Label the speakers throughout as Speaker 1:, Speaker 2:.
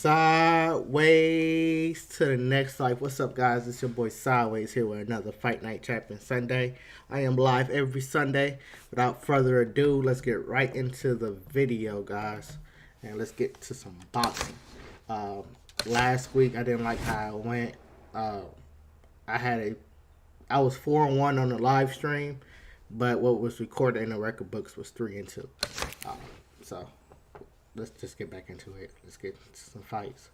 Speaker 1: Sideways to the next life. What's up, guys? It's your boy Sideways here with another Fight Night Champion Sunday. I am live every Sunday. Without further ado, let's get right into the video, guys, and let's get to some boxing. Last week I didn't like how it went. I was 4-1 on the live stream, but what was recorded in the record books was 3-2. So let's just get back into it. Let's get to some fights.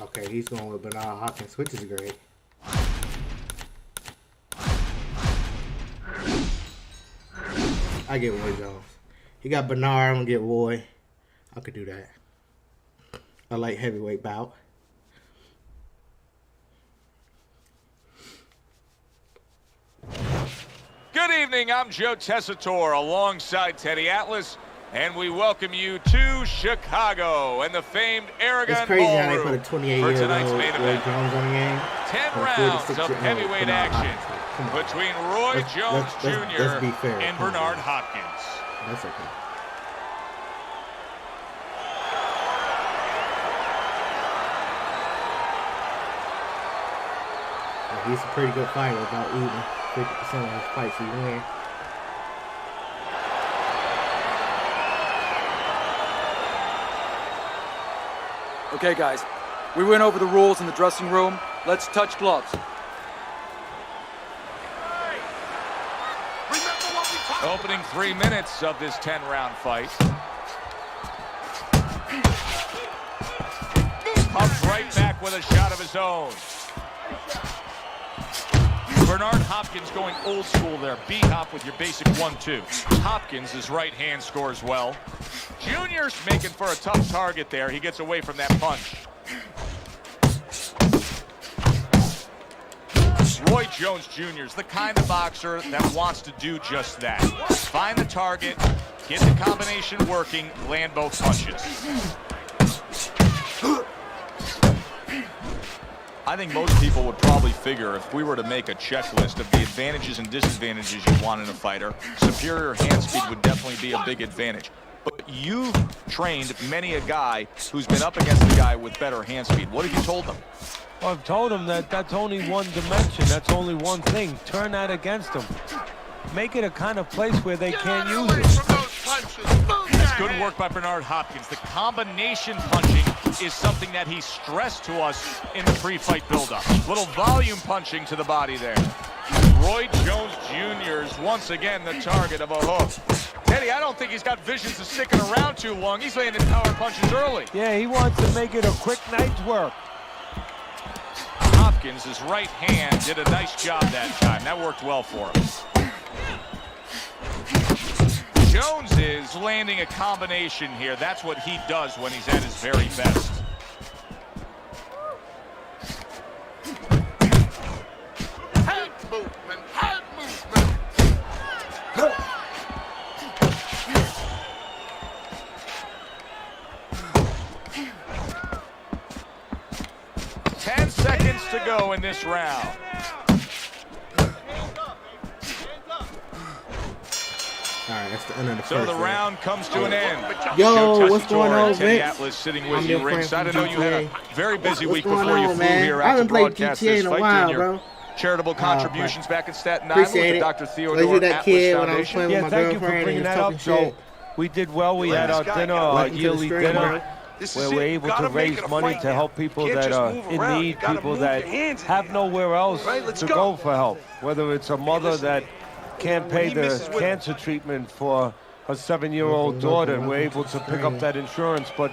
Speaker 1: Okay, he's going with Bernard Hopkins, which is great. I get Roy Jones. He got Bernard, I'm going to get Roy. I could do that. A light heavyweight bout.
Speaker 2: Good evening, I'm Joe Tessitore alongside Teddy Atlas, and we welcome you to Chicago and the famed Aragon
Speaker 1: It's crazy how they
Speaker 2: Ballroom
Speaker 1: put a 28-year-old
Speaker 2: for tonight's main
Speaker 1: Roy
Speaker 2: event.
Speaker 1: Jones on the game.
Speaker 2: 10 rounds of heavyweight action between Roy Jones Jr. and Bernard Hopkins.
Speaker 1: That's okay. Yeah, he's a pretty good fighter, about even 50% of his fights he wins.
Speaker 3: Okay, guys, we went over the rules in the dressing room. Let's touch gloves.
Speaker 2: Opening 3 minutes of this 10-round fight. Comes right back with a shot of his own. Bernard Hopkins going old school there. B-hop with your basic 1-2. Hopkins, his right hand, scores well. Junior's making for a tough target there. He gets away from that punch. Roy Jones Jr. is the kind of boxer that wants to do just that. Find the target, get the combination working, land both punches. I think most people would probably figure if we were to make a checklist of the advantages and disadvantages you want in a fighter, superior hand speed would definitely be a big advantage. But you've trained many a guy who's been up against a guy with better hand speed. What have you told them?
Speaker 4: Well, I've told them that that's only one dimension. That's only one thing. Turn that against them. Make it a kind of place where they can't use it.
Speaker 2: That's good work by Bernard Hopkins. The combination punching is something that he stressed to us in the pre-fight buildup. Little volume punching to the body there. Roy Jones Jr. is once again the target of a hook. Teddy, I don't think he's got visions of sticking around too long. He's landing power punches early.
Speaker 4: Yeah, he wants to make it a quick night's work.
Speaker 2: Hopkins, his right hand, did a nice job that time. That worked well for him. Jones is landing a combination here. That's what he does when he's at his very best.
Speaker 5: Head movement, head movement.
Speaker 2: 10 seconds to go in this round.
Speaker 1: Alright, that's the end of the
Speaker 2: So
Speaker 1: first
Speaker 2: the round comes to an end.
Speaker 1: Yo, what's going on,
Speaker 2: Teddy
Speaker 1: Vic?
Speaker 2: Atlas sitting with
Speaker 1: I'm
Speaker 2: you
Speaker 1: your
Speaker 2: ringside. I
Speaker 1: friend
Speaker 2: know
Speaker 1: from
Speaker 2: you had a
Speaker 1: GTA.
Speaker 2: very busy week
Speaker 1: What's
Speaker 2: before
Speaker 1: going
Speaker 2: you
Speaker 1: on,
Speaker 2: flew
Speaker 1: man?
Speaker 2: here
Speaker 1: I
Speaker 2: out to
Speaker 1: haven't played
Speaker 2: broadcast
Speaker 1: GTA
Speaker 2: this
Speaker 1: in a
Speaker 2: fight.
Speaker 1: while,
Speaker 2: Doing your
Speaker 1: bro.
Speaker 2: charitable contributions back in Staten Island with
Speaker 1: Appreciate
Speaker 2: the
Speaker 1: it.
Speaker 2: Dr.
Speaker 1: Lazy
Speaker 2: Theodore
Speaker 1: that
Speaker 2: Atlas
Speaker 1: kid when I was
Speaker 2: Foundation.
Speaker 1: playing with
Speaker 4: Yeah,
Speaker 1: my
Speaker 4: thank you for
Speaker 1: girlfriend
Speaker 4: bringing
Speaker 1: and
Speaker 4: that
Speaker 1: talking
Speaker 4: up. So
Speaker 1: shit.
Speaker 4: we did well. We had our dinner,
Speaker 1: Welcome
Speaker 4: our
Speaker 1: to the
Speaker 4: yearly
Speaker 1: stream,
Speaker 4: dinner,
Speaker 1: bro.
Speaker 4: where we're able to raise money to help people that are in need, people that have nowhere else to go for help. Whether it's a mother that can't pay the cancer treatment for her 7-year-old daughter, and we're able to pick up that insurance. But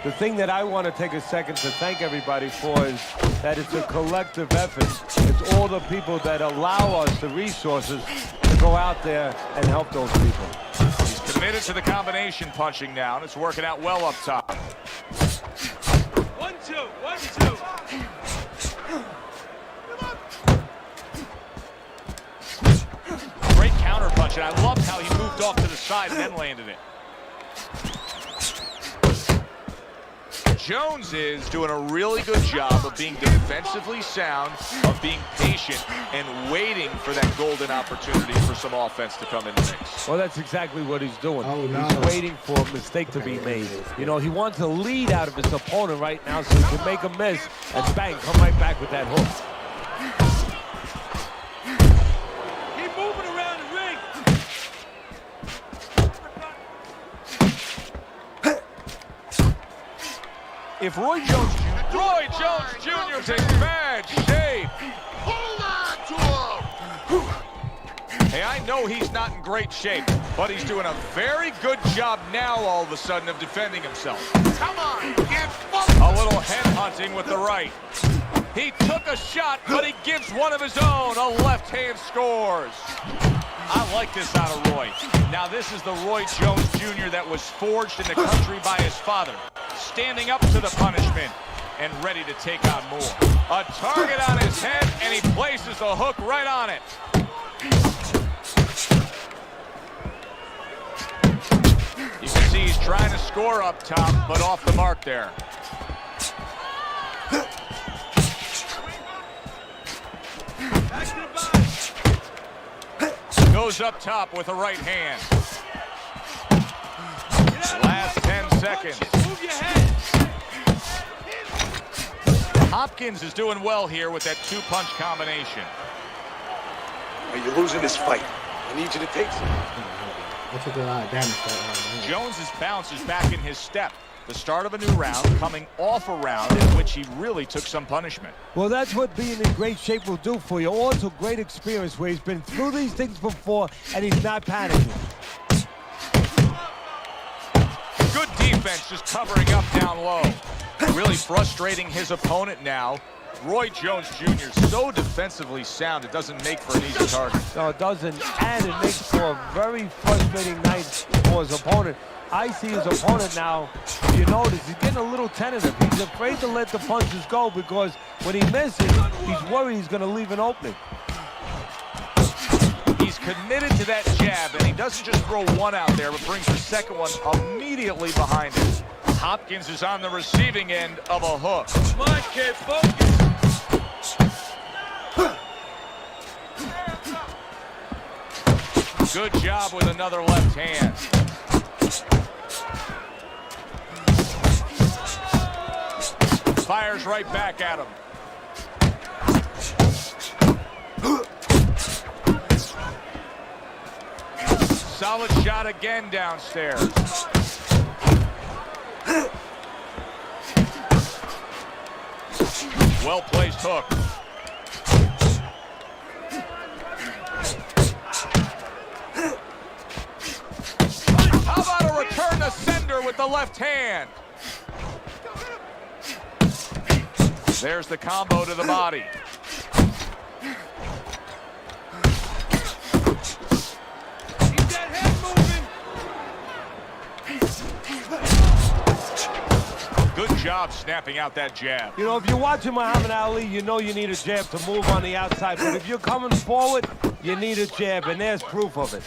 Speaker 4: The thing that I want to take a second to thank everybody for is that it's a collective effort. It's all the people that allow us the resources to go out there and help those people.
Speaker 2: He's committed to the combination punching now, and it's working out well up top.
Speaker 6: 1-2, 1-2.
Speaker 2: Great counter punch, and I loved how he moved off to the side and then landed it. Jones is doing a really good job of being defensively sound, of being patient, and waiting for that golden opportunity for some offense to come in the mix.
Speaker 4: Well, that's exactly what he's doing.
Speaker 1: Oh, no.
Speaker 4: He's waiting for a mistake to be made. You know, he wants a lead out of his opponent right now so he can make a miss and bang, come right back with that hook.
Speaker 6: Keep moving around the ring.
Speaker 2: If Roy Jones Jr. is in bad shape.
Speaker 5: Hold on to him.
Speaker 2: Hey, I know he's not in great shape, but he's doing a very good job now all of a sudden of defending himself.
Speaker 5: Come on, get fucked.
Speaker 2: A little head hunting with the right. He took a shot, but he gives one of his own. A left hand scores. I like this out of Roy. Now this is the Roy Jones Jr. that was forged in the country by his father. Standing up to the punishment and ready to take on more. A target on his head, and he places the hook right on it. You can see he's trying to score up top, but off the mark there.
Speaker 6: Back to the body.
Speaker 2: Goes up top with a right hand. Last 10 seconds.
Speaker 6: Move your head.
Speaker 2: Hopkins is doing well here with that two-punch combination.
Speaker 7: You're losing this fight. I need you to take some.
Speaker 1: I took a lot of damage that round.
Speaker 2: Jones's bounce is back in his step. The start of a new round, coming off a round in which he really took some punishment.
Speaker 4: Well, that's what being in great shape will do for you. Also, great experience where he's been through these things before and he's not panicking.
Speaker 2: Good defense, just covering up down low. Really frustrating his opponent now. Roy Jones Jr. so defensively sound, it doesn't make for an easy target.
Speaker 4: No, it doesn't, and it makes for a very frustrating night for his opponent. I see his opponent now, if you notice, he's getting a little tentative. He's afraid to let the punches go because when he misses, he's worried he's going to leave an opening.
Speaker 2: He's committed to that jab, and he doesn't just throw one out there, but brings the second one immediately behind it. Hopkins is on the receiving end of a hook.
Speaker 6: Come on, kid, focus.
Speaker 2: Good job with another left hand. Fires right back at him. Solid shot again downstairs. Well-placed hook. How about a return to sender with the left hand? There's the combo to the body.
Speaker 6: Keep that head moving.
Speaker 2: Good job snapping out that jab.
Speaker 4: You know, if you're watching Muhammad Ali, you know you need a jab to move on the outside. But if you're coming forward, you need a jab, and there's proof of it.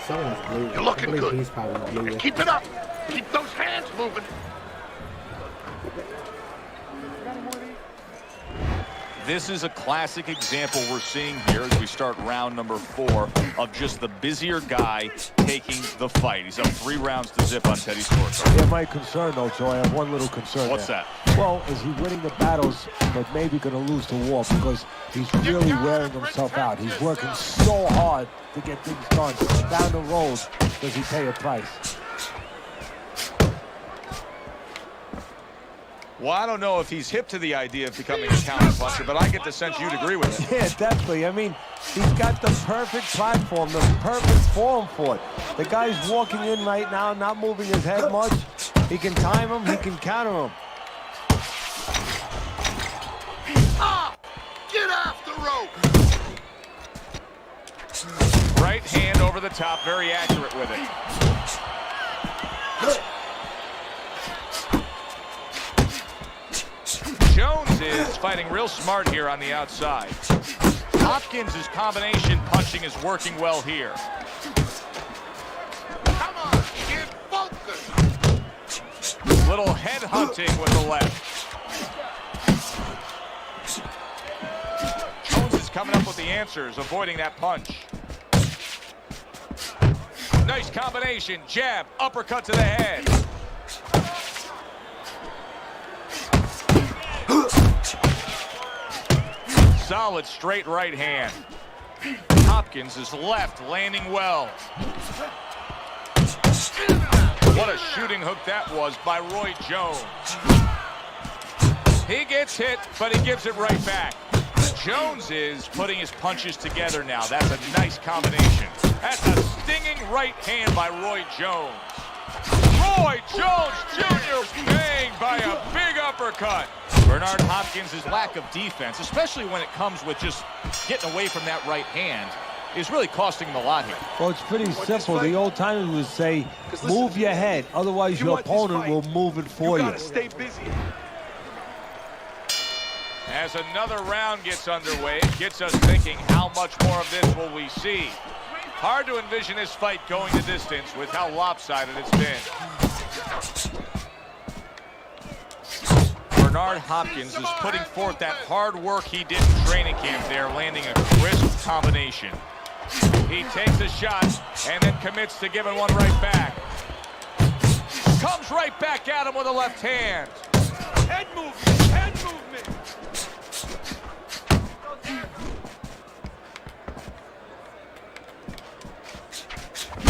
Speaker 1: Someone's blue.
Speaker 5: You're looking good.
Speaker 1: He's probably blue.
Speaker 5: Keep it up. Keep those hands moving.
Speaker 2: This is a classic example we're seeing here as we start round number 4 of just the busier guy taking the fight. He's up 3 rounds to zip on Teddy's scorecard.
Speaker 4: Yeah, my concern, though, Joe, I have one little concern.
Speaker 2: What's
Speaker 4: there.
Speaker 2: that?
Speaker 4: Well, is he winning the battles, but maybe going to lose the war because he's really wearing himself out. He's working so hard to get things done. Down the road, does he pay a price?
Speaker 2: Well, I don't know if he's hip to the idea of becoming a counter-puncher, but I get the sense you'd agree with it.
Speaker 4: Yeah, definitely. I mean, he's got the perfect platform, the perfect form for it. The guy's walking in right now, not moving his head much. He can time him, he can counter him.
Speaker 5: Ah! Get off the rope!
Speaker 2: Right hand over the top, very accurate with it. Jones is fighting real smart here on the outside. Hopkins' combination punching is working well here.
Speaker 5: Come on, get focused!
Speaker 2: Little head hunting with the left. Jones is coming up with the answers, avoiding that punch. Nice combination, jab, uppercut to the head. Solid straight right hand. Hopkins is left, landing well. What a shooting hook that was by Roy Jones. He gets hit, but he gives it right back. Jones is putting his punches together now. That's a nice combination. That's a stinging right hand by Roy Jones. Roy Jones Jr. banged by a big uppercut. Bernard Hopkins' lack of defense, especially when it comes with just getting away from that right hand, is really costing him a lot here.
Speaker 4: Well, it's pretty simple. The old timers would say, move your head, otherwise your opponent will move it for you.
Speaker 7: You gotta stay busy.
Speaker 2: As another round gets underway, it gets us thinking, how much more of this will we see? Hard to envision this fight going the distance with how lopsided it's been. Bernard Hopkins is putting forth that hard work he did in training camp there, landing a crisp combination. He takes a shot and then commits to giving one right back. Comes right back at him with a left hand.
Speaker 6: Head movement, head movement.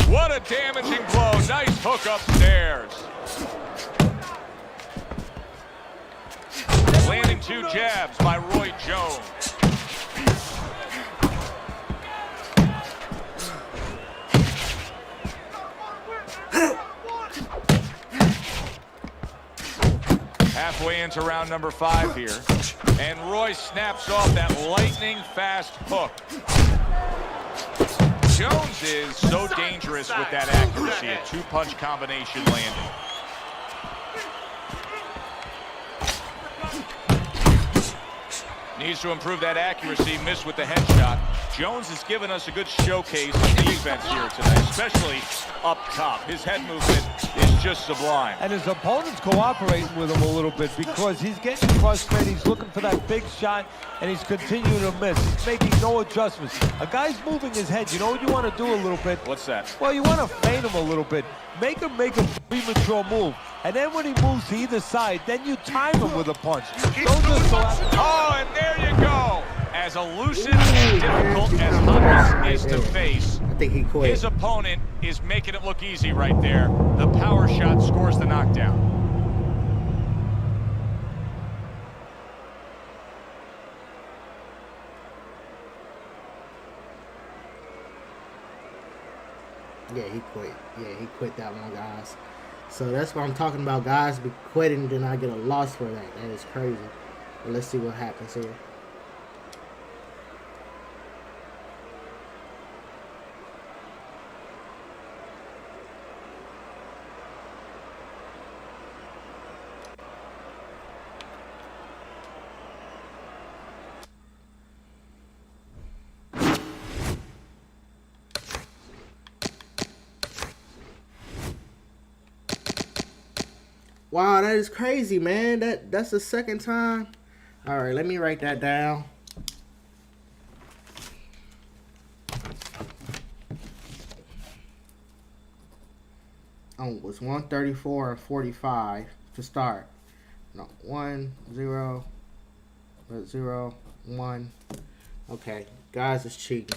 Speaker 2: What a damaging blow. Nice hook upstairs. Landing two jabs by Roy Jones. Halfway into round number 5 here. And Roy snaps off that lightning fast hook. Jones is so dangerous with that accuracy, a two-punch combination landing. Needs to improve that accuracy, missed with the headshot. Jones has given us a good showcase of defense here tonight, especially up top. His head movement is just sublime.
Speaker 4: And his opponent's cooperating with him a little bit because he's getting frustrated. He's looking for that big shot, and he's continuing to miss. He's making no adjustments. A guy's moving his head. You know what you want to do a little bit?
Speaker 2: What's that?
Speaker 4: Well, you want to feint him a little bit. Make him make a premature move. And then when he moves to either side, then you time him with a punch. Don't just go after.
Speaker 2: Oh, and there you go. As elusive and difficult as Hopkins is to face,
Speaker 1: I think he quit.
Speaker 2: his opponent is making it look easy right there. The power shot scores the knockdown.
Speaker 1: Yeah, he quit. Yeah, he quit that one, guys. So that's what I'm talking about. Guys be quitting, then I get a loss for that. That is crazy. But let's see what happens here. Wow, that is crazy, man. That's the second time. All right, let me write that down. Oh, it was 134 and 45 to start. No, 1 0 0 1. Okay, guys, it's cheating.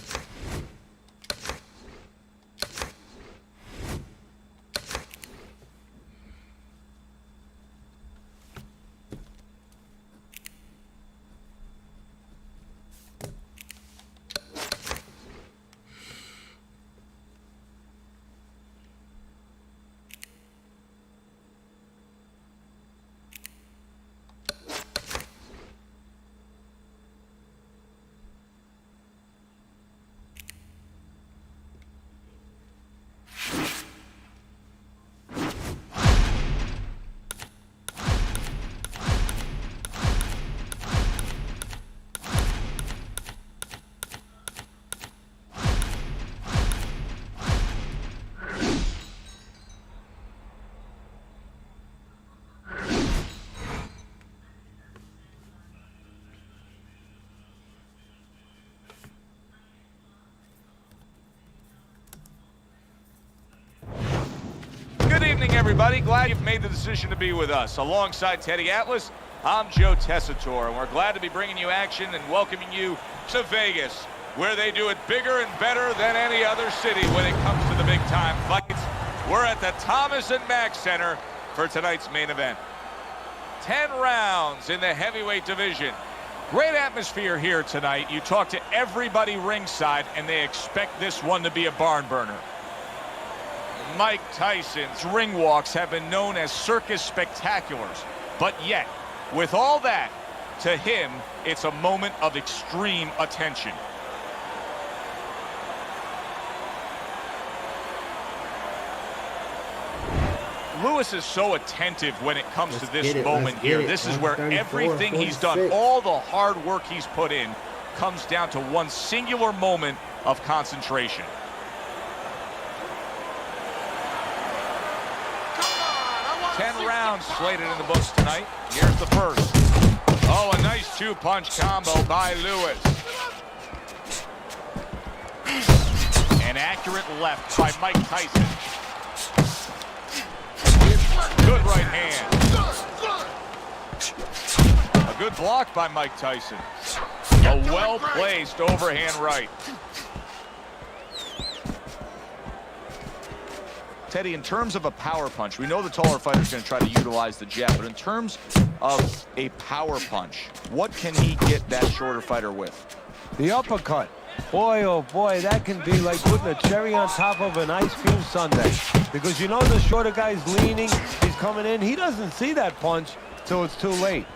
Speaker 2: evening, everybody. Glad you've made the decision to be with us. Alongside Teddy Atlas, I'm Joe Tessitore, and we're glad to be bringing you action and welcoming you to Vegas, where they do it bigger and better than any other city when it comes to the big-time fights. We're at the Thomas & Mack Center for tonight's main event. 10 rounds in the heavyweight division. Great atmosphere here tonight. You talk to everybody ringside, and they expect this one to be a barn burner. Mike Tyson's ring walks have been known as circus spectaculars, but yet, with all that, to him, it's a moment of extreme attention. Lewis is so attentive when it comes to this moment here. This is where everything he's done, all the hard work he's put in, comes down to one singular moment of concentration.
Speaker 5: Come on,
Speaker 2: 10 rounds slated in the books tonight. Here's the first. Oh, a nice two-punch combo by Lewis. An accurate left by Mike Tyson. Good right hand. A good block by Mike Tyson. A well-placed overhand right. Teddy, in terms of a power punch, we know the taller fighter's going to try to utilize the jab, but in terms of a power punch, what can he get that shorter fighter with?
Speaker 4: The uppercut. Boy, oh boy, that can be like putting a cherry on top of an ice cream sundae. Because you know the shorter guy's leaning, he's coming in, he doesn't see that punch till it's too late.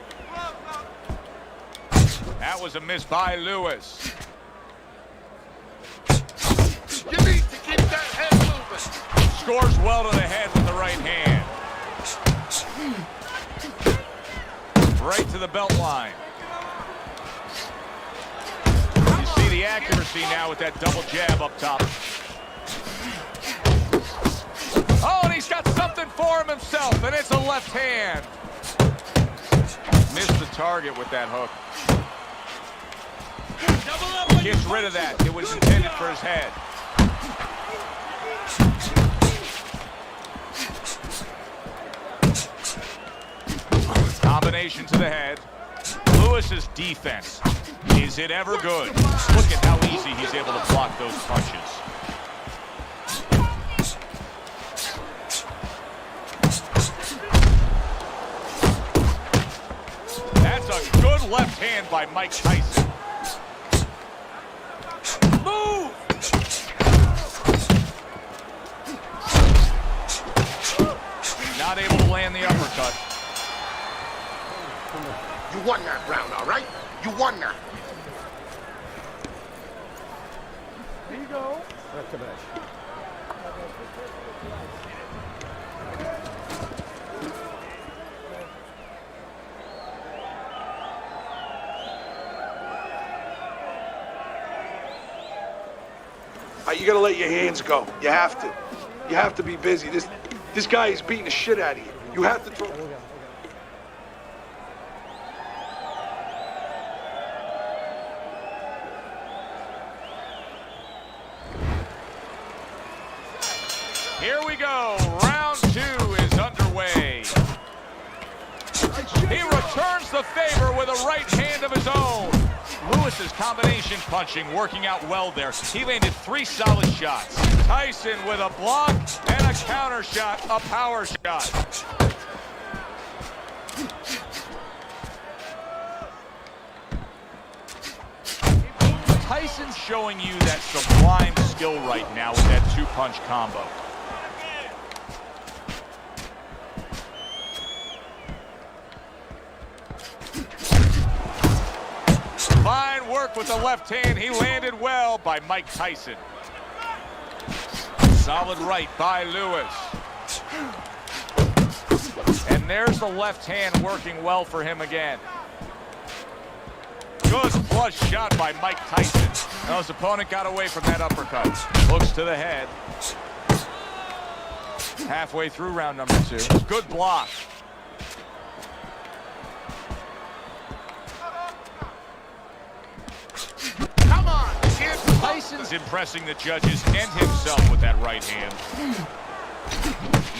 Speaker 2: That was a miss by Lewis.
Speaker 5: you need to keep that head moving.
Speaker 2: Scores well to the head with the right hand. Right to the belt line. The accuracy now with that double jab up top. Oh, and he's got something for him himself, and it's a left hand. Missed the target with that hook. Gets rid of that. It was intended for his head. Combination to the head. Lewis's defense. Is it ever good? Look at how easy he's able to block those punches. That's a good left hand by Mike Tyson. Move! Not able to land the uppercut.
Speaker 5: You won that round, all right? You won that.
Speaker 4: Here you go.
Speaker 7: You gotta let your hands go. You have to. You have to be busy. This guy is beating the shit out of you. You have to throw.
Speaker 2: Here we go. Round 2 is underway. He returns the favor with a right hand of his own. Lewis's combination punching working out well there. He landed 3 solid shots. Tyson with a block and a counter shot, a power shot. Tyson's showing you that sublime skill right now with that 2-punch combo. Fine work with the left hand. He landed well by Mike Tyson. Solid right by Lewis. And there's the left hand working well for him again. Good flush shot by Mike Tyson. Now his opponent got away from that uppercut. Looks to the head. Halfway through round number 2. Good block.
Speaker 5: Come on, kid.
Speaker 2: Tyson's impressing the judges and himself with that right hand.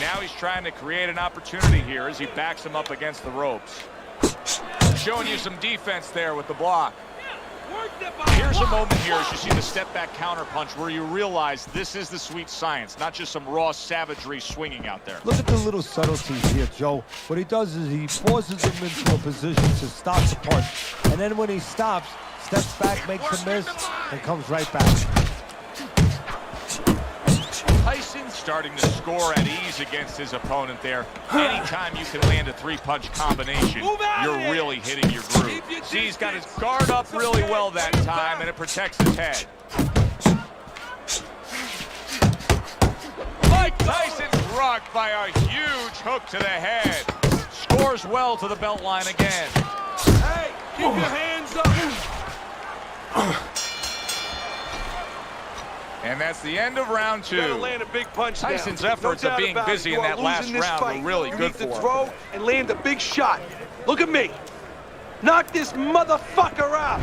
Speaker 2: Now he's trying to create an opportunity here as he backs him up against the ropes. Showing you some defense there with the block. Here's a moment here as you see the step back counter punch where you realize this is the sweet science, not just some raw savagery swinging out there.
Speaker 4: Look at the little subtleties here, Joe. What he does is he forces him into a position to stop the punch. And then when he stops, steps back, makes a miss, and comes right back.
Speaker 2: Tyson starting to score at ease against his opponent there. Anytime you can land a three-punch combination, you're really hitting your groove. See, he's got his guard up really well that time, and it protects his head. Mike Tyson's rocked by a huge hook to the head. Scores well to the belt line again.
Speaker 6: Hey, keep your hands up.
Speaker 2: And that's the end of round two.
Speaker 6: Land a big punch
Speaker 2: Tyson's
Speaker 6: down.
Speaker 2: efforts
Speaker 6: No
Speaker 2: of being
Speaker 6: doubt about
Speaker 2: busy
Speaker 6: it.
Speaker 2: in
Speaker 6: You
Speaker 2: that
Speaker 6: are
Speaker 2: last
Speaker 6: losing this
Speaker 2: round
Speaker 6: fight.
Speaker 2: were really
Speaker 6: you
Speaker 2: good
Speaker 6: need to
Speaker 2: for him.
Speaker 6: throw and land a big shot. Look at me. Knock this motherfucker out.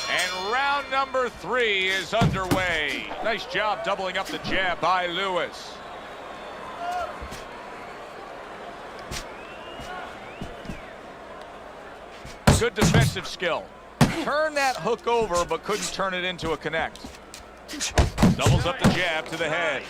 Speaker 2: And round number 3 is underway. Nice job doubling up the jab by Lewis. Good defensive skill. Turned that hook over, but couldn't turn it into a connect. Doubles up the jab to the head.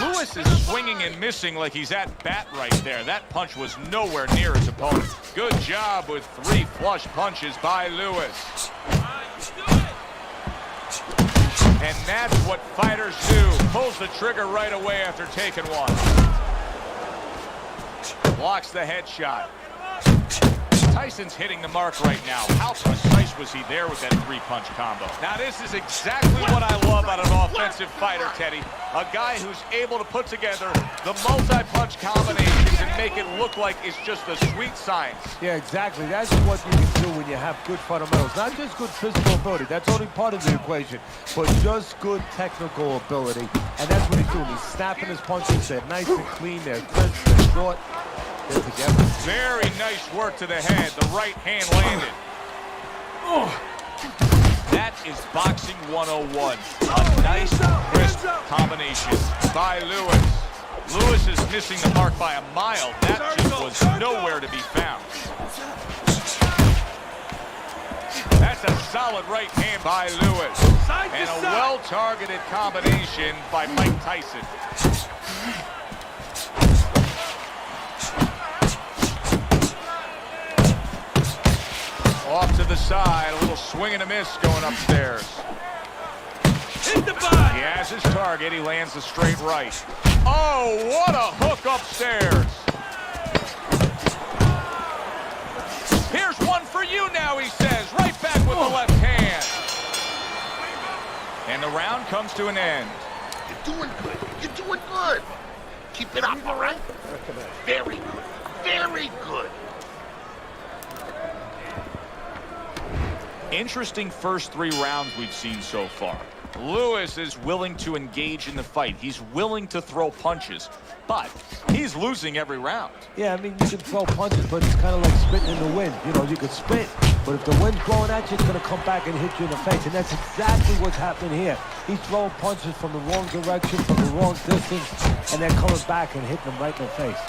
Speaker 2: Lewis is swinging and missing like he's at bat right there. That punch was nowhere near his opponent. Good job with 3 flush punches by Lewis. And that's what fighters do. Pulls the trigger right away after taking one. Blocks the headshot. Tyson's hitting the mark right now. How precise was he there with that 3-punch combo? Now this is exactly what I love out of an offensive fighter, Teddy. A guy who's able to put together the multi-punch combinations and make it look like it's just a sweet science.
Speaker 4: Yeah, exactly. That's what you can do when you have good fundamentals. Not just good physical ability. That's only part of the equation. But just good technical ability. And that's what he's doing. He's snapping his punches. They're nice and clean. They're crisp. They're short. They're together.
Speaker 2: Very nice work to the head. The right hand landed. That is boxing 101. A nice, crisp combination by Lewis. Lewis is missing the mark by a mile. That just was nowhere to be found. That's a solid right hand by Lewis. And a well-targeted combination by Mike Tyson. Off to the side, a little swing and a miss going upstairs.
Speaker 6: Hit the body.
Speaker 2: He has his target, he lands a straight right. Oh, what a hook upstairs. Here's one for you now, he says, right back with the left hand. And the round comes to an end.
Speaker 5: You're doing good. You're doing good. Keep it up, all right? Very good. Very good.
Speaker 2: Interesting first 3 rounds we've seen so far. Lewis is willing to engage in the fight. He's willing to throw punches, but he's losing every round.
Speaker 4: Yeah, I mean, you can throw punches, but it's kind of like spitting in the wind. You know, you can spit, but if the wind's blowing at you, it's going to come back and hit you in the face. And that's exactly what's happening here. He's throwing punches from the wrong direction, from the wrong distance, and then coming back and hitting them right in the face.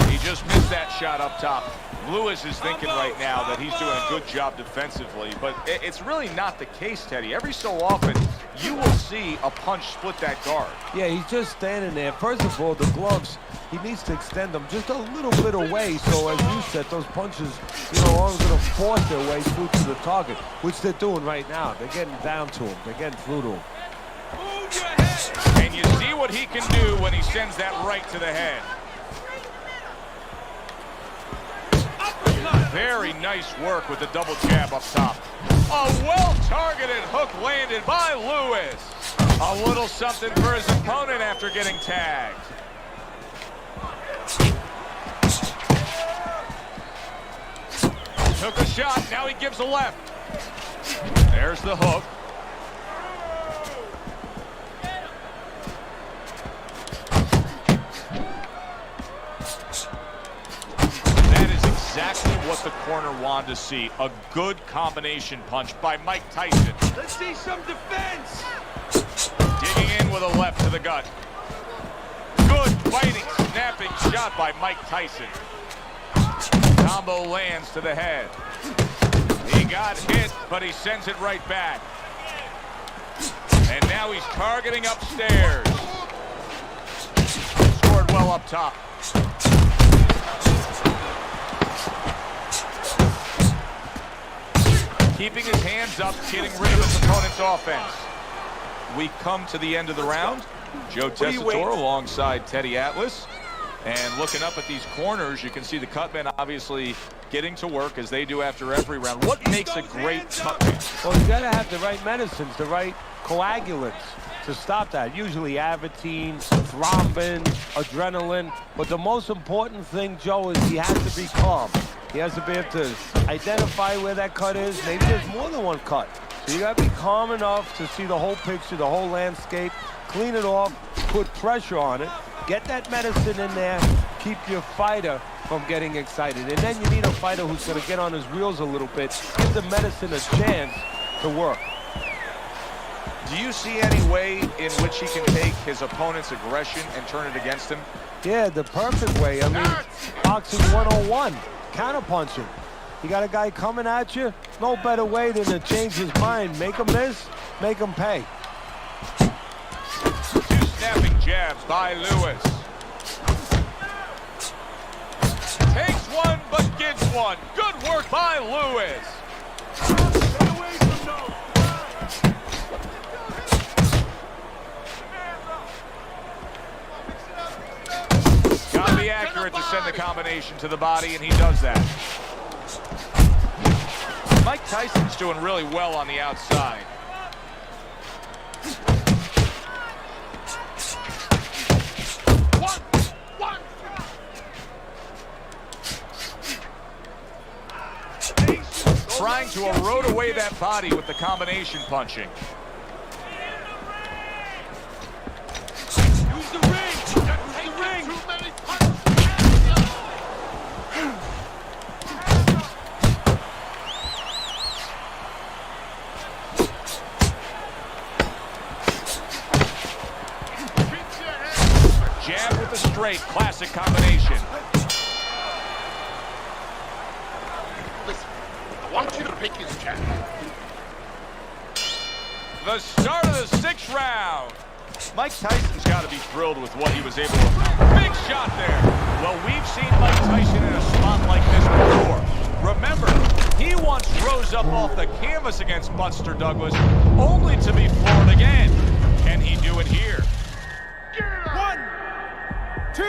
Speaker 2: He just missed that shot up top. Lewis is thinking right now that he's doing a good job defensively, but it's really not the case, Teddy. Every so often, you will see a punch split that guard.
Speaker 4: Yeah, he's just standing there. First of all, the gloves, he needs to extend them just a little bit away, so as you said, those punches, you know, aren't going to force their way through to the target, which they're doing right now. They're getting down to him. They're getting through to him.
Speaker 2: And you see what he can do when he sends that right to the head. Very nice work with the double jab up top. A well-targeted hook landed by Lewis. A little something for his opponent after getting tagged. Took a shot, now he gives a left. There's the hook. exactly what the corner wanted to see. A good combination punch by Mike Tyson.
Speaker 6: Let's see some defense.
Speaker 2: Digging in with a left to the gut. Good fighting, snapping shot by Mike Tyson. Combo lands to the head. He got hit, but he sends it right back. And now he's targeting upstairs. Scored well up top. Keeping his hands up, getting rid of his opponent's offense. We come to the end of the round. Joe Tessitore alongside Teddy Atlas. And looking up at these corners, you can see the cutmen obviously getting to work as they do after every round. What makes a great cutman?
Speaker 4: Well, you got to have the right medicines, the right coagulants to stop that. Usually Avitine, thrombin, adrenaline. But the most important thing, Joe, is he has to be calm. He has to be able to identify where that cut is. Maybe there's more than one cut. So you got to be calm enough to see the whole picture, the whole landscape, clean it off, put pressure on it, get that medicine in there, keep your fighter from getting excited. And then you need a fighter who's going to get on his reels a little bit, give the medicine a chance to work.
Speaker 2: Do you see any way in which he can take his opponent's aggression and turn it against him?
Speaker 4: Yeah, the perfect way. I mean, boxing 101, counterpunching. You got a guy coming at you, no better way than to change his mind. Make him miss, make him pay.
Speaker 2: Two snapping jabs by Lewis. Takes one, but gives one. Good work by Lewis. Gotta be accurate to send the combination to the body, and he does that. Mike Tyson's doing really well on the outside. Trying to erode away that body with the combination punching.
Speaker 6: Use the ring. Use the ring.
Speaker 5: Too many punches.
Speaker 2: Jab with a straight, classic combination.
Speaker 5: Listen, I want you to pick his jab.
Speaker 2: The start of the 6th round. Mike Tyson's got to be thrilled with what he was able to. Big shot there. Well, we've seen Mike Tyson in a spot like this before. Remember, he once rose up off the canvas against Buster Douglas, only to be floored again. Can he do it here?
Speaker 6: 1, 2, 3,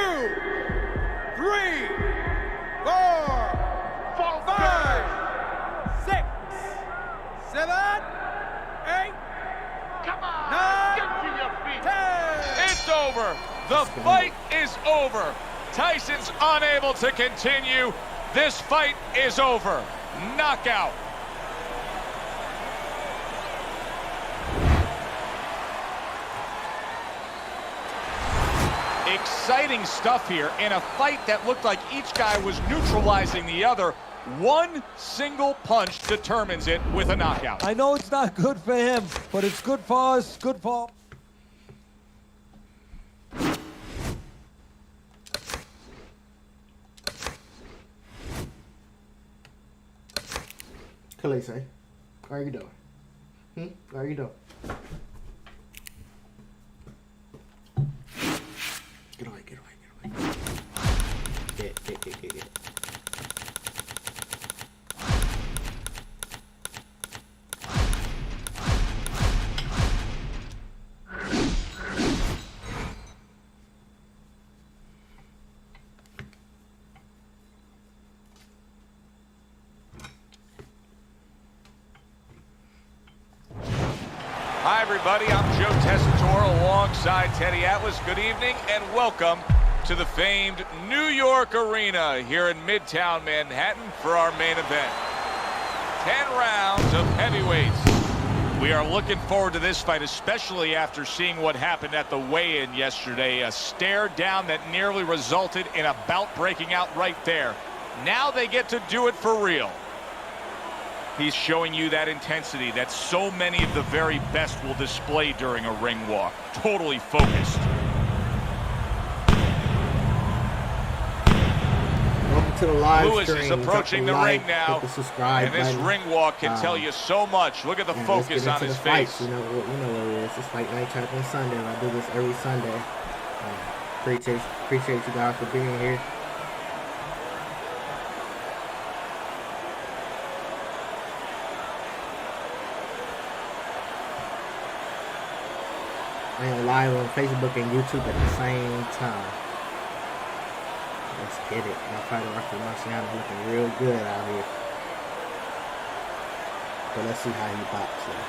Speaker 6: 4, 5, 6, 7, 8.
Speaker 5: Come on,
Speaker 6: 9,
Speaker 5: get to your feet.
Speaker 6: 10.
Speaker 2: It's over. The fight is over. Tyson's unable to continue. This fight is over. Knockout. Exciting stuff here in a fight that looked like each guy was neutralizing the other. One single punch determines it with a knockout.
Speaker 4: I know it's not good for him, but it's good for us, good for...
Speaker 1: Khaleesi, how are you doing? How are you doing? Get away, get away, get away. Get.
Speaker 2: Hi, everybody. I'm Joe Tessitore alongside Teddy Atlas. Good evening and welcome to the famed New York Arena here in Midtown Manhattan for our main event. 10 rounds of heavyweights. We are looking forward to this fight, especially after seeing what happened at the weigh-in yesterday. A stare down that nearly resulted in a bout breaking out right there. Now they get to do it for real. He's showing you that intensity that so many of the very best will display during a ring walk. Totally focused.
Speaker 1: Welcome to the live
Speaker 2: Lewis
Speaker 1: stream.
Speaker 2: is approaching the ring now, and this
Speaker 1: button.
Speaker 2: ring walk can tell you so much. Look at the focus on his face.
Speaker 1: You know what it is. It's Fight Night Champion Sunday. I do this every Sunday. Appreciate you guys for being here. I am live on Facebook and YouTube at the same time. Let's get it. My fighter Rocky Marciano looking real good out here. But let's see how he pops now.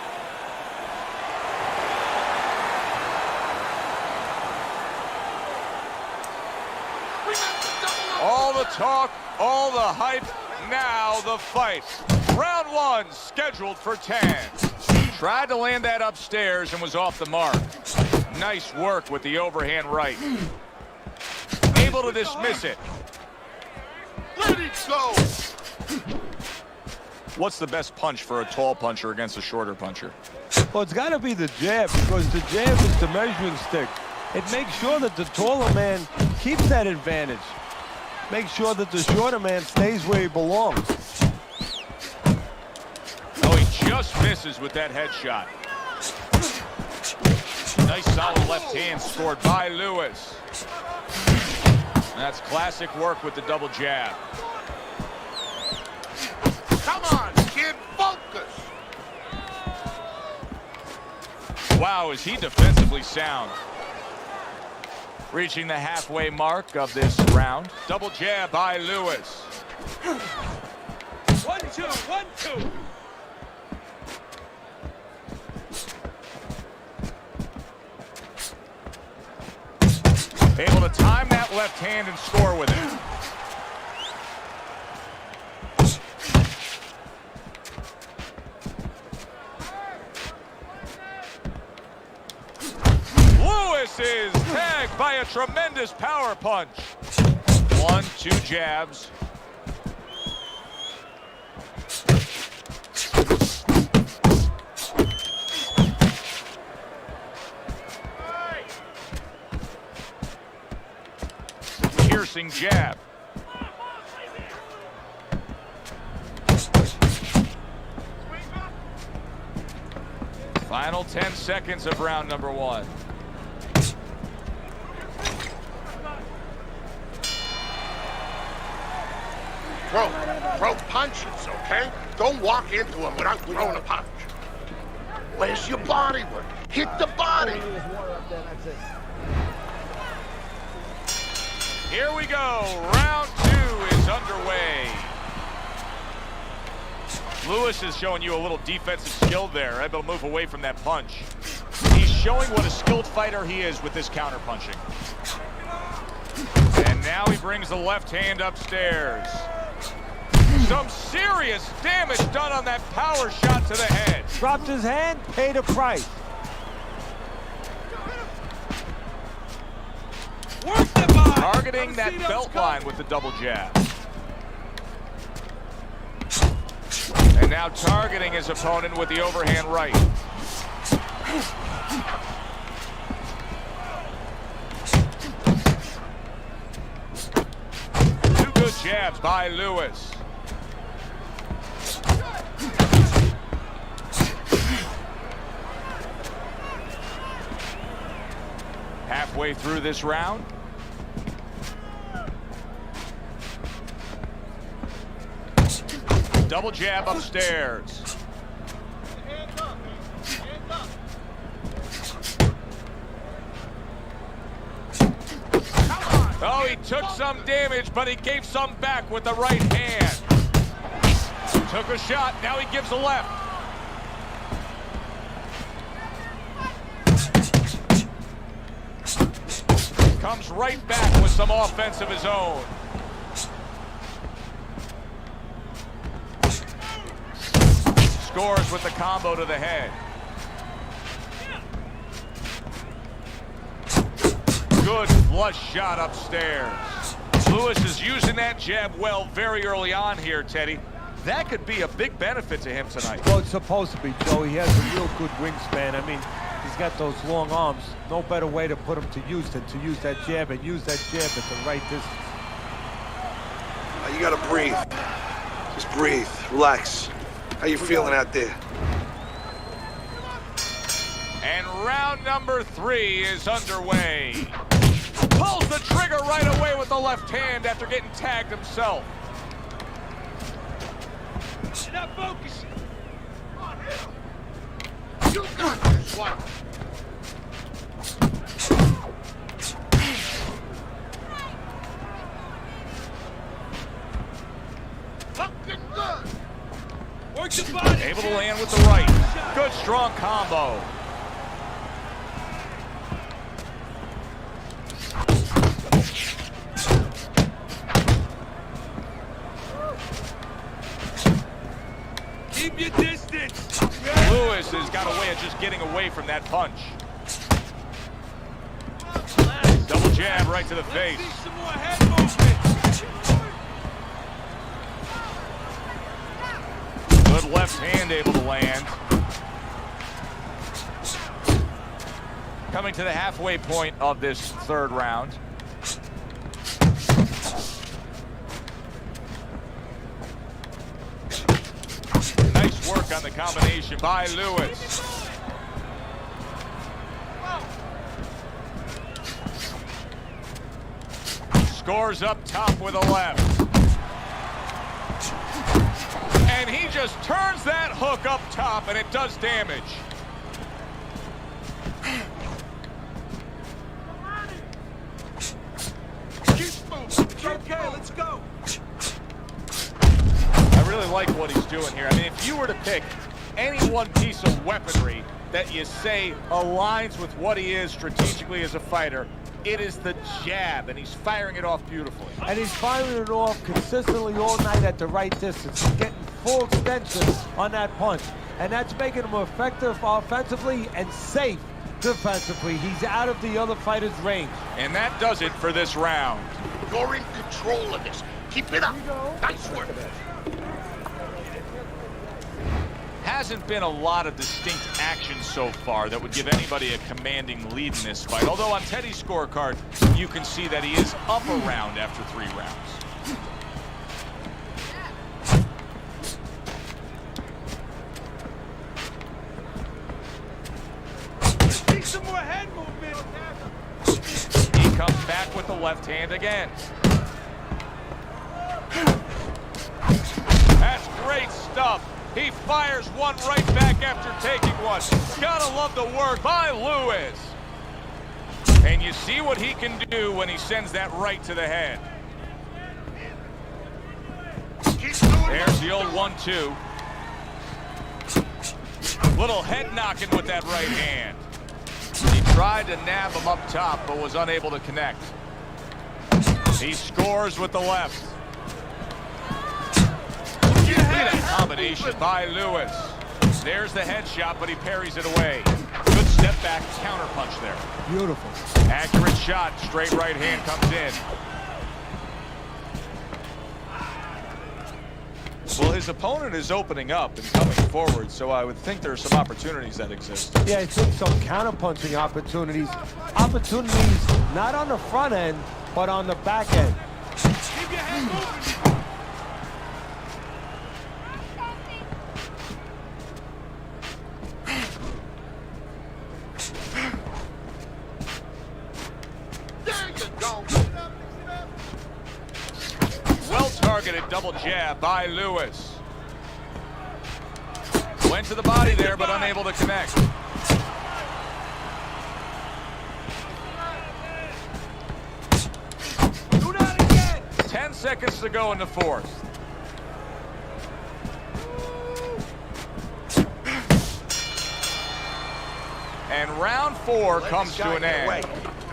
Speaker 2: All the talk, all the hype, now the fight. Round 1 scheduled for 10. Tried to land that upstairs and was off the mark. Nice work with the overhand right. Able to dismiss it.
Speaker 5: Let it go!
Speaker 2: What's the best punch for a tall puncher against a shorter puncher?
Speaker 4: Well, it's got to be the jab, because the jab is the measuring stick. It makes sure that the taller man keeps that advantage. Make sure that the shorter man stays where he belongs.
Speaker 2: Oh, he just misses with that headshot. Nice solid left hand scored by Lewis. That's classic work with the double jab.
Speaker 5: Come on, kid, focus!
Speaker 2: Wow, is he defensively sound. Reaching the halfway mark of this round. Double jab by Lewis.
Speaker 6: 1-2, 1-2.
Speaker 2: Able to time that left hand and score with it. Lewis is tagged by a tremendous power punch. 1-2 jabs. Piercing jab. Final 10 seconds of round number 1.
Speaker 5: Throw punches, okay? Don't walk into him without throwing a punch. Where's your body work? Hit the body!
Speaker 2: Here we go. Round 2 is underway. Lewis is showing you a little defensive skill there, able to move away from that punch. He's showing what a skilled fighter he is with this counter punching. And now he brings the left hand upstairs. Some serious damage done on that power shot to the head.
Speaker 4: Dropped his hand, paid a price.
Speaker 2: Targeting that belt line with the double jab. And now targeting his opponent with the overhand right. Two good jabs by Lewis. Halfway through this round. Double jab upstairs. Oh, he took some damage, but he gave some back with the right hand. Took a shot, now he gives a left. Comes right back with some offense of his own. Scores with the combo to the head. Good flush shot upstairs. Lewis is using that jab well very early on here, Teddy. That could be a big benefit to him tonight.
Speaker 4: Well, it's supposed to be, Joe. He has a real good wingspan. I mean, he's got those long arms. No better way to put him to use than to use that jab and use that jab at the right distance.
Speaker 7: You gotta breathe. Just breathe. Relax. How you feeling out there?
Speaker 2: And round number 3 is underway. Pulls the trigger right away with the left hand after getting tagged himself.
Speaker 6: You're not focusing.
Speaker 5: You got this one. Fucking good.
Speaker 6: Work the body.
Speaker 2: Able to land with the right. Good strong combo.
Speaker 6: Keep your distance.
Speaker 2: Lewis has got a way of just getting away from that punch. Double jab right to the face.
Speaker 6: See some more head movement.
Speaker 2: Good left hand able to land. Coming to the halfway point of this 3rd round. Nice work on the combination by Lewis. Scores up top with a left. And he just turns that hook up top, and it does damage.
Speaker 6: Okay, let's go.
Speaker 2: I really like what he's doing here. I mean, if you were to pick any one piece of weaponry that you say aligns with what he is strategically as a fighter, it is the jab, and he's firing it off beautifully.
Speaker 4: And he's firing it off consistently all night at the right distance. He's getting full extension on that punch. And that's making him effective offensively and safe defensively. He's out of the other fighter's range.
Speaker 2: And that does it for this round.
Speaker 5: You're in control of this. Keep it up. Nice work.
Speaker 2: Hasn't been a lot of distinct action so far that would give anybody a commanding lead in this fight. Although on Teddy's scorecard, you can see that he is up a round after 3 rounds.
Speaker 6: See some more head movement.
Speaker 2: He comes back with the left hand again. That's great stuff. He fires one right back after taking one. Gotta love the work by Lewis. And you see what he can do when he sends that right to the head. There's the old 1-2. Little head knocking with that right hand. He tried to nab him up top, but was unable to connect. He scores with the left. Look at that combination by Lewis. There's the headshot, but he parries it away. Good step back counter punch there.
Speaker 4: Beautiful.
Speaker 2: Accurate shot, straight right hand comes in. Well, his opponent is opening up and coming forward, so I would think there are some opportunities that exist.
Speaker 4: Yeah, I think some counter-punching opportunities. Opportunities not on the front end, but on the back end.
Speaker 6: Keep your head moving.
Speaker 5: There you go.
Speaker 2: Well-targeted double jab by Lewis. Went to the body there, but unable to connect.
Speaker 6: Do that again.
Speaker 2: 10 seconds to go in the 4th. And round 4 comes to an end.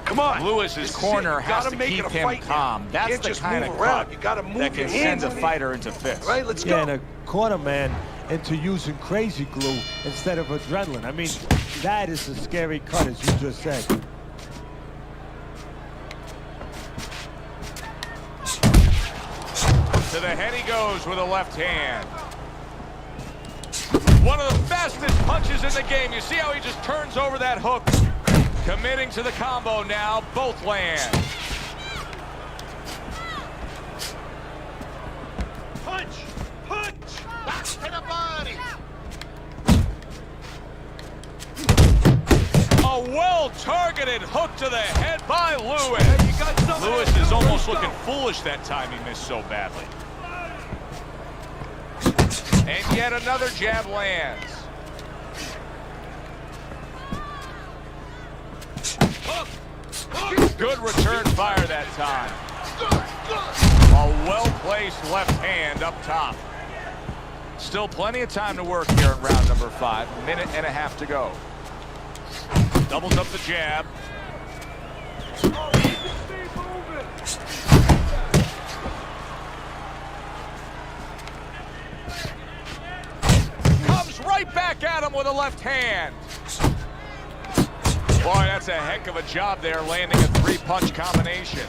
Speaker 7: Come on.
Speaker 2: Lewis's corner has to keep him calm. That's the kind of cut that can send a fighter into fits.
Speaker 7: Right, let's
Speaker 4: Yeah,
Speaker 7: go.
Speaker 4: and a corner man into using crazy glue instead of adrenaline. I mean, that is a scary cut, as you just said.
Speaker 2: To the head he goes with a left hand. One of the fastest punches in the game. You see how he just turns over that hook? Committing to the combo now. Both land.
Speaker 6: Punch! Punch!
Speaker 5: Back to the body.
Speaker 2: A well-targeted hook to the head by Lewis. Lewis is almost looking foolish that time he missed so badly. And yet another jab lands. Good return fire that time. A well-placed left hand up top. Still plenty of time to work here in round number 5. Minute and a half to go. Doubles up the jab. Comes right back at him with a left hand. Boy, that's a heck of a job there, landing a 3-punch combination.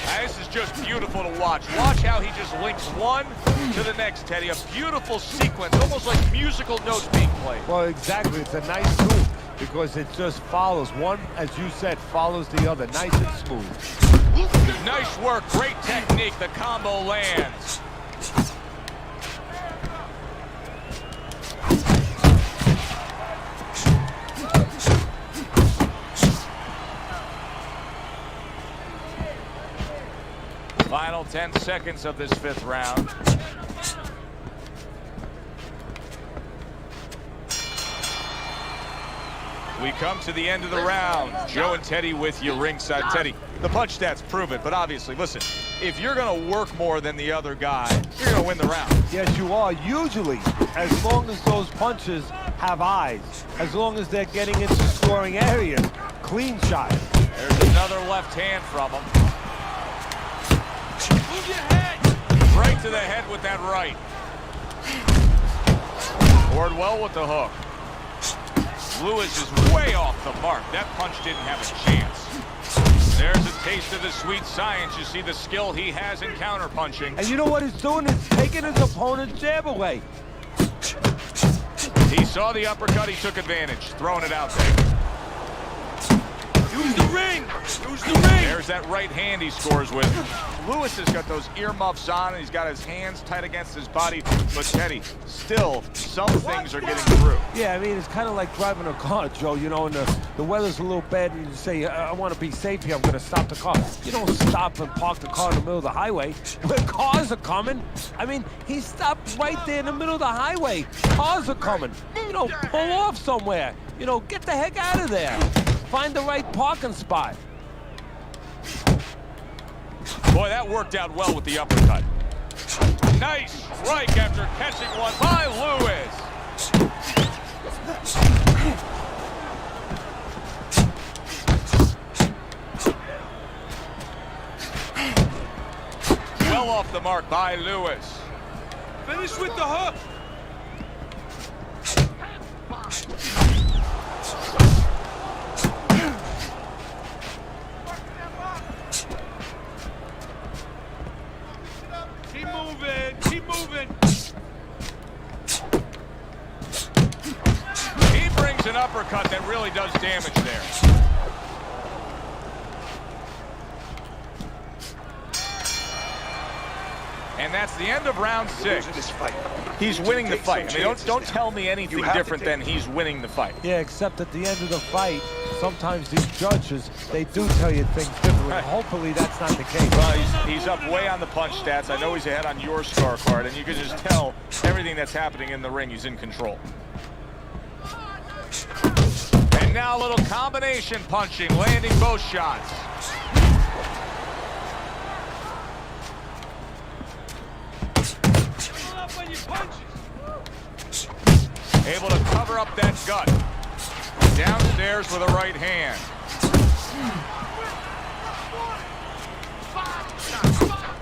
Speaker 2: Now, this is just beautiful to watch. Watch how he just links one to the next, Teddy. A beautiful sequence, almost like musical notes being played.
Speaker 4: Well, exactly. It's a nice move because it just follows. One, as you said, follows the other. Nice and smooth.
Speaker 2: Nice work. Great technique. The combo lands. Final 10 seconds of this 5th round. We come to the end of the round. Joe and Teddy with you ringside. Teddy, the punch stats prove it, but obviously, listen, if you're going to work more than the other guy, you're going to win the round.
Speaker 4: Yes, you are. Usually, as long as those punches have eyes, as long as they're getting into scoring areas, clean shot.
Speaker 2: There's another left hand from him.
Speaker 6: Move your head!
Speaker 2: Right to the head with that right. Poured well with the hook. Lewis is way off the mark. That punch didn't have a chance. There's a taste of the sweet science. You see the skill he has in counterpunching.
Speaker 4: And you know what he's doing? He's taking his opponent's jab away.
Speaker 2: He saw the uppercut. He took advantage, throwing it out there.
Speaker 6: Use the ring! Use the ring!
Speaker 2: There's that right hand he scores with. Lewis has got those earmuffs on, and he's got his hands tight against his body. But Teddy, still, some things are getting through.
Speaker 4: Yeah, I mean, it's kind of like driving a car, Joe, you know, and the weather's a little bad, and you say, I want to be safe here, I'm going to stop the car. You don't stop and park the car in the middle of the highway where cars are coming. I mean, he stopped right there in the middle of the highway. Cars are coming. You know, pull off somewhere. You know, get the heck out of there. Find the right parking spot.
Speaker 2: Boy, that worked out well with the uppercut. Nice strike after catching one by Lewis. Well off the mark by Lewis.
Speaker 6: Finish with the hook! Keep moving! Keep moving!
Speaker 2: He brings an uppercut that really does damage there. And that's the end of round 6. He's winning the fight. I mean, don't tell me anything different than he's winning the fight.
Speaker 4: Yeah, except at the end of the fight, sometimes these judges, they do tell you things differently.
Speaker 2: Right.
Speaker 4: Hopefully that's not the case.
Speaker 2: Well, he's up way on the punch stats. I know he's ahead on your scorecard, and you can just tell everything that's happening in the ring, he's in control. And now a little combination punching, landing both shots.
Speaker 6: On your punches!
Speaker 2: Able to cover up that gut. Downstairs with a right hand.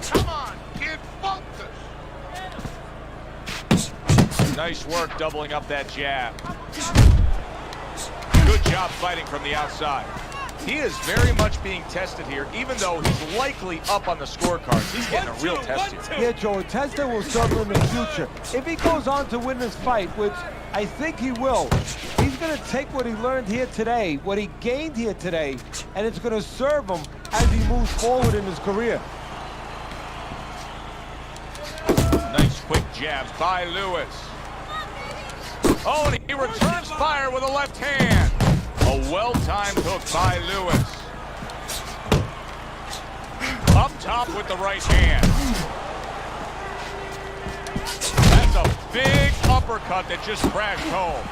Speaker 5: Come on, kid, focus.
Speaker 2: Nice work doubling up that jab. Good job fighting from the outside. He is very much being tested here, even though he's likely up on the scorecards. He's getting a real test here.
Speaker 4: Yeah, Joe, a test that will serve him in the future. If he goes on to win this fight, which I think he will, he's going to take what he learned here today, what he gained here today, and it's going to serve him as he moves forward in his career.
Speaker 2: Nice quick jabs by Lewis. Oh, and he returns fire with a left hand. A well-timed hook by Lewis. Up top with the right hand. That's a big uppercut that just crashed home.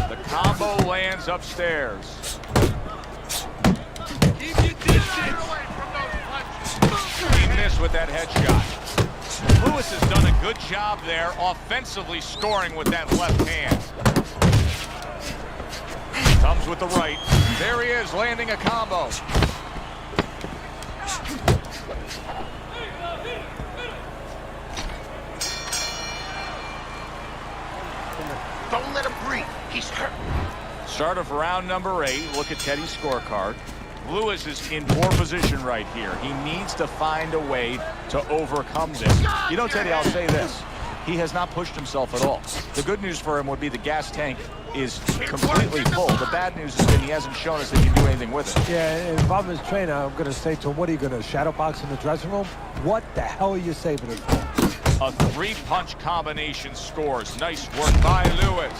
Speaker 2: The combo lands upstairs.
Speaker 6: Keep your distance.
Speaker 2: He missed with that headshot. Lewis has done a good job there offensively scoring with that left hand. Comes with the right. There he is landing a combo.
Speaker 5: Don't let him breathe. He's hurt.
Speaker 2: Start of round number 8. Look at Teddy's scorecard. Lewis is in poor position right here. He needs to find a way to overcome this. You know, Teddy, I'll say this. He has not pushed himself at all. The good news for him would be the gas tank is completely full. The bad news is that he hasn't shown us that he can do anything with it.
Speaker 4: Yeah, and if I'm his trainer, I'm going to say to him, what are you going to shadow box in the dressing room? What the hell are you saving it for?
Speaker 2: A 3-punch combination scores. Nice work by Lewis.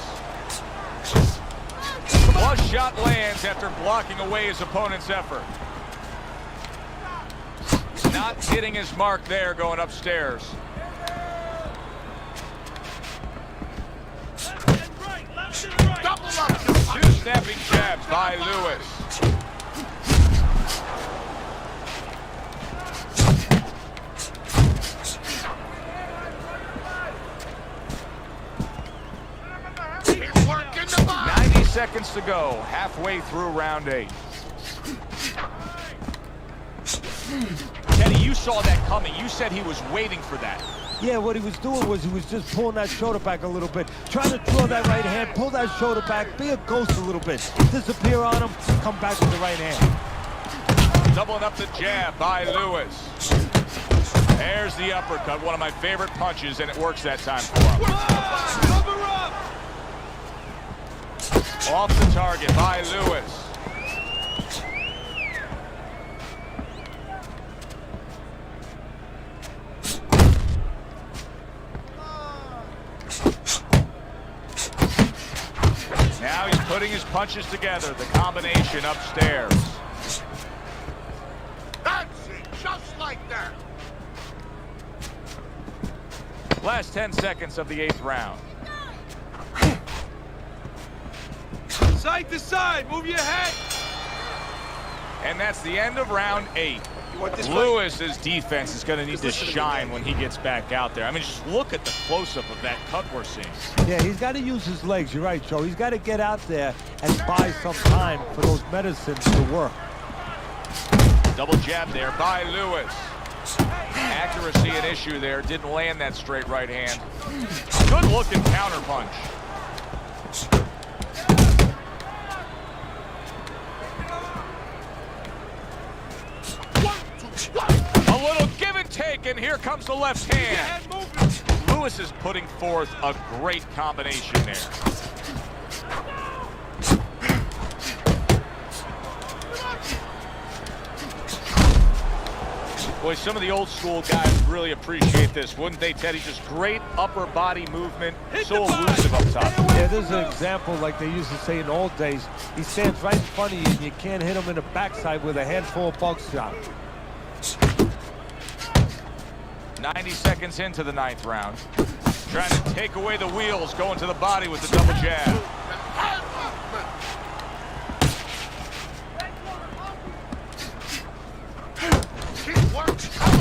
Speaker 2: Flush shot lands after blocking away his opponent's effort. Not hitting his mark there going upstairs.
Speaker 5: Double up.
Speaker 2: Two snapping jabs by Lewis.
Speaker 5: He's working the body.
Speaker 2: 90 seconds to go, halfway through round 8. Teddy, you saw that coming. You said he was waiting for that.
Speaker 4: Yeah, what he was doing was he was just pulling that shoulder back a little bit, trying to draw that right hand, pull that shoulder back, be a ghost a little bit, disappear on him, come back with the right hand.
Speaker 2: Doubling up the jab by Lewis. There's the uppercut, one of my favorite punches, and it works that time for him.
Speaker 6: Cover up.
Speaker 2: Off the target by Lewis. Now he's putting his punches together, the combination upstairs.
Speaker 5: That's it. Just like that.
Speaker 2: Last 10 seconds of the 8th round.
Speaker 6: Side to side. Move your head.
Speaker 2: And that's the end of round 8.
Speaker 7: You want this fight?
Speaker 2: Lewis's defense is going to need to shine when he gets back out there. I mean, just look at the close-up of that cut we're seeing.
Speaker 4: Yeah, he's got to use his legs. You're right, Joe. He's got to get out there and buy some time for those medicines to work.
Speaker 2: Double jab there by Lewis. Accuracy an issue there. Didn't land that straight right hand. Good looking counter punch. A little give and take, and here comes the left hand. Lewis is putting forth a great combination there. Boy, some of the old school guys really appreciate this, wouldn't they, Teddy? Just great upper body movement, so elusive up top.
Speaker 4: Yeah, there's an example like they used to say in old days. He stands right in front of you and you can't hit him in the backside with a handful of buckshot.
Speaker 2: 90 seconds into the 9th round. Trying to take away the wheels, going to the body with the double jab.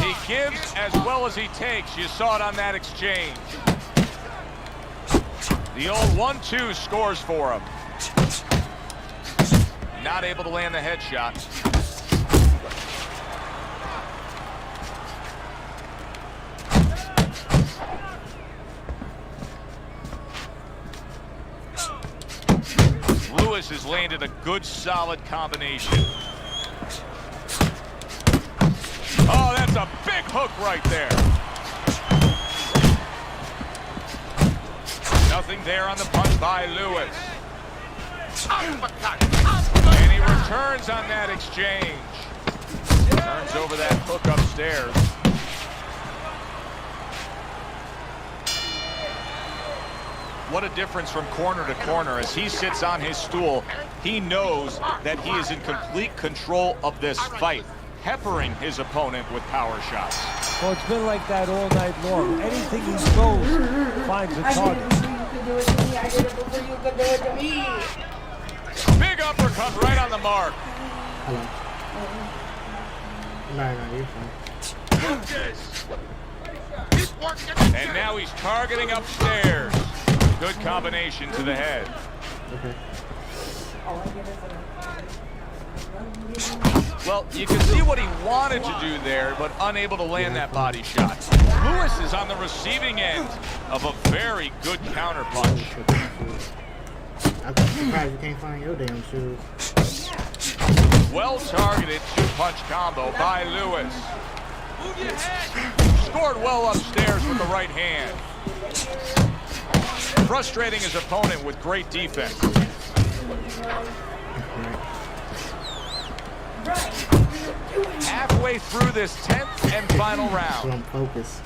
Speaker 2: He gives as well as he takes. You saw it on that exchange. The old 1-2 scores for him. Not able to land the headshot. Lewis has landed a good, solid combination. Oh, that's a big hook right there. Nothing there on the punch by Lewis. And he returns on that exchange. Turns over that hook upstairs. What a difference from corner to corner. As he sits on his stool, he knows that he is in complete control of this fight, peppering his opponent with power shots.
Speaker 4: Well, it's been like that all night long. Anything he throws finds a target.
Speaker 8: I did it before you could do it to me.
Speaker 2: Big uppercut right on the mark.
Speaker 1: Hello. No, you're fine.
Speaker 2: And now he's targeting upstairs. Good combination to the head.
Speaker 1: Okay.
Speaker 2: Well, you can see what he wanted to do there, but unable to land that body shot. Lewis is on the receiving end of a very good counter punch.
Speaker 1: I'm surprised you can't find your damn shoes.
Speaker 2: Well targeted two-punch combo by Lewis. Scored well upstairs with the right hand. Frustrating his opponent with great defense. Halfway through this 10th and final round.
Speaker 1: So I'm focused.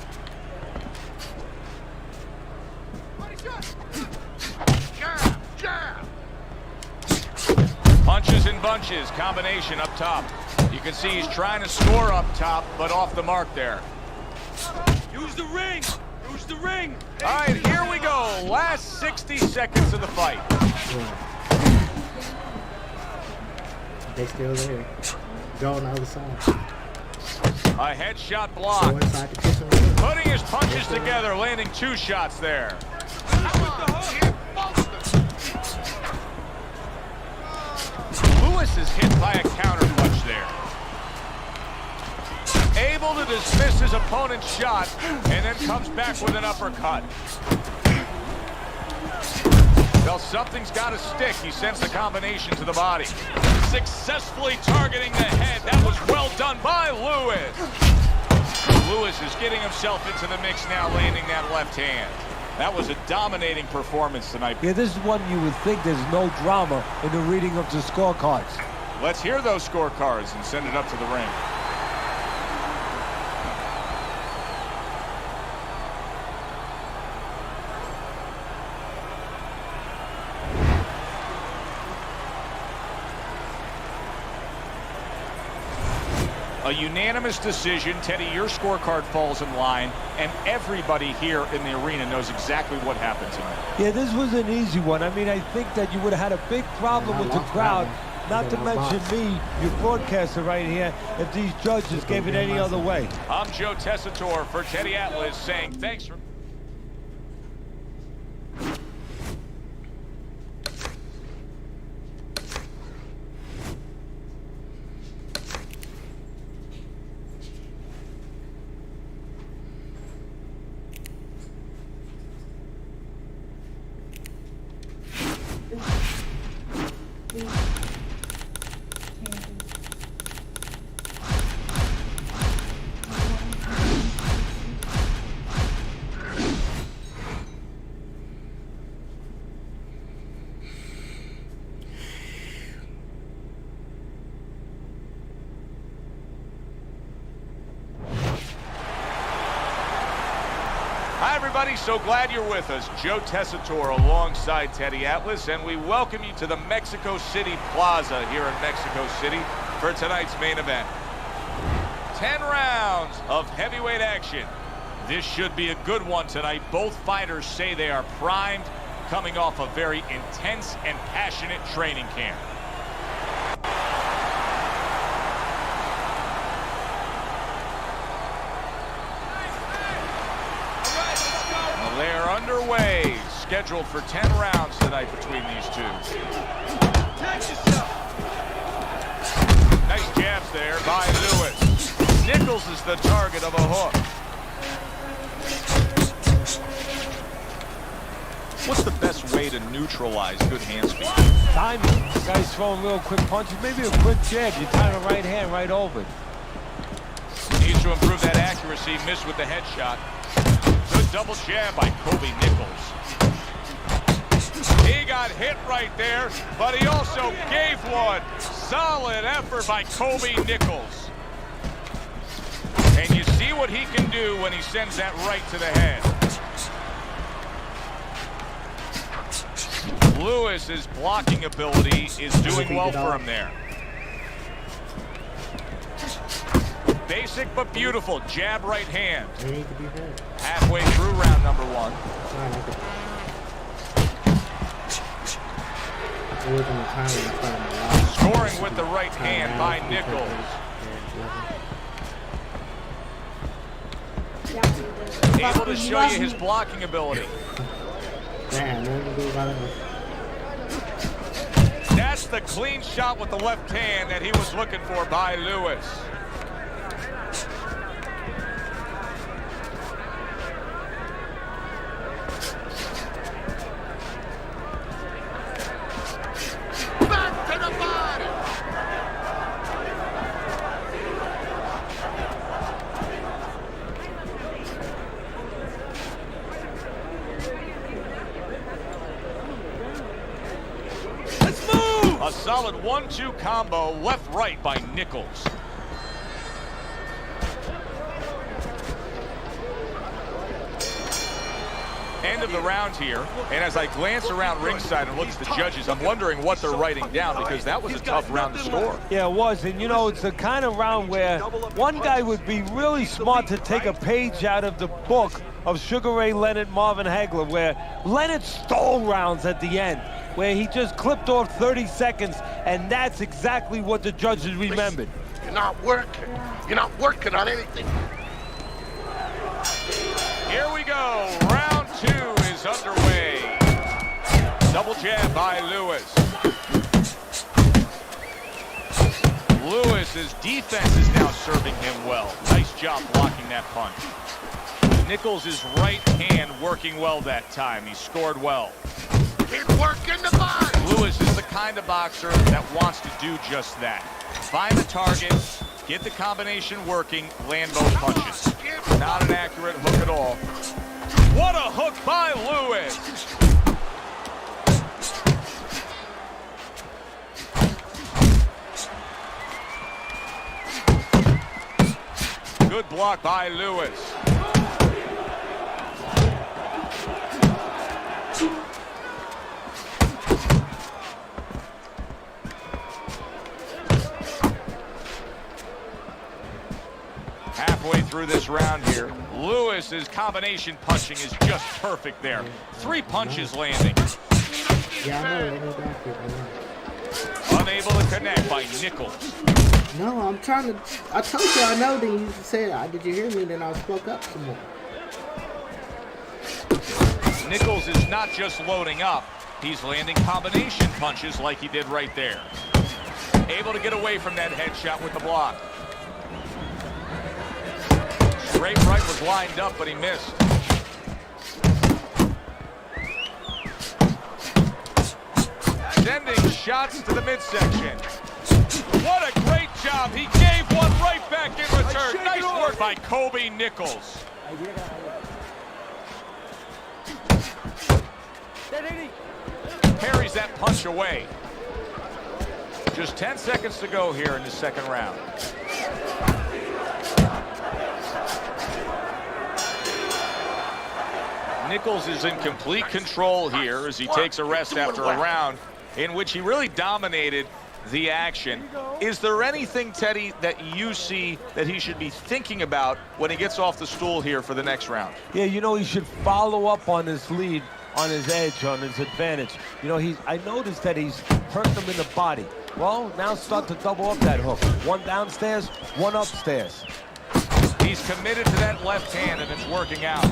Speaker 2: Punches and bunches, combination up top. You can see he's trying to score up top, but off the mark there.
Speaker 6: Use the ring! Use the ring!
Speaker 2: All right, here we go. Last 60 seconds of the fight.
Speaker 1: They still there. Go on the other side.
Speaker 2: A headshot
Speaker 1: Go
Speaker 2: block.
Speaker 1: inside the kitchen room.
Speaker 2: Putting his punches together, landing 2 shots there. Lewis is hit by a counter punch there. Able to dismiss his opponent's shot, and then comes back with an uppercut. Well, something's got to stick. He sends the combination to the body. Successfully targeting the head. That was well done by Lewis. Lewis is getting himself into the mix now, landing that left hand. That was a dominating performance tonight.
Speaker 4: Yeah, this is one you would think there's no drama in the reading of the scorecards.
Speaker 2: Let's hear those scorecards and send it up to the ring. A unanimous decision. Teddy, your scorecard falls in line, and everybody here in the arena knows exactly what happened tonight.
Speaker 4: Yeah, this was an easy one. I mean, I think that you would have had a big problem with the crowd, not to mention me, your broadcaster right here, if these judges gave it any other way.
Speaker 2: I'm Joe Tessitore for Teddy Atlas saying thanks for... Hi, everybody. So glad you're with us. Joe Tessitore alongside Teddy Atlas, and we welcome you to the Mexico City Plaza here in Mexico City for tonight's main event. 10 rounds of heavyweight action. This should be a good one tonight. Both fighters say they are primed, coming off a very intense and passionate training camp. They're underway, scheduled for 10 rounds tonight between these two. Nice jabs there by Lewis. Nichols is the target of a hook. What's the best way to neutralize good hand speed?
Speaker 4: Timing. Guys throwing real quick punches, maybe a quick jab. You tie the right hand right over it.
Speaker 2: Needs to improve that accuracy. Missed with the headshot. Good double jab by Kobe Nichols. He got hit right there, but he also gave one. Solid effort by Kobe Nichols. And you see what he can do when he sends that right to the head. Lewis's blocking ability is doing well for him there. Basic but beautiful jab right hand. Halfway through round number 1. Scoring with the right hand by Nichols. Able to show you his blocking ability. That's the clean shot with the left hand that he was looking for by Lewis.
Speaker 5: Back to the body.
Speaker 6: Let's move!
Speaker 2: A solid 1-2 combo left-right by Nichols. End of the round here, and as I glance around ringside and look at the judges, I'm wondering what they're writing down, because that was a tough round to score.
Speaker 4: Yeah, it was, and you know, it's the kind of round where one guy would be really smart to take a page out of the book of Sugar Ray Leonard, Marvin Hagler, where Leonard stole rounds at the end, where he just clipped off 30 seconds, and that's exactly what the judges remembered.
Speaker 5: You're not working. You're not working on anything.
Speaker 2: Here we go. Round 2 is underway. Double jab by Lewis. Lewis's defense is now serving him well. Nice job blocking that punch. Nichols' right hand working well that time. He scored well.
Speaker 5: Keep working the body.
Speaker 2: Lewis is the kind of boxer that wants to do just that. Find the target, get the combination working, land both punches. Not an accurate hook at all. What a hook by Lewis! Good block by Lewis. Halfway through this round here, Lewis's combination punching is just perfect there. 3 punches landing. Unable to connect by Nichols.
Speaker 1: No, I'm trying to. I told you I know. Then you said, "Did you hear me?" Then I spoke up some more.
Speaker 2: Nichols is not just loading up, he's landing combination punches like he did right there. Able to get away from that headshot with the block. Straight right was lined up, but he missed. Sending shots to the midsection. What a great job. He gave one right back in return. Nice work by Kobe Nichols. Parries that punch away. Just 10 seconds to go here in the second round. Nichols is in complete control here as he takes a rest after a round in which he really dominated the action. Is there anything, Teddy, that you see that he should be thinking about when he gets off the stool here for the next round?
Speaker 4: Yeah, you know, he should follow up on his lead, on his edge, on his advantage. You know, I noticed that he's hurt them in the body. Well, now start to double up that hook. One downstairs, one upstairs.
Speaker 2: He's committed to that left hand, and it's working out.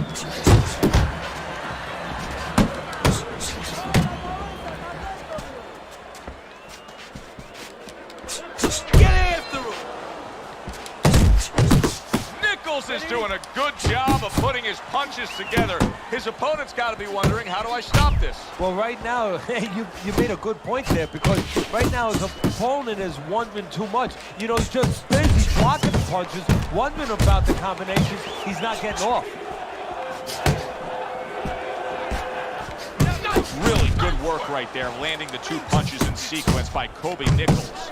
Speaker 2: Nichols Nichols is doing a good job of putting his punches together. His opponent's got to be wondering, how do I stop this?
Speaker 4: Well, right now, you made a good point there, because right now his opponent is wondering too much. You know, he's just busy blocking the punches, wondering about the combinations. He's not getting off.
Speaker 2: Really good work right there, landing the 2 punches in sequence by Kobe Nichols.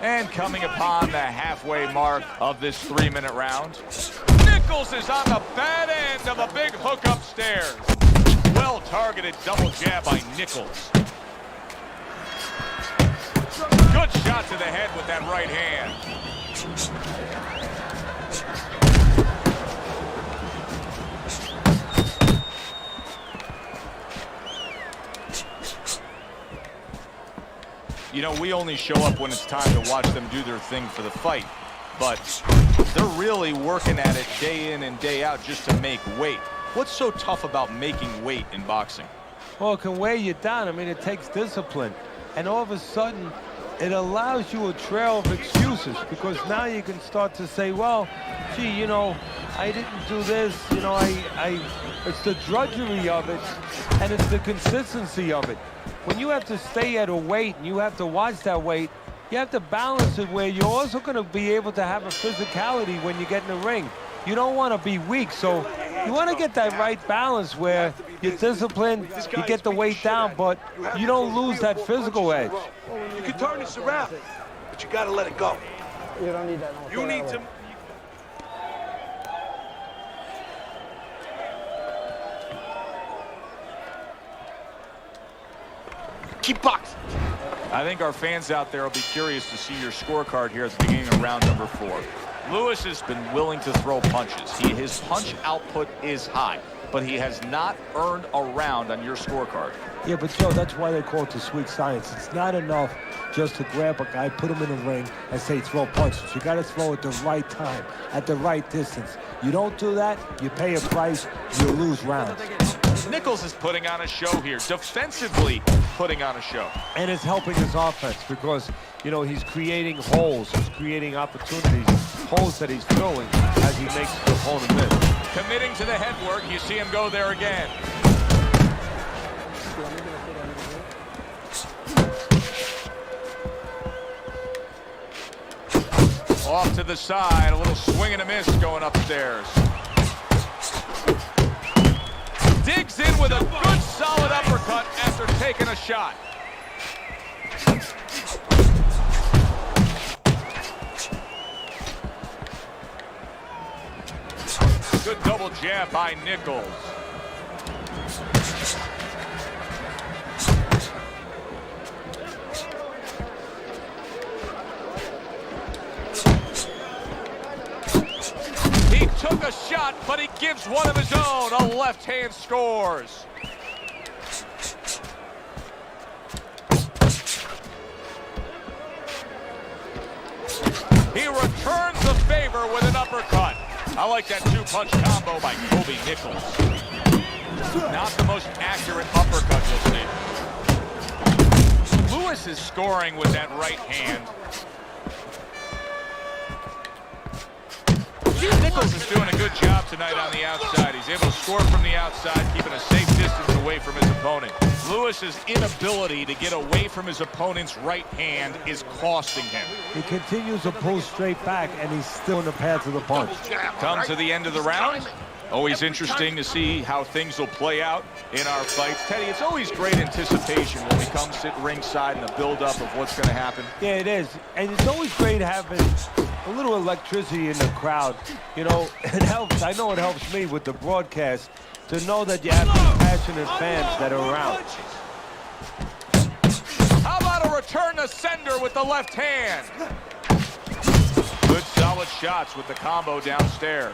Speaker 2: And coming upon the halfway mark of this 3-minute round, Nichols is on the bad end of a big hook upstairs. Well-targeted double jab by Nichols. Good shot to the head with that right hand. You know, we only show up when it's time to watch them do their thing for the fight, but they're really working at it day in and day out just to make weight. What's so tough about making weight in boxing?
Speaker 4: Well, it can weigh you down. I mean, it takes discipline. And all of a sudden, it allows you a trail of excuses, because now you can start to say, well, gee, you know, I didn't do this, you know, it's the drudgery of it, and it's the consistency of it. When you have to stay at a weight and you have to watch that weight, you have to balance it where you're also going to be able to have a physicality when you get in the ring. You don't want to be weak, so you want to get that right balance where you're disciplined, you get the weight down, but you don't lose that physical edge.
Speaker 7: You can turn this around, but you got to let it go.
Speaker 9: You don't need that.
Speaker 7: You need to... Keep boxing.
Speaker 2: I think our fans out there will be curious to see your scorecard here at the beginning of round number 4. Lewis has been willing to throw punches. His punch output is high, but he has not earned a round on your scorecard.
Speaker 4: Yeah, but Joe, that's why they call it the sweet science. It's not enough just to grab a guy, put him in the ring, and say throw punches. You got to throw at the right time, at the right distance. You don't do that, you pay a price, you lose rounds.
Speaker 2: Nichols is putting on a show here, defensively putting on a show.
Speaker 4: And it's helping his offense because, you know, he's creating holes, he's creating opportunities, holes that he's filling as he makes the opponent miss.
Speaker 2: Committing to the head work, you see him go there again. Off to the side, a little swing and a miss going upstairs. Digs in with a good solid uppercut after taking a shot. Good double jab by Nichols. He took a shot, but he gives one of his own. A left hand scores. He returns the favor with an uppercut. I like that 2-punch combo by Kobe Nichols. Not the most accurate uppercut you'll see. Lewis is scoring with that right hand. Nichols is doing a good job tonight on the outside. He's able to score from the outside, keeping a safe distance away from his opponent. Lewis's inability to get away from his opponent's right hand is costing him.
Speaker 4: He continues to pull straight back, and he's still in the path of the punch.
Speaker 2: Come to the end of the round. Always interesting to see how things will play out in our fights. Teddy, it's always great anticipation when we come sit ringside and the build-up of what's going to happen.
Speaker 4: Yeah, it is. And it's always great having a little electricity in the crowd. You know, it helps. I know it helps me with the broadcast to know that you have some passionate fans that are around.
Speaker 2: How about a return to sender with the left hand? Good solid shots with the combo downstairs.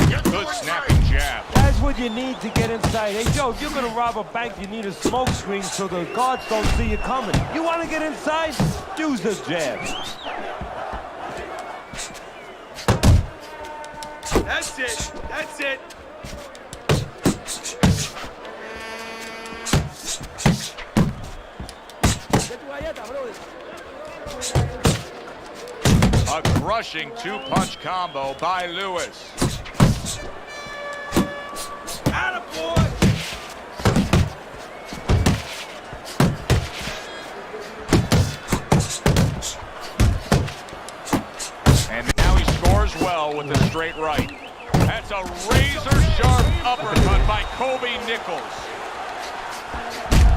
Speaker 2: Good snapping jab.
Speaker 4: That's what you need to get inside. Hey, Joe, if you're going to rob a bank, you need a smoke screen so the guards don't see you coming. You want to get inside? Use the jab.
Speaker 6: That's it. That's it.
Speaker 2: crushing two-punch combo by Lewis.
Speaker 6: Attaboy!
Speaker 2: And now he scores well with a straight right. That's a razor-sharp uppercut by Kobe Nichols.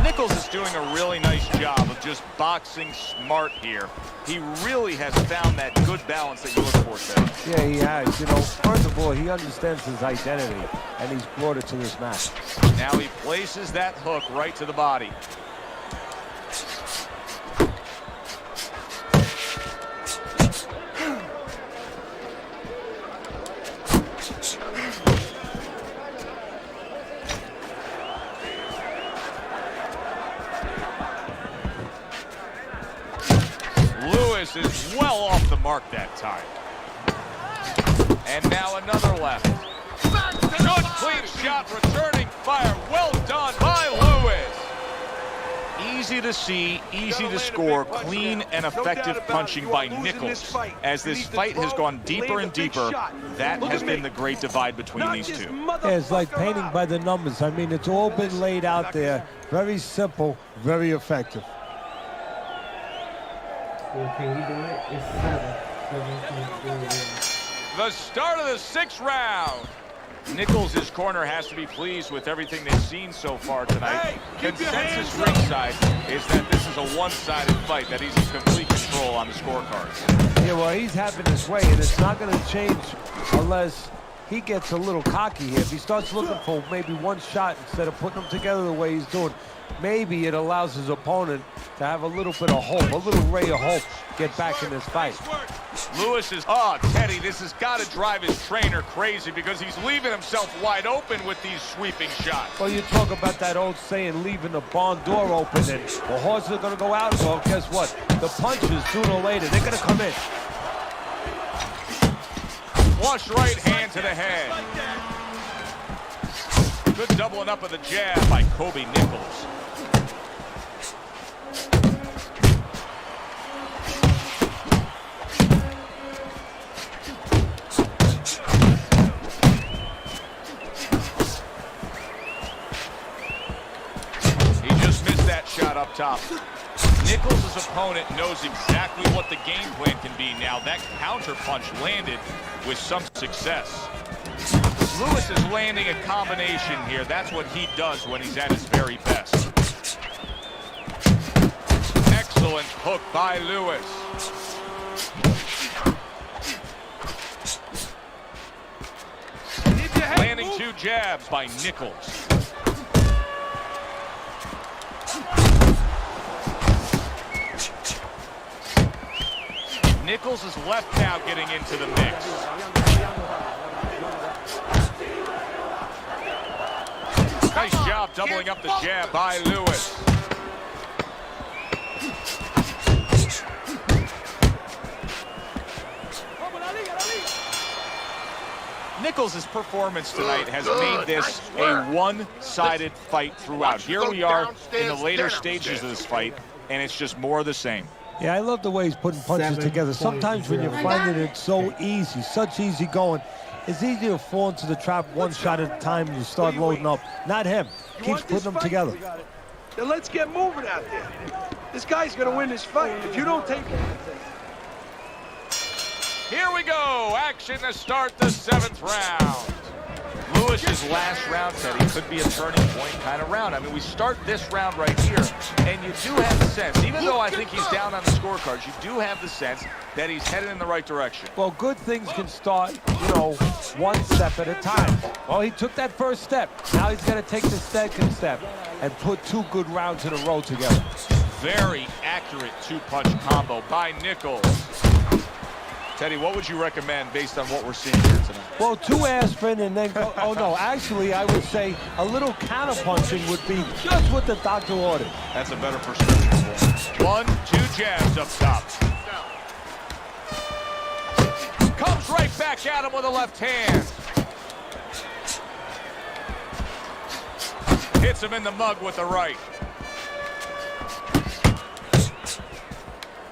Speaker 2: Nichols is doing a really nice job of just boxing smart here. He really has found that good balance that you look for, Ted.
Speaker 4: Yeah, he has. You know, first of all, he understands his identity, and he's brought it to this match.
Speaker 2: Now he places that hook right to the body. Lewis is well off the mark that time. And now another left. Good clean shot, returning fire. Well done by Lewis. Easy to see, easy to score, clean and effective punching by Nichols. As this fight has gone deeper and deeper, that has been the great divide between these two.
Speaker 4: Yeah, it's like painting by the numbers. I mean, it's all been laid out there. Very simple, very effective.
Speaker 1: Well, can you do it? It's 7.
Speaker 2: The start of the 6th round. Nichols' corner has to be pleased with everything they've seen so far tonight. Consensus ringside is that this is a one-sided fight, that he's in complete control on the scorecards.
Speaker 4: Yeah, well, he's having his way, and it's not going to change unless he gets a little cocky here. If he starts looking for maybe one shot instead of putting them together the way he's doing, maybe it allows his opponent to have a little bit of hope, a little ray of hope, get back in this fight.
Speaker 2: Lewis is, Teddy, this has got to drive his trainer crazy because he's leaving himself wide open with these sweeping shots.
Speaker 4: Well, you talk about that old saying, leaving the barn door open, and the horses are going to go out. Well, guess what? The punches, sooner or later, they're going to come in.
Speaker 2: Flush right hand to the head. Good doubling up of the jab by Kobe Nichols. Shot up top. Nichols' opponent knows exactly what the game plan can be now. That counter punch landed with some success. Lewis is landing a combination here. That's what he does when he's at his very best. Excellent hook by Lewis. Landing 2 jabs by Nichols. Nichols is left now getting into the mix. Nice job doubling up the jab by Lewis. Nichols' performance tonight has made this a one-sided fight throughout. Here we are in the later stages of this fight, and it's just more of the same.
Speaker 4: Yeah, I love the way he's putting punches together. Sometimes when you're finding it so easy, such easy going, it's easy to fall into the trap one shot at a time and you start loading up. Not him. Keeps putting them together.
Speaker 6: Then let's get moving out there. This guy's gonna win this fight. If you don't take it.
Speaker 2: Here we go. Action to start the 7th round. Lewis's last round, Teddy, could be a turning point kind of round. I mean, we start this round right here, and you do have the sense, even though I think he's down on the scorecards, you do have the sense that he's headed in the right direction.
Speaker 4: Well, good things can start, you know, one step at a time. Well, he took that first step. Now he's going to take the second step and put 2 good rounds in a row together.
Speaker 2: Very accurate 2-punch combo by Nichols. Teddy, what would you recommend based on what we're seeing here tonight?
Speaker 4: Well, 2 aspirin and then go, oh no, actually I would say a little counter punching would be just what the doctor ordered.
Speaker 2: That's a better prescription for him. 1, 2 jabs up top. Comes right back at him with a left hand. Hits him in the mug with the right.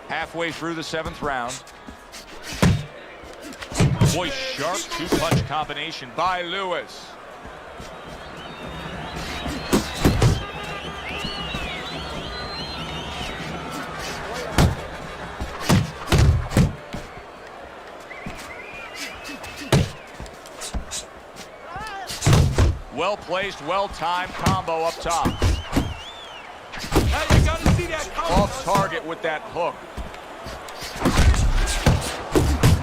Speaker 2: Halfway through the 7th round. Boy, sharp two-punch combination by Lewis. Well-placed, well-timed combo up top.
Speaker 6: Hey, you gotta see that combo.
Speaker 2: Off target with that hook.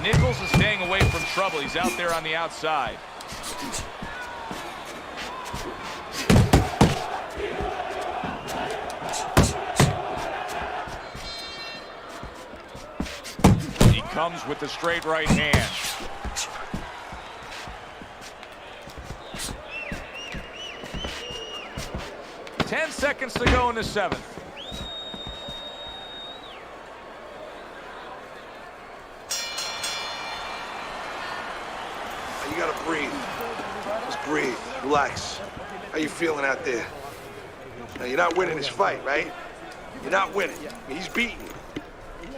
Speaker 2: Nichols is staying away from trouble. He's out there on the outside. He comes with the straight right hand. Ten seconds to go in the seventh.
Speaker 7: You gotta breathe. Just breathe. Relax. How you feeling out there? Now, you're not winning this fight, right? You're not winning. He's beating you.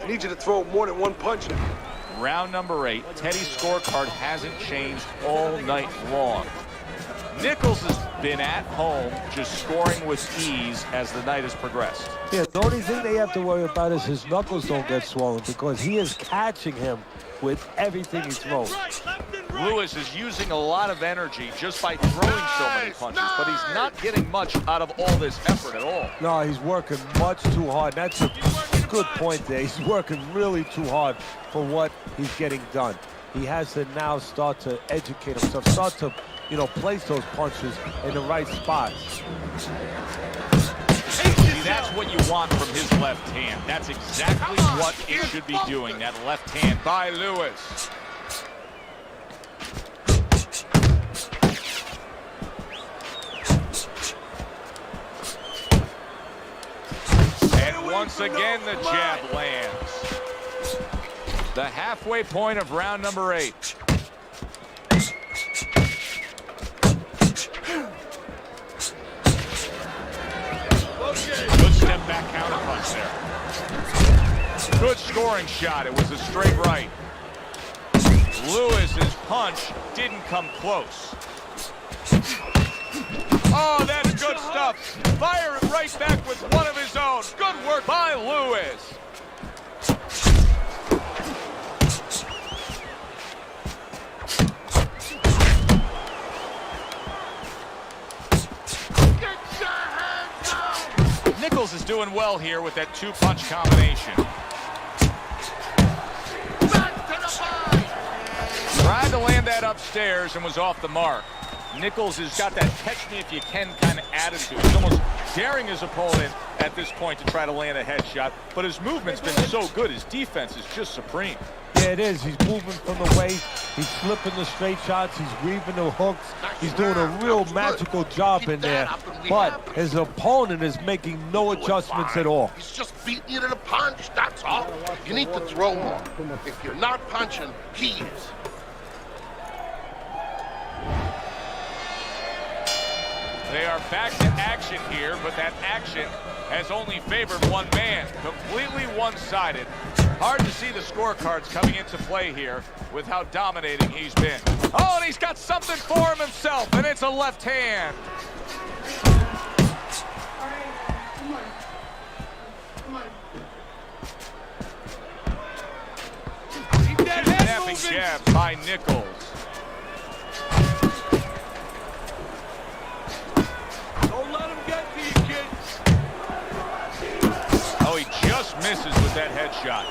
Speaker 7: I need you to throw more than one punch at him.
Speaker 2: Round number 8. Teddy's scorecard hasn't changed all night long. Nichols has been at home just scoring with ease as the night has progressed.
Speaker 4: Yeah, the only thing they have to worry about is his knuckles don't get swollen because he is catching him with everything he throws.
Speaker 2: Lewis is using a lot of energy just by throwing so many punches, but he's not getting much out of all this effort at all.
Speaker 4: No, he's working much too hard. That's a good point there. He's working really too hard for what he's getting done. He has to now start to educate himself, start to, place those punches in the right spots.
Speaker 2: See, that's what you want from his left hand. That's exactly what it should be doing, that left hand by Lewis. And once again, the jab lands. The halfway point of round number 8. Good step back counter punch there. Good scoring shot. It was a straight right. Lewis's punch didn't come close. Oh, that's good stuff. Fire it right back with one of his own. Good work by Lewis. Nichols is doing well here with that two-punch combination. Tried to land that upstairs and was off the mark. Nichols has got that catch-me-if-you-can kind of attitude. He's almost daring his opponent at this point to try to land a headshot, but his movement's been so good. His defense is just supreme.
Speaker 4: Yeah, it is. He's moving from the waist. He's slipping the straight shots. He's weaving the hooks. He's doing a real magical job in there. But his opponent is making no adjustments at all.
Speaker 5: He's just beating you to the punch, that's all. You need to throw more. If you're not punching, he is.
Speaker 2: They are back to action here, but that action has only favored one man. Completely one-sided. Hard to see the scorecards coming into play here with how dominating he's been. Oh, and he's got something for him himself, and it's a left hand.
Speaker 8: All right, come on.
Speaker 6: Keep that head
Speaker 2: Snapping
Speaker 6: moving.
Speaker 2: jab by Nichols.
Speaker 6: Don't let him get to you, kid.
Speaker 2: Oh, he just misses with that headshot.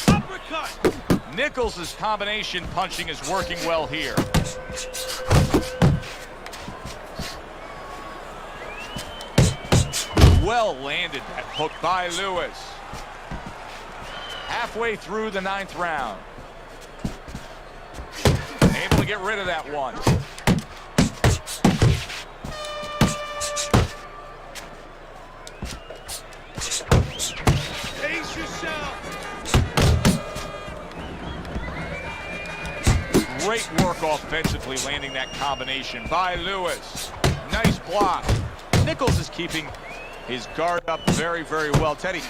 Speaker 6: Uppercut.
Speaker 2: Nichols' combination punching is working well here. Well landed that hook by Lewis. Halfway through the 9th round. Able to get rid of that one.
Speaker 6: Pace yourself.
Speaker 2: Great work offensively landing that combination by Lewis. Nice block. Nichols is keeping He's guarded up very, very well. Teddy,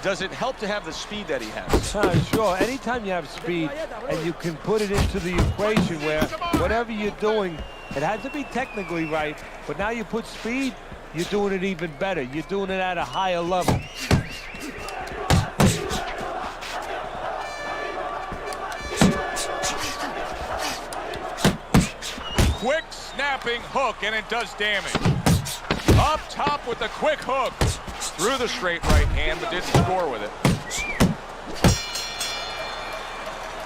Speaker 2: does it help to have the speed that he has?
Speaker 4: Sure. Anytime you have speed and you can put it into the equation where whatever you're doing, it has to be technically right, but now you put speed, you're doing it even better. You're doing it at a higher level.
Speaker 2: Quick snapping hook, and it does damage. Up top with the quick hook. Through the straight right hand, but didn't score with it.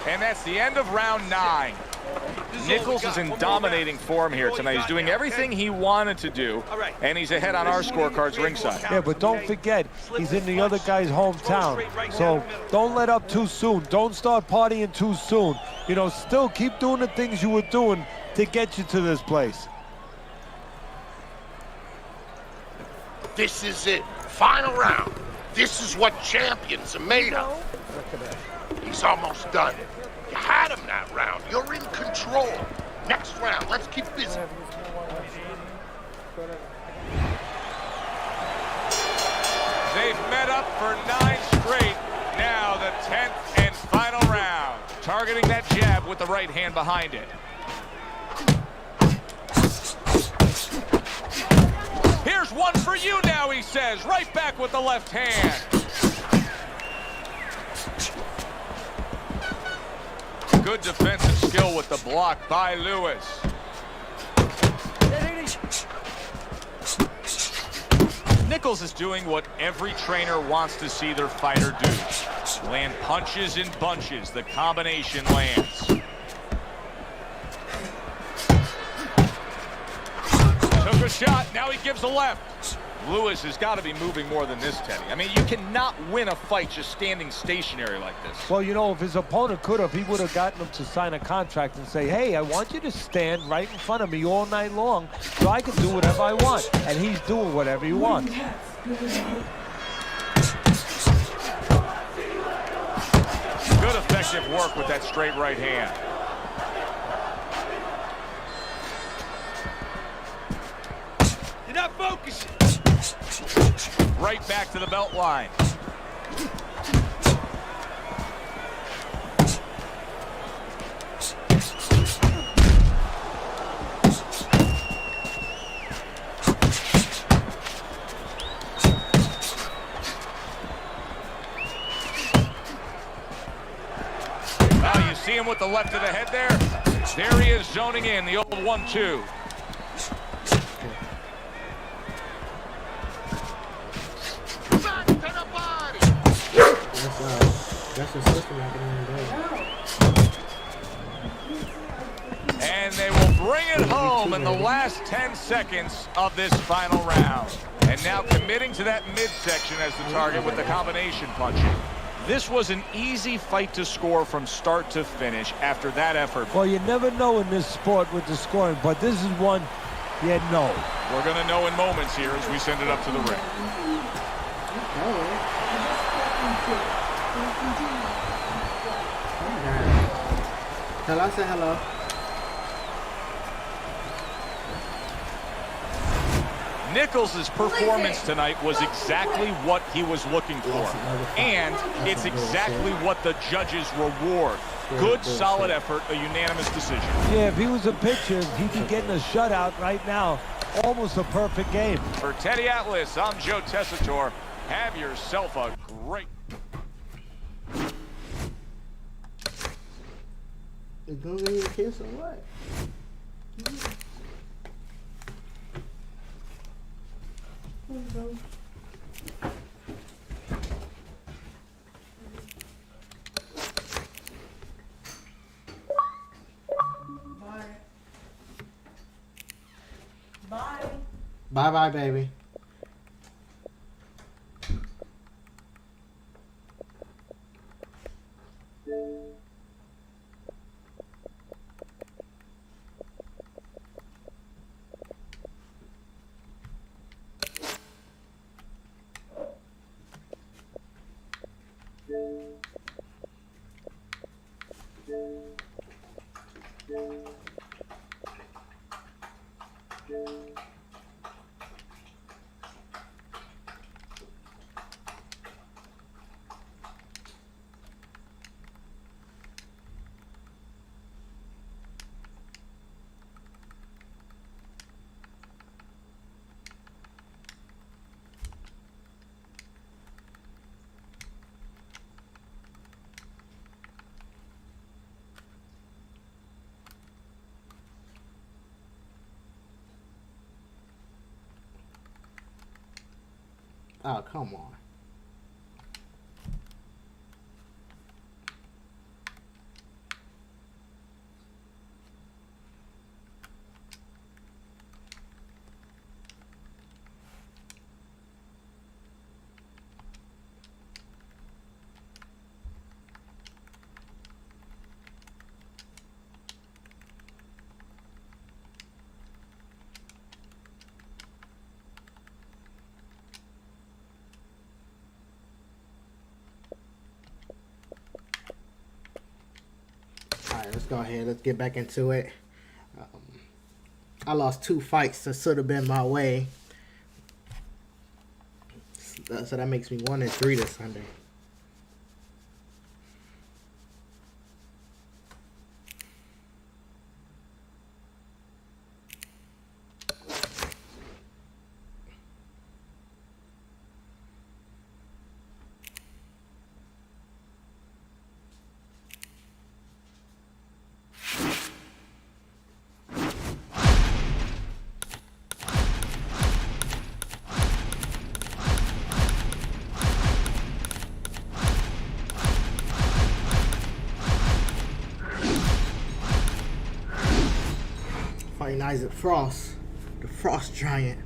Speaker 2: And that's the end of round 9. Nichols is in dominating form here tonight. He's doing everything he wanted to do, and he's ahead on our scorecards ringside.
Speaker 4: Yeah, but don't forget, he's in the other guy's hometown. So don't let up too soon. Don't start partying too soon. You know, still keep doing the things you were doing to get you to this place.
Speaker 5: This is it. Final round. This is what champions are made of. He's almost done. You had him that round. You're in control. Next round, let's keep busy.
Speaker 2: They've met up for 9 straight. Now the 10th and final round. Targeting that jab with the right hand behind it. Here's one for you now, he says. Right back with the left hand. Good defensive skill with the block by Lewis. Nichols is doing what every trainer wants to see their fighter do. Land punches in bunches. The combination lands. Took a shot, now he gives a left. Lewis has got to be moving more than this, Teddy. I mean, you cannot win a fight just standing stationary like this.
Speaker 4: Well, you know, if his opponent could have, he would have gotten him to sign a contract and say, hey, I want you to stand right in front of me all night long so I can do whatever I want. And he's doing whatever he wants.
Speaker 2: Good effective work with that straight right hand.
Speaker 6: You're not focusing.
Speaker 2: Right back to the belt line. Oh, you see him with the left of the head there? There he is zoning in, the old 1-2.
Speaker 1: That's his sister not gonna
Speaker 2: And they will bring it home in the last 10 seconds of this final round. And now committing to that midsection as the target with the combination punching. This was an easy fight to score from start to finish after that effort.
Speaker 4: Well, you never know in this sport with the scoring, but this is one you know.
Speaker 2: We're going to know in moments here as we send it up to the ring.
Speaker 1: Hello, say hello.
Speaker 2: Nichols' performance tonight was exactly what he was looking for. And it's exactly what the judges reward. Good, solid effort, a unanimous decision.
Speaker 4: Yeah, if he was a pitcher, he'd be getting a shutout right now. Almost a perfect game.
Speaker 2: For Teddy Atlas, I'm Joe Tessitore. Have yourself a great...
Speaker 1: You gonna give me a kiss or what?
Speaker 8: Bye. Bye.
Speaker 1: Bye-bye, baby. Oh, come on. Alright, let's go ahead. Let's get back into it. I lost 2 fights that should have been my way. So that makes me 1-3 this Sunday. Fighting Isaac Frost, the Frost Giant.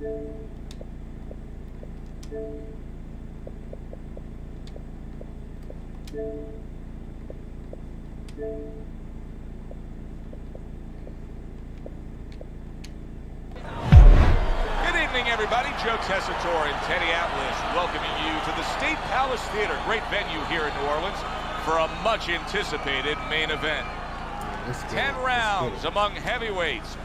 Speaker 2: Good evening, everybody. Joe Tessitore and Teddy Atlas welcoming you to the State Palace Theater, great venue here in New Orleans, for a much-anticipated main event. 10 rounds among heavyweights.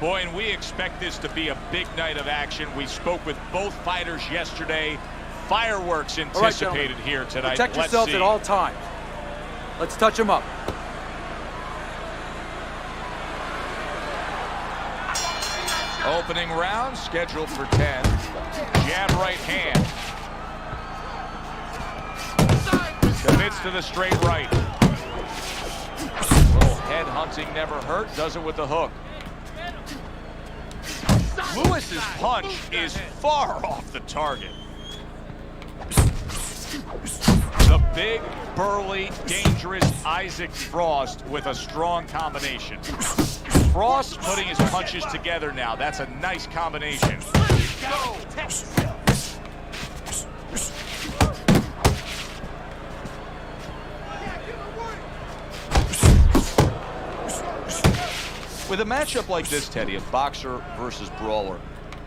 Speaker 2: Boy, and we expect this to be a big night of action. We spoke with both fighters yesterday. Fireworks anticipated here tonight.
Speaker 3: Protect yourselves at all times. Let's touch them up.
Speaker 2: Opening round scheduled for 10. Jab right hand. Commits to the straight right. Little head hunting never hurt. Does it with the hook. Lewis's punch is far off the target. The big, burly, dangerous Isaac Frost with a strong combination. Frost putting his punches together now. That's a nice combination. With a matchup like this, Teddy, of boxer versus brawler,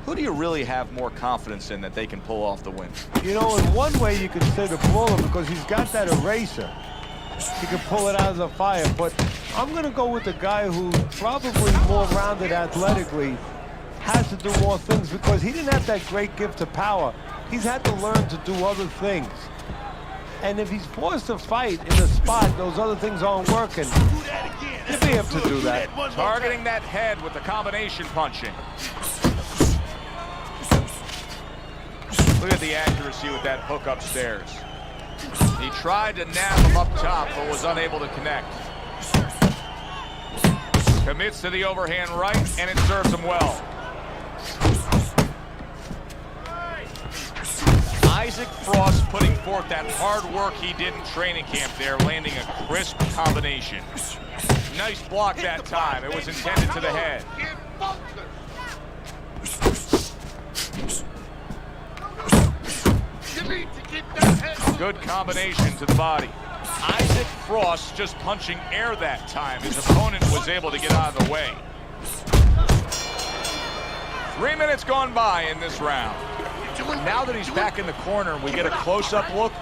Speaker 2: who do you really have more confidence in that they can pull off the win?
Speaker 4: You know, in one way you could say the brawler because he's got that eraser. He can pull it out of the fire, but I'm going to go with the guy who's probably more rounded athletically, has to do more things because he didn't have that great gift of power. He's had to learn to do other things. And if he's forced to fight in a spot, those other things aren't working, he'll be able to do that.
Speaker 2: Targeting that head with the combination punching. Look at the accuracy with that hook upstairs. He tried to nab him up top, but was unable to connect. Commits to the overhand right, and it serves him well. Isaac Frost putting forth that hard work he did in training camp there, landing a crisp combination. Nice block that time. It was intended to the head.
Speaker 5: need to get that head.
Speaker 2: Good combination to the body. Isaac Frost just punching air that time. His opponent was able to get out of the way. 3 minutes gone by in this round. Now that he's back in the corner, we get a close-up look.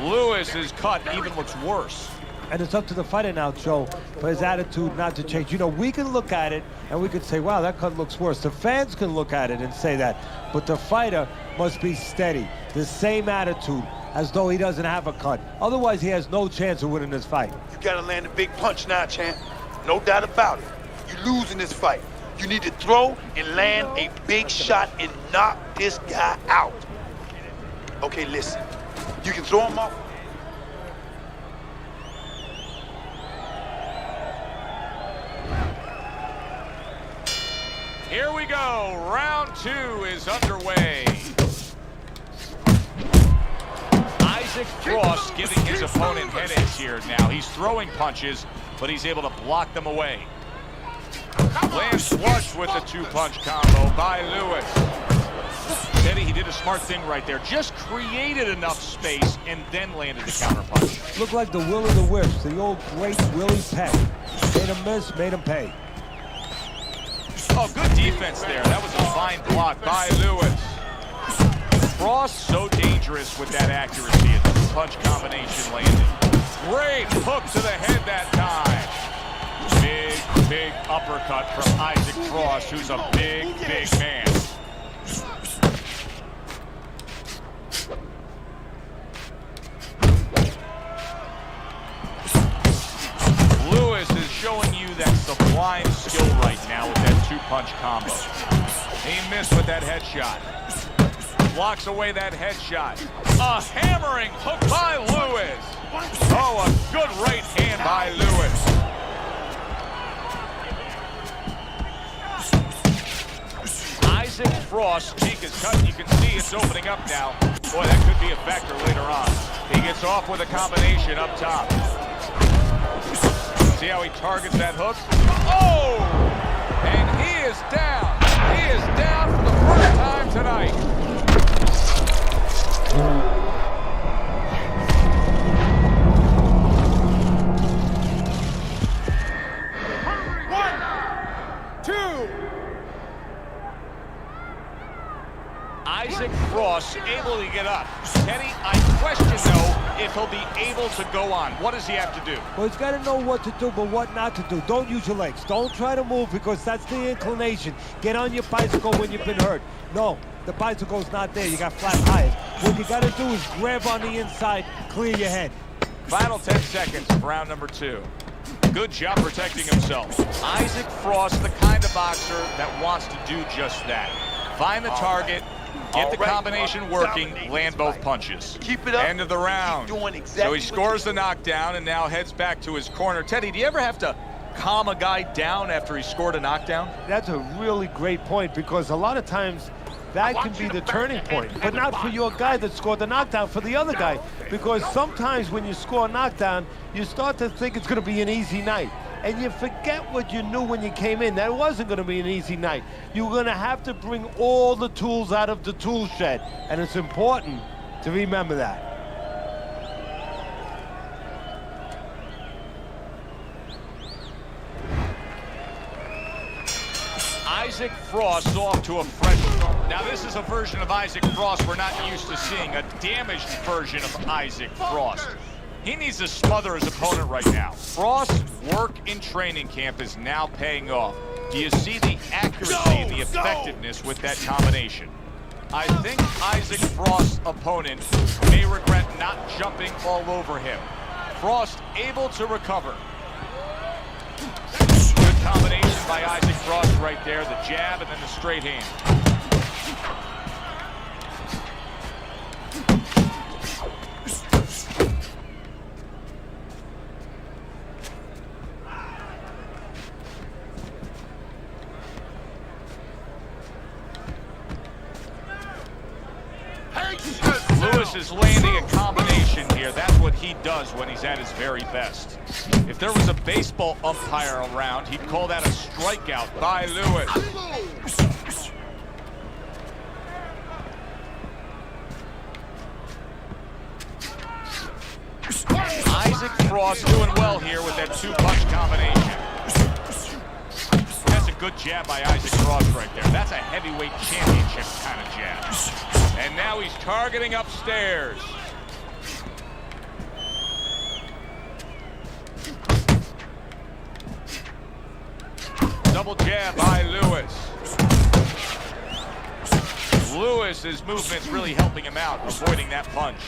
Speaker 2: Lewis's cut even looks worse.
Speaker 4: And it's up to the fighter now, Joe, for his attitude not to change. You know, we can look at it and we can say, wow, that cut looks worse. The fans can look at it and say that. But the fighter must be steady, the same attitude, as though he doesn't have a cut. Otherwise, he has no chance of winning this fight.
Speaker 7: You gotta land a big punch now, champ. No doubt about it. You lose in this fight. You need to throw and land a big shot and knock this guy out. Okay, listen. You can throw him off.
Speaker 2: Here we go. Round 2 is underway. Isaac Frost giving his opponent headaches here now. He's throwing punches, but he's able to block them away. Lands flush with the 2-punch combo by Lewis. Teddy, he did a smart thing right there. Just created enough space and then landed the counter punch.
Speaker 4: Looked like the will of the wisps, the old great Willie Peck. Made him miss, made him pay.
Speaker 2: Oh, good defense there. That was a fine block by Lewis. Frost so dangerous with that accuracy. A 2-punch combination landing. Great hook to the head that time. Big uppercut from Isaac Frost, who's a big man. Lewis is showing you that sublime skill right now with that 2-punch combo. He missed with that headshot. Blocks away that headshot. A hammering hook by Lewis. Oh, a good right hand by Lewis. Isaac Frost, cheek is cut. You can see it's opening up now. Boy, that could be a factor later on. He gets off with a combination up top. See how he targets that hook? Oh! And he is down. He is down for the first time tonight. Isaac Frost able to get up. Kenny, I question, though, if he'll be able to go on. What does he have to do?
Speaker 4: Well, he's got to know what to do, but what not to do. Don't use your legs. Don't try to move because that's the inclination. Get on your bicycle when you've been hurt. No, the bicycle's not there. You got flat tires. What you got to do is grab on the inside, clear your head.
Speaker 2: Final 10 seconds of round number 2. Good job protecting himself. Isaac Frost, the kind of boxer that wants to do just that. Find the target. Get the combination working, land both punches.
Speaker 7: Keep it up.
Speaker 2: End of the round. So he scores the knockdown and now heads back to his corner. Teddy, do you ever have to calm a guy down after he scored a knockdown?
Speaker 4: That's a really great point because a lot of times that can be the turning point, but not for your guy that scored the knockdown, for the other guy. Because sometimes when you score a knockdown, you start to think it's going to be an easy night. And you forget what you knew when you came in. That it wasn't going to be an easy night. You were going to have to bring all the tools out of the tool shed. And it's important to remember that.
Speaker 2: Isaac Frost off to a fresh start. Now this is a version of Isaac Frost we're not used to seeing, a damaged version of Isaac Frost. He needs to smother his opponent right now. Frost's work in training camp is now paying off. Do you see the accuracy and the effectiveness with that combination? I think Isaac Frost's opponent may regret not jumping all over him. Frost able to recover. Good combination by Isaac Frost right there. The jab and then the straight hand. Lewis is landing a combination here. That's what he does when he's at his very best. If there was a baseball umpire around, he'd call that a strikeout by Lewis. Frost doing well here with that two-punch combination. That's a good jab by Isaac Frost right there. That's a heavyweight championship kind of jab. And now he's targeting upstairs. Double jab by Lewis. Lewis's movement's really helping him out, avoiding that punch.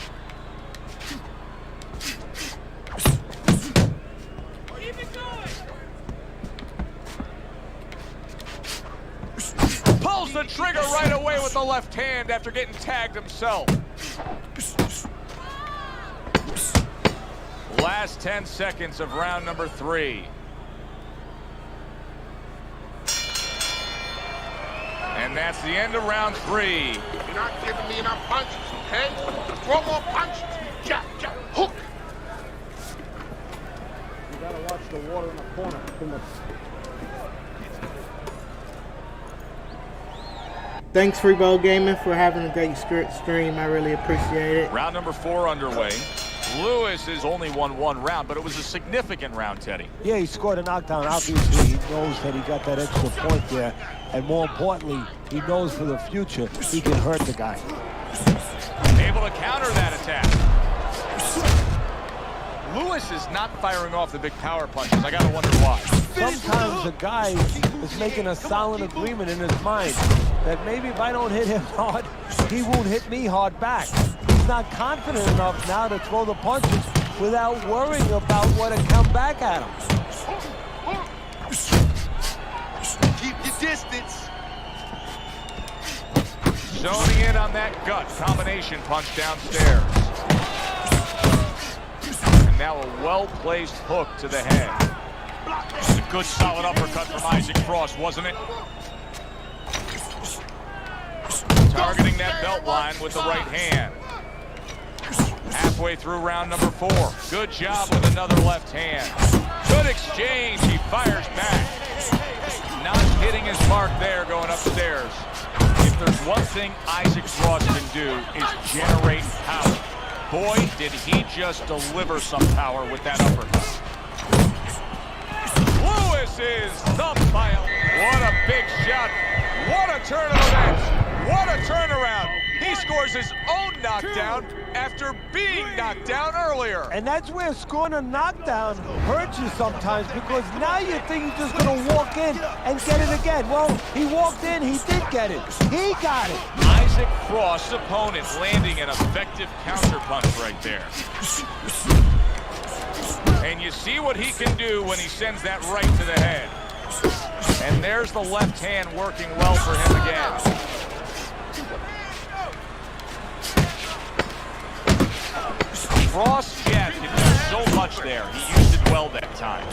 Speaker 2: Pulls the trigger right away with the left hand after getting tagged himself. Last 10 seconds of round number 3. And that's the end of round 3.
Speaker 5: You're not giving me enough punches, okay? Throw more punches. Jab, jab, hook.
Speaker 4: You gotta watch the water in the corner.
Speaker 1: Thanks, Freebow Gaming, for having a great stream. I really appreciate it.
Speaker 2: Round number 4 underway. Lewis has only won 1 round, but it was a significant round, Teddy.
Speaker 4: Yeah, he scored a knockdown. Obviously, he knows that he got that extra point there. And more importantly, he knows for the future he can hurt the guy.
Speaker 2: Able to counter that attack. Lewis is not firing off the big power punches. I gotta wonder why.
Speaker 4: Sometimes a guy is making a solid agreement in his mind that maybe if I don't hit him hard, he won't hit me hard back. He's not confident enough now to throw the punches without worrying about what to come back at him.
Speaker 6: Keep your distance.
Speaker 2: Zoning in on that gut combination punch downstairs. And now a well-placed hook to the head. It's a good solid uppercut from Isaac Frost, wasn't it? Targeting that belt line with the right hand. Halfway through round number 4. Good job with another left hand. Good exchange. He fires back. Not hitting his mark there going upstairs. If there's one thing Isaac Frost can do is generate power. Boy, did he just deliver some power with that uppercut. Lewis is thumped by a... What a big shot. What a turn of events. What a turnaround. He scores his own knockdown after being knocked down earlier.
Speaker 4: And that's where scoring a knockdown hurts you sometimes, because now you think he's just going to walk in and get it again. Well, he walked in, he did get it. He got it.
Speaker 2: Isaac Frost's opponent landing an effective counterpunch right there. And you see what he can do when he sends that right to the head. And there's the left hand working well for him again. Frost's jab can do so much there. He used it well that time.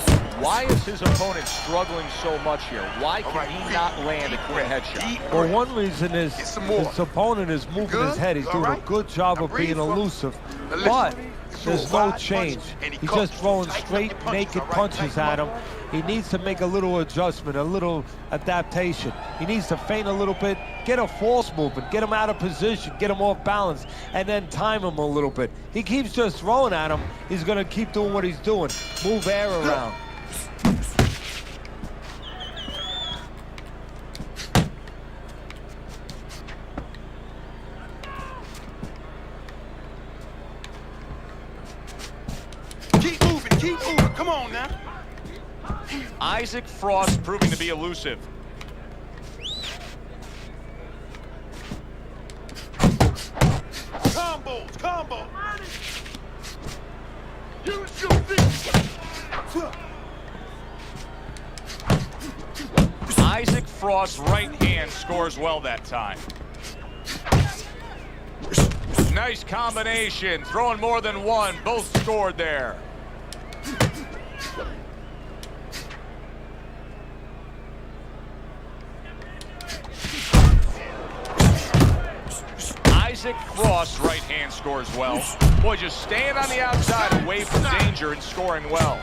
Speaker 2: Why is his opponent struggling so much here? Why can he not land a clear headshot?
Speaker 4: Well, one reason is his opponent is moving his head. He's doing a good job of being elusive. But there's no change. He's just throwing straight, naked punches at him. He needs to make a little adjustment, a little adaptation. He needs to feint a little bit, get a false movement, get him out of position, get him off balance, and then time him a little bit. He keeps just throwing at him. He's going to keep doing what he's doing. Move air around.
Speaker 6: Keep moving, come on now.
Speaker 2: Isaac Frost proving to be elusive.
Speaker 6: Combo. Use your feet.
Speaker 2: Isaac Frost's right hand scores well that time. Nice combination, throwing more than one, both scored there. Isaac Frost's right hand scores well. Boy, just staying on the outside away from danger and scoring well.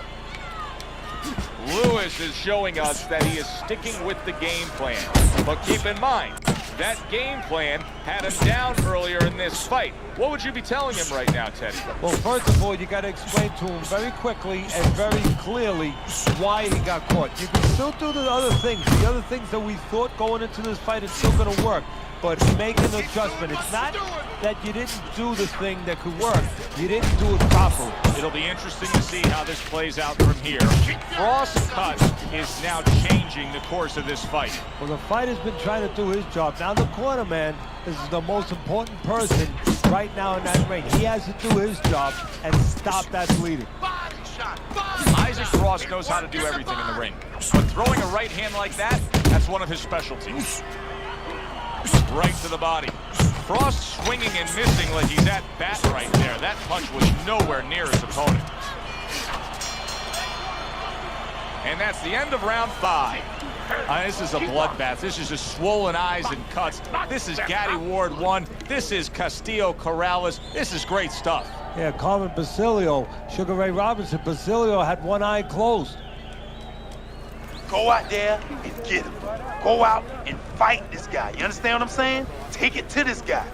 Speaker 2: Lewis is showing us that he is sticking with the game plan. But keep in mind, that game plan had him down earlier in this fight. What would you be telling him right now, Teddy?
Speaker 4: Well, first of all, you got to explain to him very quickly and very clearly why he got caught. You can still do the other things. The other things that we thought going into this fight is still going to work. But make an adjustment. It's not that you didn't do the thing that could work. You didn't do it properly.
Speaker 2: It'll be interesting to see how this plays out from here. Frost's cut is now changing the course of this fight.
Speaker 4: Well, the fighter's been trying to do his job. Now the corner man is the most important person right now in that ring. He has to do his job and stop that bleeding.
Speaker 2: Isaac Frost knows how to do everything in the ring. But throwing a right hand like that, that's one of his specialties. Right to the body. Frost swinging and missing like he's at bat right there. That punch was nowhere near his opponent. And that's the end of round 5. This is a bloodbath. This is just swollen eyes and cuts. This is Gatti Ward 1. This is Castillo Corrales. This is great stuff.
Speaker 4: Yeah, Carmen Basilio, Sugar Ray Robinson. Basilio had one eye closed.
Speaker 6: Go out there and get him. Go out and fight this guy. You understand what I'm saying? Take it to this guy.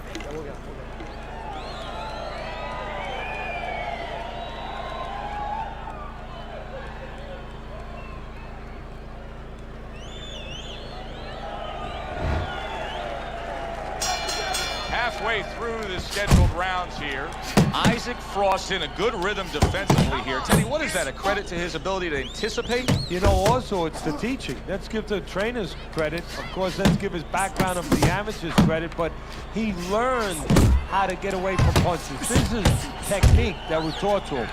Speaker 2: Halfway through the scheduled rounds here. Isaac Frost in a good rhythm defensively here. Teddy, what is that, a credit to his ability to anticipate?
Speaker 4: You know, also, it's the teaching. Let's give the trainers credit. Of course, let's give his background of the amateurs credit, but he learned how to get away from punches. This is technique that was taught to him.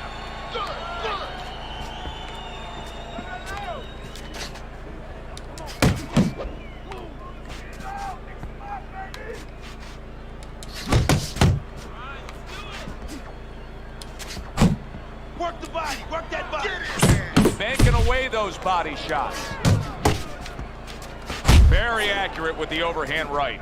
Speaker 6: Work the body, work that body.
Speaker 2: Banking away those body shots. Very accurate with the overhand right.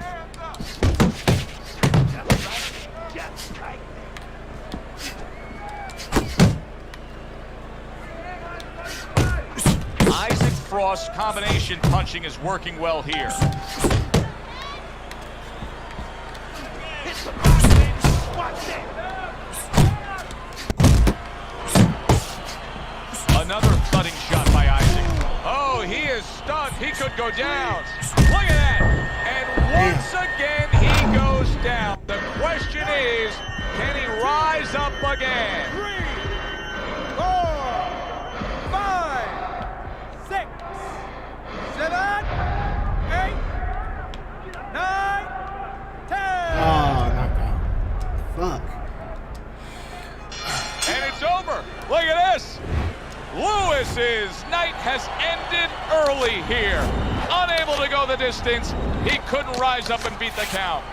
Speaker 2: Isaac Frost's combination punching is working well here. Another thudding shot by Isaac. Oh, he is stunned. He could go down. Look at that. And once again, he goes down. The question is, can he rise up again?
Speaker 9: 3, 4, 5, 6, 7, 8, 9, 10.
Speaker 1: Oh, knockout. Fuck.
Speaker 2: And it's over. Look at this. Lewis's night has ended early here. Unable to go the distance, he couldn't rise up and beat the count.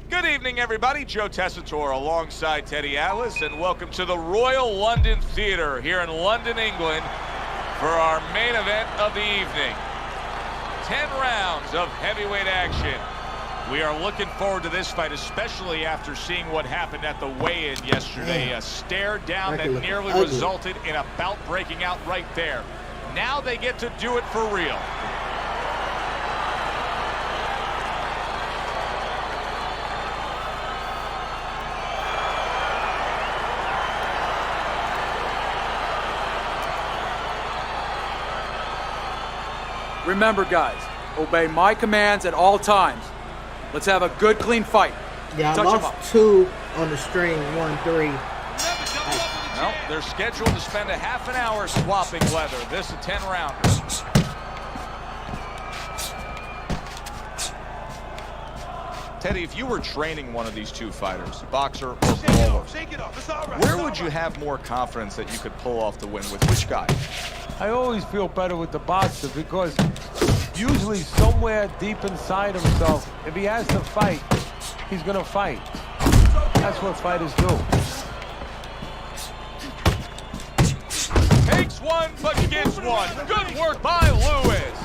Speaker 2: Good evening, everybody. Joe Tessitore alongside Teddy Atlas, and welcome to the Royal London Theatre here in London, England, for our main event of the evening. 10 rounds of heavyweight action. We are looking forward to this fight, especially after seeing what happened at the weigh-in yesterday. A stare down that nearly resulted in a bout breaking out right there. Now they get to do it for real.
Speaker 3: Remember, guys, Obey my commands at all times. Let's have a good, clean fight.
Speaker 1: Yeah, I
Speaker 3: Touch 'em up.
Speaker 1: lost 2 on the string, 1-3.
Speaker 2: Well, they're scheduled to spend a half an hour swapping leather. This a 10-rounder. Teddy, if you were training one of these two fighters, boxer or brawler, where would you have more confidence that you could pull off the win with? Which guy?
Speaker 4: I always feel better with the boxer because usually somewhere deep inside himself, if he has to fight, he's gonna fight. That's what fighters do.
Speaker 2: Takes one, but gives one. Good work by Lewis.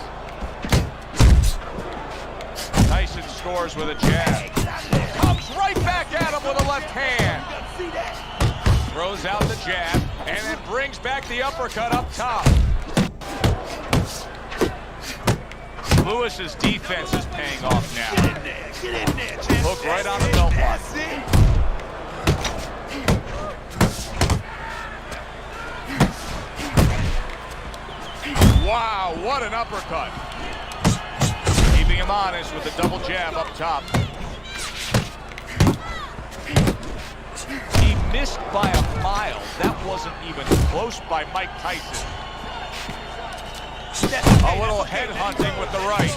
Speaker 2: Tyson scores with a jab. Comes right back at him with a left hand. Throws out the jab and then brings back the uppercut up top. Lewis's defense is paying off now. Hook right on the belt line. Wow, what an uppercut. Keeping him honest with a double jab up top. He missed by a mile. That wasn't even close by Mike Tyson. A little head hunting with the right.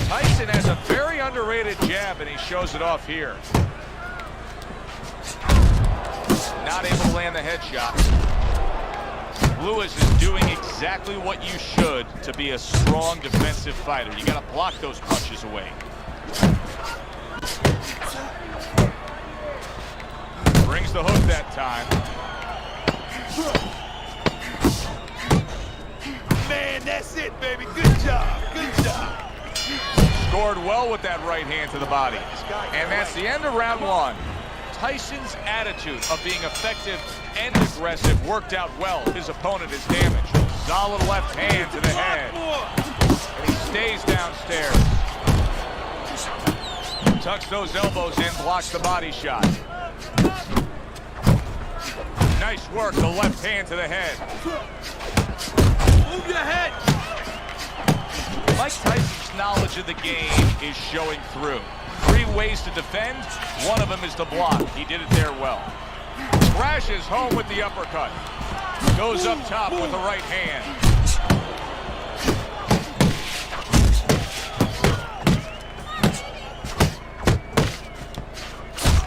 Speaker 2: Tyson has a very underrated jab, and he shows it off here. Not able to land the headshot. Lewis is doing exactly what you should to be a strong defensive fighter. You got to block those punches away. Brings the hook that time.
Speaker 6: Man, that's it, baby. Good job. Good job.
Speaker 2: Scored well with that right hand to the body. And that's the end of round 1. Tyson's attitude of being effective and aggressive worked out well. His opponent is damaged. Solid left hand to the head. And he stays downstairs. Tucks those elbows in, blocks the body shot. Nice work, the left hand to the head.
Speaker 6: Move your head.
Speaker 2: Mike Tyson's knowledge of the game is showing through. 3 ways to defend, one of them is to block. He did it there well. Crashes home with the uppercut. Goes up top with the right hand.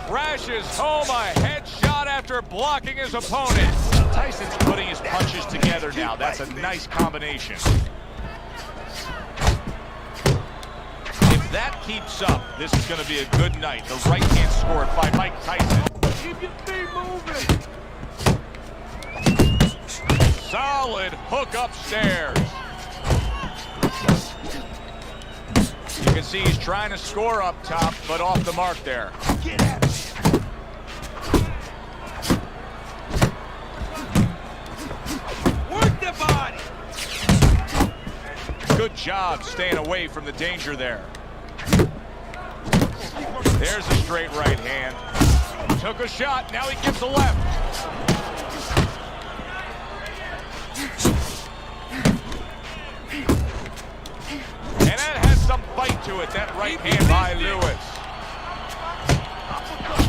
Speaker 2: Crashes home a headshot after blocking his opponent. Tyson's putting his punches together now. That's a nice combination. If that keeps up, this is going to be a good night. The right hand scored by Mike Tyson.
Speaker 6: Keep your feet moving.
Speaker 2: Solid hook upstairs. You can see he's trying to score up top, but off the mark there.
Speaker 6: Get at it. Work the body.
Speaker 2: Good job staying away from the danger there. There's a straight right hand. Took a shot, now he gives the left. And that has some bite to it, that right hand by Lewis.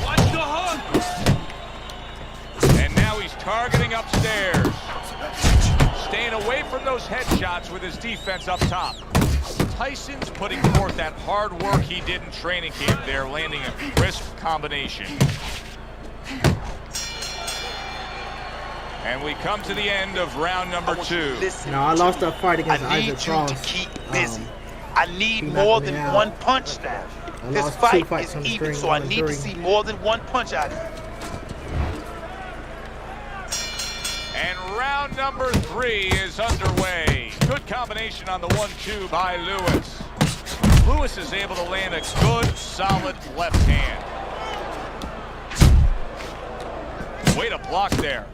Speaker 6: Watch the hook.
Speaker 2: And now he's targeting upstairs. Staying away from those headshots with his defense up top. Tyson's putting forth that hard work he did in training camp there, landing a crisp combination. And we come to the end of round number 2.
Speaker 1: Now, I lost that fight against Isaac
Speaker 6: I
Speaker 1: Cross.
Speaker 6: need you to keep busy. I need
Speaker 1: he
Speaker 6: more
Speaker 1: knocked me
Speaker 6: than
Speaker 1: out.
Speaker 6: one punch now.
Speaker 1: I
Speaker 6: This
Speaker 1: lost 2
Speaker 6: fight
Speaker 1: fights
Speaker 6: is
Speaker 1: on the
Speaker 6: even,
Speaker 1: string,
Speaker 6: so I need to
Speaker 1: 1-3.
Speaker 6: see more than one punch out of you.
Speaker 2: And round number 3 is underway. Good combination on the 1-2 by Lewis. Lewis is able to land a good, solid left hand. Way to block there.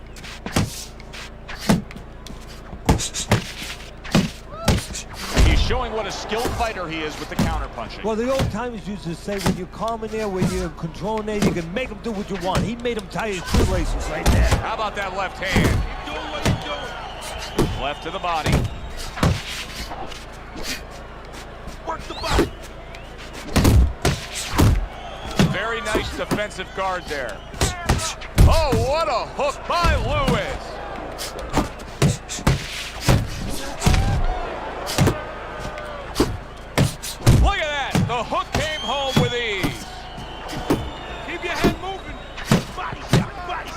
Speaker 2: He's showing what a skilled fighter he is with the counterpunching.
Speaker 4: Well, the old timers used to say when you're calm in there, when you're controlling there, you can make him do what you want. He made him tie his shoelaces right there.
Speaker 2: How about that left hand?
Speaker 9: Keep doing what you're doing.
Speaker 2: Left to the body.
Speaker 9: Work the body.
Speaker 2: Very nice defensive guard there. Oh, what a hook by Lewis. Look at that. The hook came home with ease.
Speaker 9: Keep your head moving. Body shot, body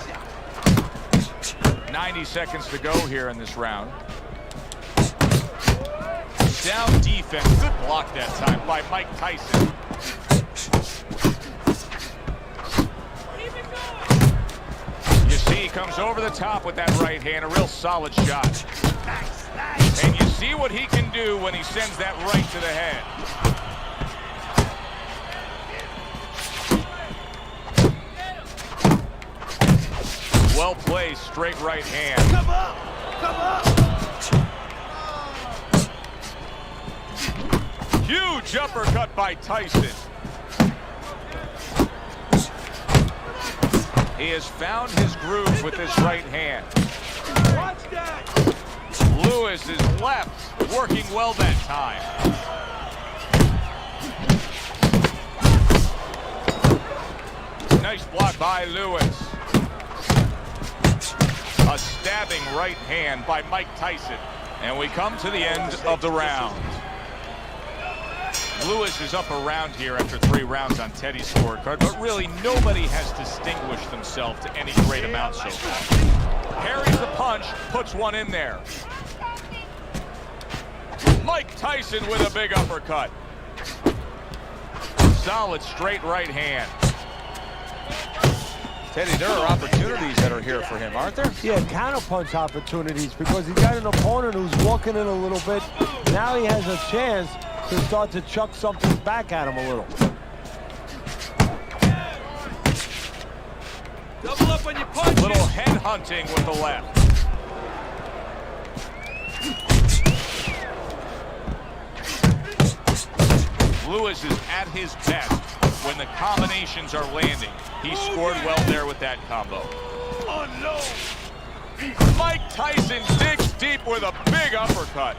Speaker 9: shot.
Speaker 2: 90 seconds to go here in this round. Down defense. Good block that time by Mike Tyson. You see he comes over the top with that right hand. A real solid shot.
Speaker 9: Nice, nice.
Speaker 2: And you see what he can do when he sends that right to the head. Well placed, straight right hand.
Speaker 9: Come up, come up.
Speaker 2: Huge uppercut by Tyson. He has found his groove with this right hand.
Speaker 9: Watch that.
Speaker 2: Lewis is left, working well that time. Nice block by Lewis. A stabbing right hand by Mike Tyson. And we come to the end of the round. Lewis is up around here after 3 rounds on Teddy's scorecard, but really nobody has distinguished themselves to any great amount so far. Parries the punch, puts one in there. Mike Tyson with a big uppercut. Solid straight right hand. Teddy, there are opportunities that are here for him, aren't there?
Speaker 4: Yeah, counterpunch opportunities because he got an opponent who's walking in a little bit. Now he has a chance to start to chuck something back at him a little.
Speaker 9: Double up on your punches.
Speaker 2: Little head hunting with the left. Lewis is at his best when the combinations are landing. He scored well there with that combo.
Speaker 9: Unload.
Speaker 2: Mike Tyson digs deep with a big uppercut.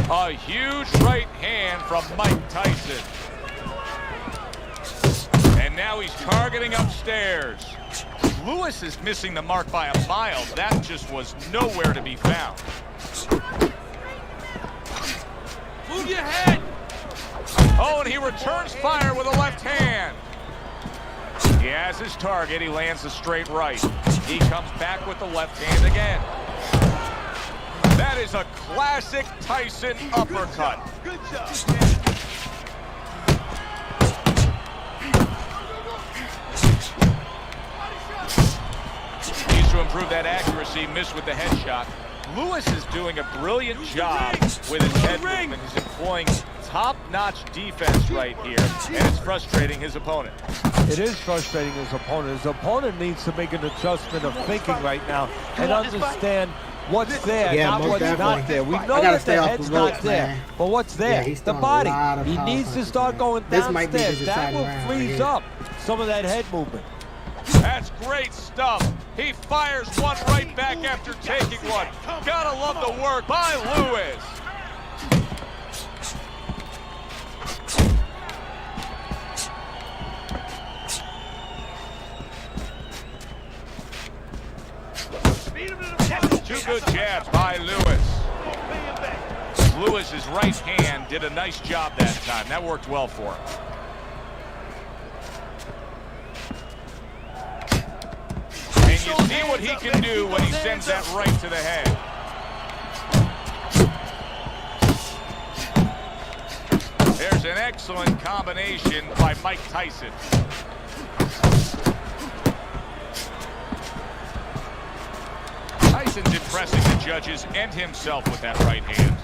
Speaker 2: A huge right hand from Mike Tyson. And now he's targeting upstairs. Lewis is missing the mark by a mile. That just was nowhere to be found.
Speaker 9: Move your head.
Speaker 2: Oh, and he returns fire with a left hand. He has his target. He lands the straight right. He comes back with the left hand again. That is a classic Tyson uppercut.
Speaker 9: Good job.
Speaker 2: Needs to improve that accuracy. Missed with the headshot. Lewis is doing a brilliant job with his head movement. He's employing top-notch defense right here, and it's frustrating his opponent.
Speaker 4: It is frustrating his opponent. His opponent needs to make an adjustment of thinking right now and understand what's there,
Speaker 1: Yeah,
Speaker 4: not
Speaker 1: most
Speaker 4: what's
Speaker 1: definitely.
Speaker 4: not there. We
Speaker 1: I
Speaker 4: know
Speaker 1: gotta
Speaker 4: that
Speaker 1: stay
Speaker 4: the
Speaker 1: off
Speaker 4: head's
Speaker 1: the
Speaker 4: not
Speaker 1: ropes,
Speaker 4: there,
Speaker 1: man.
Speaker 4: but what's there?
Speaker 1: Yeah, he's
Speaker 4: the
Speaker 1: throwing a
Speaker 4: body.
Speaker 1: lot of
Speaker 4: He
Speaker 1: power
Speaker 4: needs to
Speaker 1: punches,
Speaker 4: start
Speaker 1: man.
Speaker 4: going
Speaker 1: This might be the
Speaker 4: downstairs. That
Speaker 1: deciding
Speaker 4: will
Speaker 1: round
Speaker 4: freeze
Speaker 1: right here.
Speaker 4: up some of that head movement.
Speaker 2: That's great stuff. He fires one right back after taking one. Gotta love the work by Lewis. Two good jabs by Lewis. Lewis's right hand did a nice job that time. That worked well for him. And you see what he can do when he sends that right to the head. There's an excellent combination by Mike Tyson. Tyson's impressing the judges and himself with that right hand.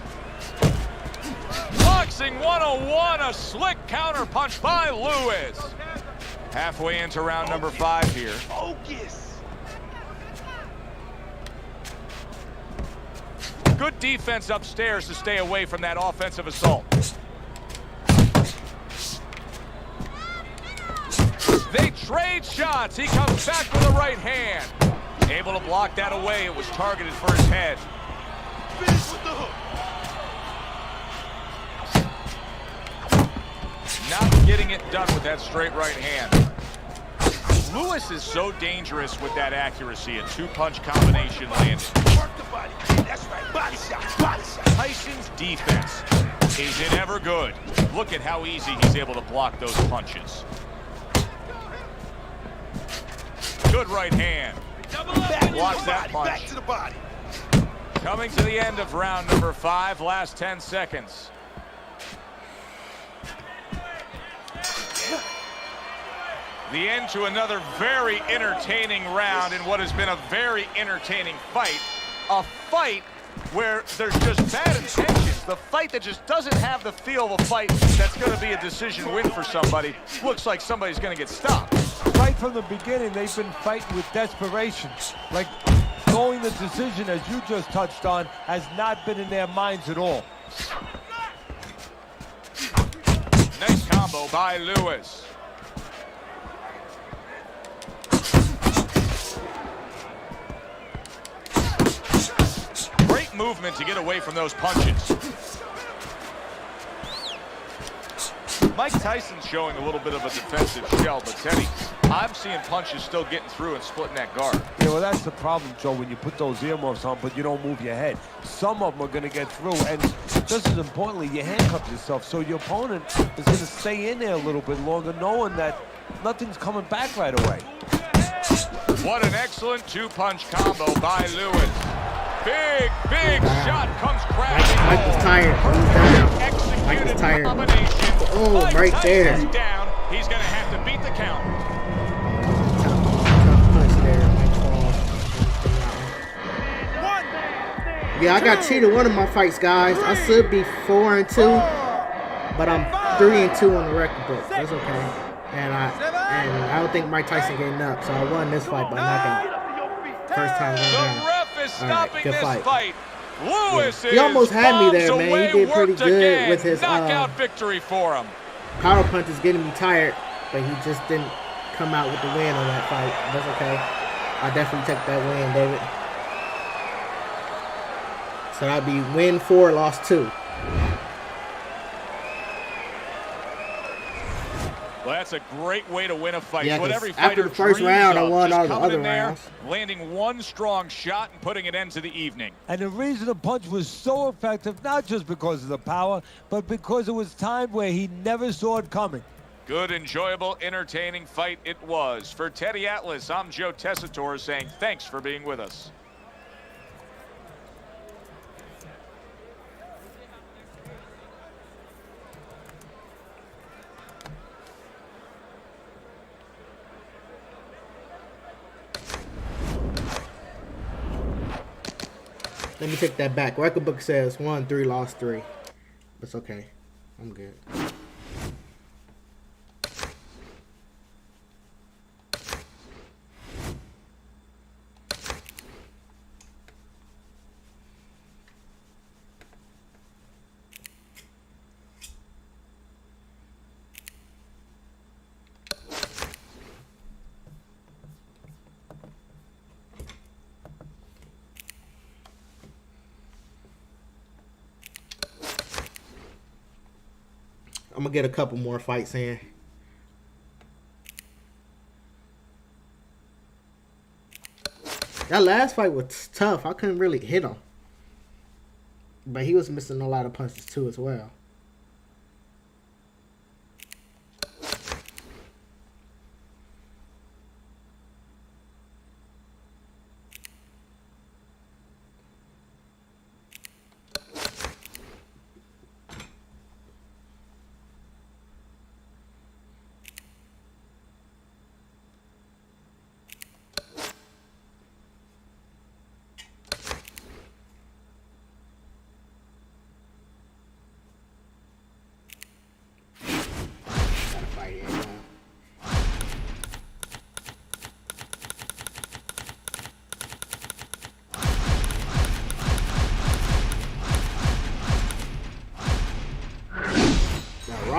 Speaker 2: Boxing 101, a slick counter punch by Lewis. Halfway into round number 5 here.
Speaker 6: Focus.
Speaker 2: Good defense upstairs to stay away from that offensive assault. They trade shots. He comes back with a right hand. Able to block that away. It was targeted for his head.
Speaker 6: Finish with the hook.
Speaker 2: Not getting it done with that straight right hand. Lewis is so dangerous with that accuracy. A two-punch combination landed.
Speaker 6: Work the body. That's right. Body shot. Body shot.
Speaker 2: Tyson's defense isn't ever good. Look at how easy he's able to block those punches. Good right hand. Blocks that punch.
Speaker 6: Back to the body.
Speaker 2: Coming to the end of round number 5, last 10 seconds. The end to another very entertaining round in what has been a very entertaining fight. A fight where there's just bad intentions. The fight that just doesn't have the feel of a fight that's going to be a decision win for somebody. Looks like somebody's going to get stopped.
Speaker 4: Right from the beginning, they've been fighting with desperation. Like, going the decision, as you just touched on, has not been in their minds at all.
Speaker 2: Nice combo by Lewis. Great movement to get away from those punches. Mike Tyson's showing a little bit of a defensive shell, but Teddy, I'm seeing punches still getting through and splitting that guard.
Speaker 4: Yeah, well, that's the problem, Joe, when you put those earmuffs on, but you don't move your head. Some of them are going to get through, and just as importantly, you handcuff yourself, so your opponent is going to stay in there a little bit longer, knowing that nothing's coming back right away.
Speaker 2: What an excellent two-punch combo by Lewis. Big shot comes crashing.
Speaker 1: Mike was tired. He's down. Mike was tired. Oh, right there.
Speaker 2: Down. He's going to have to beat the count.
Speaker 1: Tough punch there. Yeah, I got cheated one of my fights, guys. I should be 4-2, but I'm 3-2 on the record book. That's okay. And I don't think Mike Tyson getting up, so I won this fight by knockout. First time going down.
Speaker 2: The ref is stopping this fight. Lewis
Speaker 1: He almost had me there, man. He did pretty good
Speaker 2: again.
Speaker 1: with his
Speaker 2: knockout victory for him.
Speaker 1: Power punch is getting me tired, but he just didn't come out with the win on that fight. That's okay. I definitely take that win, David. So that'd be win 4, loss 2.
Speaker 2: Well, that's a great way to win a fight.
Speaker 1: Yeah,
Speaker 2: What every
Speaker 1: after
Speaker 2: fighter
Speaker 1: the first
Speaker 2: dreams
Speaker 1: round, I
Speaker 2: of,
Speaker 1: won
Speaker 2: just
Speaker 1: all the
Speaker 2: coming
Speaker 1: other
Speaker 2: in there,
Speaker 1: rounds.
Speaker 2: landing one strong shot and putting an end to the evening.
Speaker 4: And the reason the punch was so effective, not just because of the power, but because it was timed where he never saw it coming.
Speaker 2: Good, enjoyable, entertaining fight it was. For Teddy Atlas, I'm Joe Tessitore saying thanks for being with us.
Speaker 1: Let me take that back. Record book says 1-3, loss 3. It's okay. I'm good. I'm gonna get a couple more fights in. That last fight was tough. I couldn't really hit him. But he was missing a lot of punches too as well.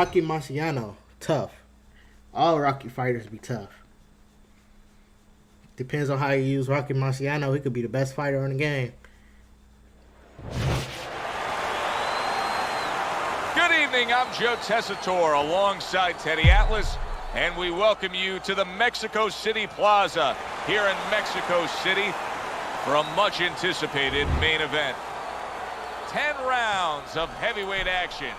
Speaker 1: Rocky Marciano, tough. All Rocky fighters be tough. Depends on how you use Rocky Marciano. He could be the best fighter in the game.
Speaker 2: Good evening, I'm Joe Tessitore alongside Teddy Atlas, and we welcome you to the Mexico City Plaza here in Mexico City for a much anticipated main event. 10 rounds of heavyweight action,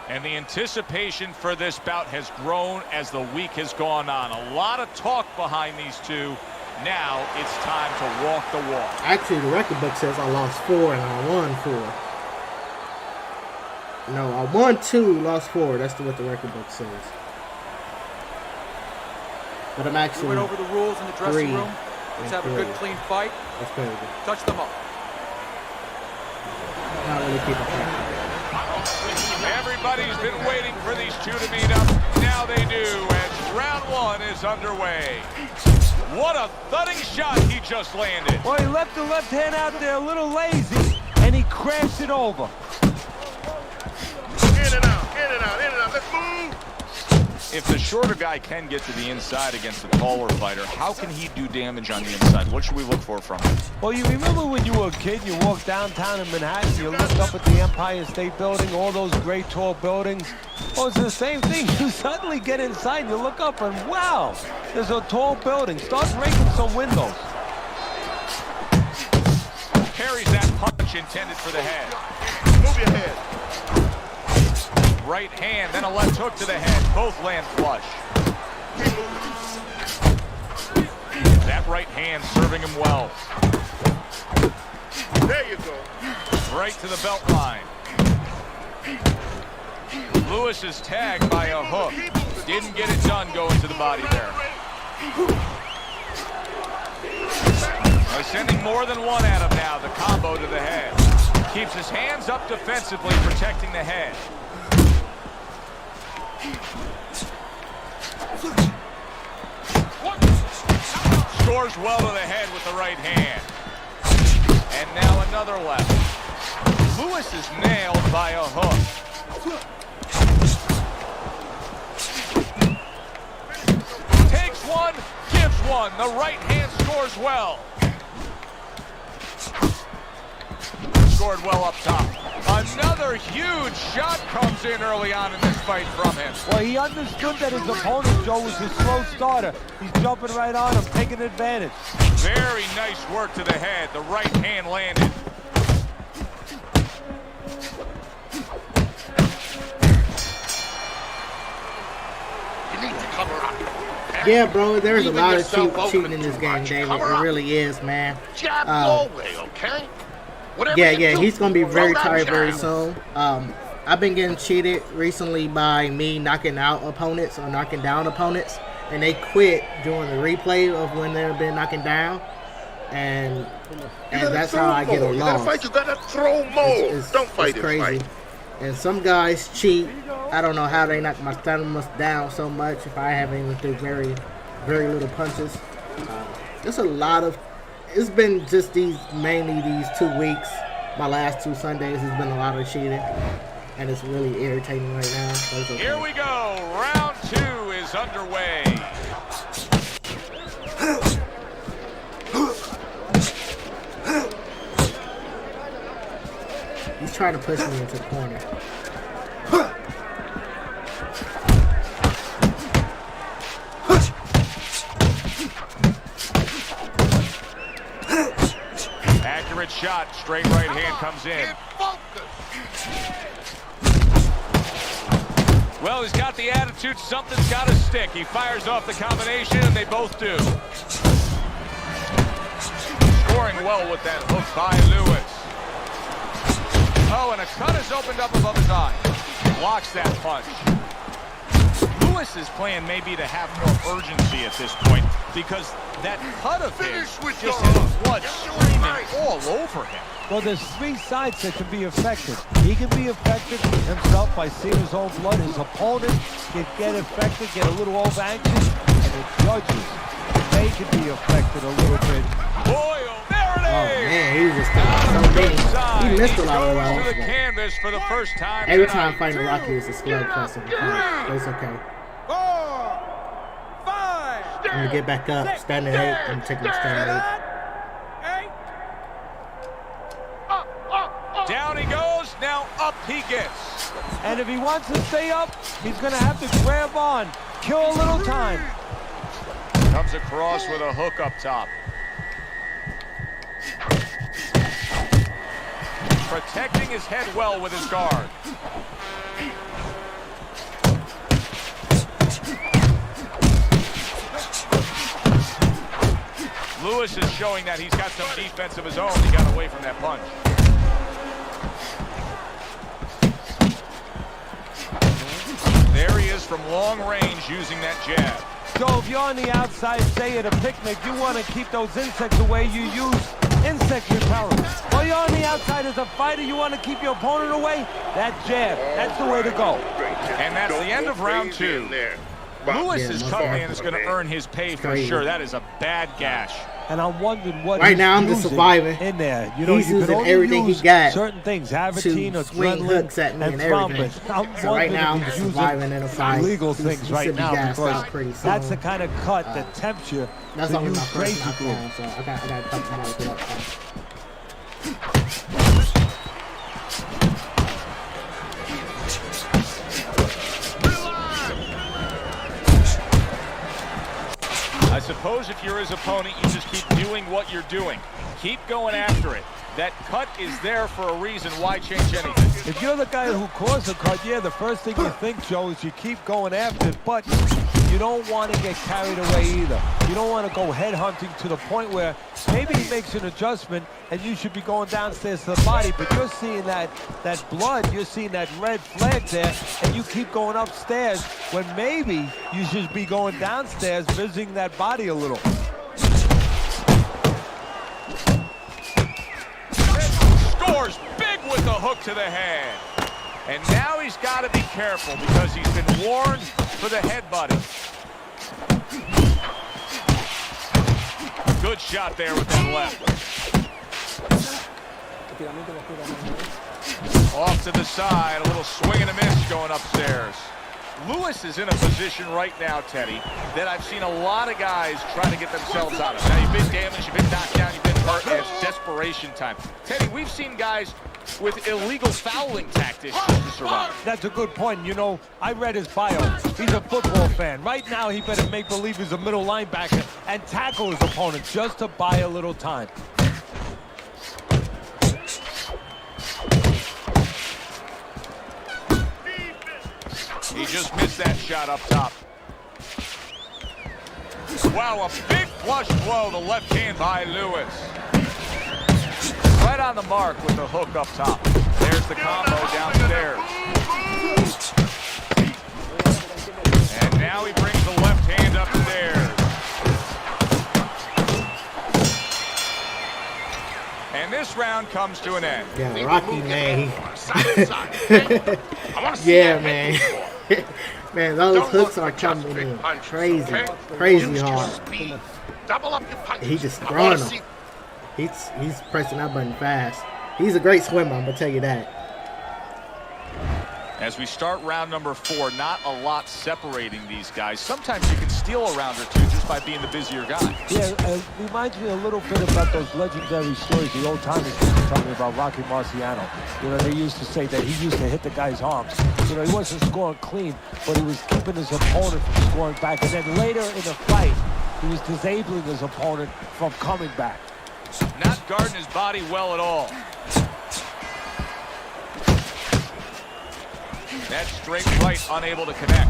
Speaker 2: and the anticipation for this bout has grown as the week has gone on. A lot of talk behind these two. Now it's time to walk the walk.
Speaker 1: Actually, the record book says I lost 4 and I won 4. No, I won 2, lost 4. That's what the record book says. But I'm actually
Speaker 3: We went over the rules in the dressing room. Let's have a good, clean fight.
Speaker 1: That's crazy.
Speaker 3: Touch them up.
Speaker 1: Not really keep it track.
Speaker 2: Everybody's been waiting for these two to meet up. Now they do, as round 1 is underway. What a thudding shot he just landed.
Speaker 4: Well, he left the left hand out there a little lazy, and he crashed it over.
Speaker 5: In and out, in and out, in and out. Let's move.
Speaker 2: If the shorter guy can get to the inside against the taller fighter, how can he do damage on the inside? What should we look for from him?
Speaker 4: Well, you remember when you were a kid, you walked downtown in Manhattan, you looked up at the Empire State Building, all those great tall buildings. Well, it's the same thing. You suddenly get inside and you look up and wow, there's a tall building. Start breaking some windows.
Speaker 2: Carries that punch intended for the head.
Speaker 5: Move your head.
Speaker 2: Right hand, then a left hook to the head. Both land flush. That right hand serving him well.
Speaker 5: There you go.
Speaker 2: Right to the belt line. Lewis is tagged by a hook. Didn't get it done going to the body there. Now sending more than one at him now. The combo to the head. Keeps his hands up defensively, protecting the head. Scores well to the head with the right hand. And now another left. Lewis is nailed by a hook. Takes one, gives one. The right hand scores well. Scored well up top. Another huge shot comes in early on in this fight from him.
Speaker 4: Well, he understood that his opponent, Joe, was a slow starter. He's jumping right on him, taking advantage.
Speaker 2: Very nice work to the head. The right hand landed.
Speaker 5: You need to cover up.
Speaker 1: Yeah, bro, there's a
Speaker 5: Leaving
Speaker 1: lot of
Speaker 5: yourself
Speaker 1: cheating
Speaker 5: open
Speaker 1: in this
Speaker 5: too
Speaker 1: game,
Speaker 5: much.
Speaker 1: David.
Speaker 5: Cover
Speaker 1: It
Speaker 5: up.
Speaker 1: really is, man.
Speaker 5: Jab your way, okay? Whatever
Speaker 1: Yeah,
Speaker 5: you do,
Speaker 1: he's gonna be very
Speaker 5: throw that
Speaker 1: tired very
Speaker 5: jab.
Speaker 1: soon. I've been getting cheated recently by me knocking out opponents or knocking down opponents, and they quit during the replay of when they've been knocking down, and that's how I get a
Speaker 5: You gotta
Speaker 1: loss.
Speaker 5: fight, you gotta throw more. Don't fight
Speaker 1: it's
Speaker 5: it,
Speaker 1: crazy.
Speaker 5: fight.
Speaker 1: And some guys cheat. I don't know how they knock my stamina down so much if I haven't even threw very, very little punches. There's a lot of. It's been just mainly these 2 weeks. My last 2 Sundays has been a lot of cheating, and it's really irritating right now. But it's okay.
Speaker 2: Here we go. Round 2 is underway.
Speaker 1: He's trying to push me into the corner.
Speaker 2: Accurate shot. Straight right hand comes in.
Speaker 5: Get focused.
Speaker 2: Well, he's got the attitude. Something's got to stick. He fires off the combination, and they both do. Scoring well with that hook by Lewis. Oh, and a cut is opened up above his eye. Blocks that punch. Lewis's plan may be to have more urgency at this point because that cut of his
Speaker 5: Finish with
Speaker 2: just
Speaker 5: your
Speaker 2: has
Speaker 5: hook.
Speaker 2: blood
Speaker 5: You're doing
Speaker 2: streaming
Speaker 5: nice.
Speaker 2: all over him.
Speaker 4: Well, there's 3 sides that can be affected. He can be affected himself by seeing his own blood. His opponent can get affected, get a little over anxious, and the judges they could be affected a little bit.
Speaker 2: Boy, oh, there it is!
Speaker 1: Oh man, he was just so big. He missed a lot of
Speaker 2: To the
Speaker 1: wells.
Speaker 2: canvas for the first time
Speaker 1: Every
Speaker 2: tonight.
Speaker 1: time fighting Rocky is a slow press of the fight, but it's okay.
Speaker 9: 4, 5,
Speaker 1: I'm gonna get back up, standing 8, I'm taking the stand 8.
Speaker 9: 8.
Speaker 2: Down he goes, now up he gets.
Speaker 4: And if he wants to stay up, he's going to have to grab on, kill a little time.
Speaker 2: Comes across with a hook up top. Protecting his head well with his guard. Lewis is showing that he's got some defense of his own. He got away from that punch. There he is from long range using that jab.
Speaker 4: So if you're on the outside, say at a picnic, you want to keep those insects away, you use insect repellent. While you're on the outside as a fighter, you want to keep your opponent away, that jab, that's the way to go.
Speaker 2: And that's the end of round 2. Lewis is coming in and is going to earn his pay for sure. That is a bad gash.
Speaker 4: And I'm wondering what
Speaker 1: Right
Speaker 4: he's
Speaker 1: now, I'm just
Speaker 4: using
Speaker 1: surviving.
Speaker 4: in there. You know,
Speaker 1: He's
Speaker 4: you can
Speaker 1: using
Speaker 4: only
Speaker 1: everything he
Speaker 4: use
Speaker 1: got
Speaker 4: certain things, Havertine,
Speaker 1: to swing
Speaker 4: adrenaline,
Speaker 1: hooks at me and
Speaker 4: thrombin.
Speaker 1: everything.
Speaker 4: I'm
Speaker 1: So right
Speaker 4: wondering
Speaker 1: now, I'm
Speaker 4: if
Speaker 1: just
Speaker 4: he's
Speaker 1: surviving in a fight.
Speaker 4: using illegal
Speaker 1: He
Speaker 4: things
Speaker 1: should
Speaker 4: right
Speaker 1: be
Speaker 4: now
Speaker 1: gassed
Speaker 4: because
Speaker 1: out pretty soon.
Speaker 4: that's the kind of cut that tempts you
Speaker 1: That's
Speaker 4: to
Speaker 1: only my
Speaker 4: use
Speaker 1: first
Speaker 4: crazy glue.
Speaker 1: knockdown, so I got a couple more to get up.
Speaker 2: I suppose if you're his opponent, you just keep doing what you're doing. Keep going after it. That cut is there for a reason. Why change anything?
Speaker 4: If you're the guy who caused the cut, yeah, the first thing you think, Joe, is you keep going after it, but you don't want to get carried away either. You don't want to go head hunting to the point where maybe he makes an adjustment and you should be going downstairs to the body, but you're seeing that blood, you're seeing that red flag there, and you keep going upstairs when maybe you should be going downstairs visiting that body a little.
Speaker 2: Scores big with the hook to the head. And now he's got to be careful because he's been warned for the headbutting. Good shot there with that left. Off to the side, a little swing and a miss going upstairs. Lewis is in a position right now, Teddy, that I've seen a lot of guys try to get themselves out of. Now, you've been damaged, you've been knocked down, you've been hurt, and it's desperation time. Teddy, we've seen guys with illegal fouling tactics just to survive.
Speaker 4: That's a good point. You know, I read his bio. He's a football fan. Right now, he better make believe he's a middle linebacker and tackle his opponent just to buy a little time.
Speaker 2: He just missed that shot up top. Wow, a big flush blow, the left hand by Lewis. Right on the mark with the hook up top. There's the combo downstairs. And now he brings the left hand upstairs. And this round comes to an end.
Speaker 1: Yeah, Rocky, man.
Speaker 5: Yeah,
Speaker 1: Yeah, man. Man, those hooks are coming in crazy, crazy hard.
Speaker 5: Double up your punches.
Speaker 1: He just
Speaker 5: I
Speaker 1: throwing
Speaker 5: wanna
Speaker 1: them.
Speaker 5: see-
Speaker 1: He's pressing that button fast. He's a great swimmer, I'm gonna tell you that.
Speaker 2: As we start round number 4, not a lot separating these guys. Sometimes you can steal a round or two just by being the busier guy.
Speaker 4: Yeah, it reminds me a little bit about those legendary stories the old timers used to tell me about Rocky Marciano. You know, they used to say that he used to hit the guy's arms. You know, he wasn't scoring clean, but he was keeping his opponent from scoring back. And then later in the fight, he was disabling his opponent from coming back.
Speaker 2: Not guarding his body well at all. That straight right, unable to connect.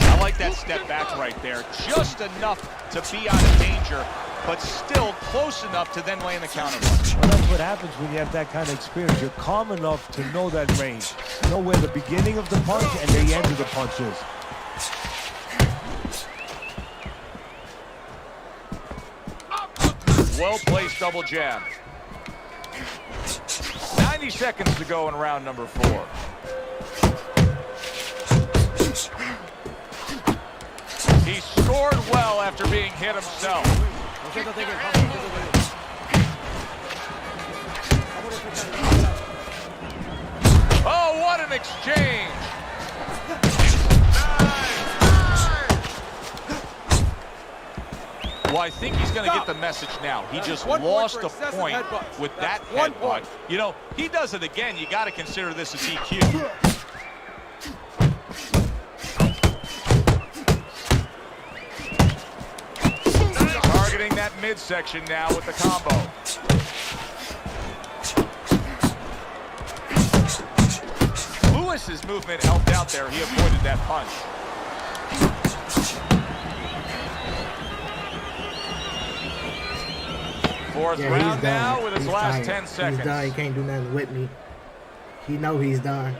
Speaker 2: I like that step back right there. Just enough to be out of danger, but still close enough to then land the counter punch.
Speaker 4: Well, that's what happens when you have that kind of experience. You're calm enough to know that range. Know where the beginning of the punch and the end of the punch is.
Speaker 2: Well-placed double jab. 90 seconds to go in round number 4. hit himself. Oh, what an exchange! Well, I think he's going to get the message now. He just lost a point with that headbutt. You know, he does it again. You got to consider this a DQ. Targeting that midsection now with the combo. Lewis's movement helped out there. He avoided that punch. Fourth round now with his last 10 seconds.
Speaker 1: He's done. He can't do nothing with me. He know he's done.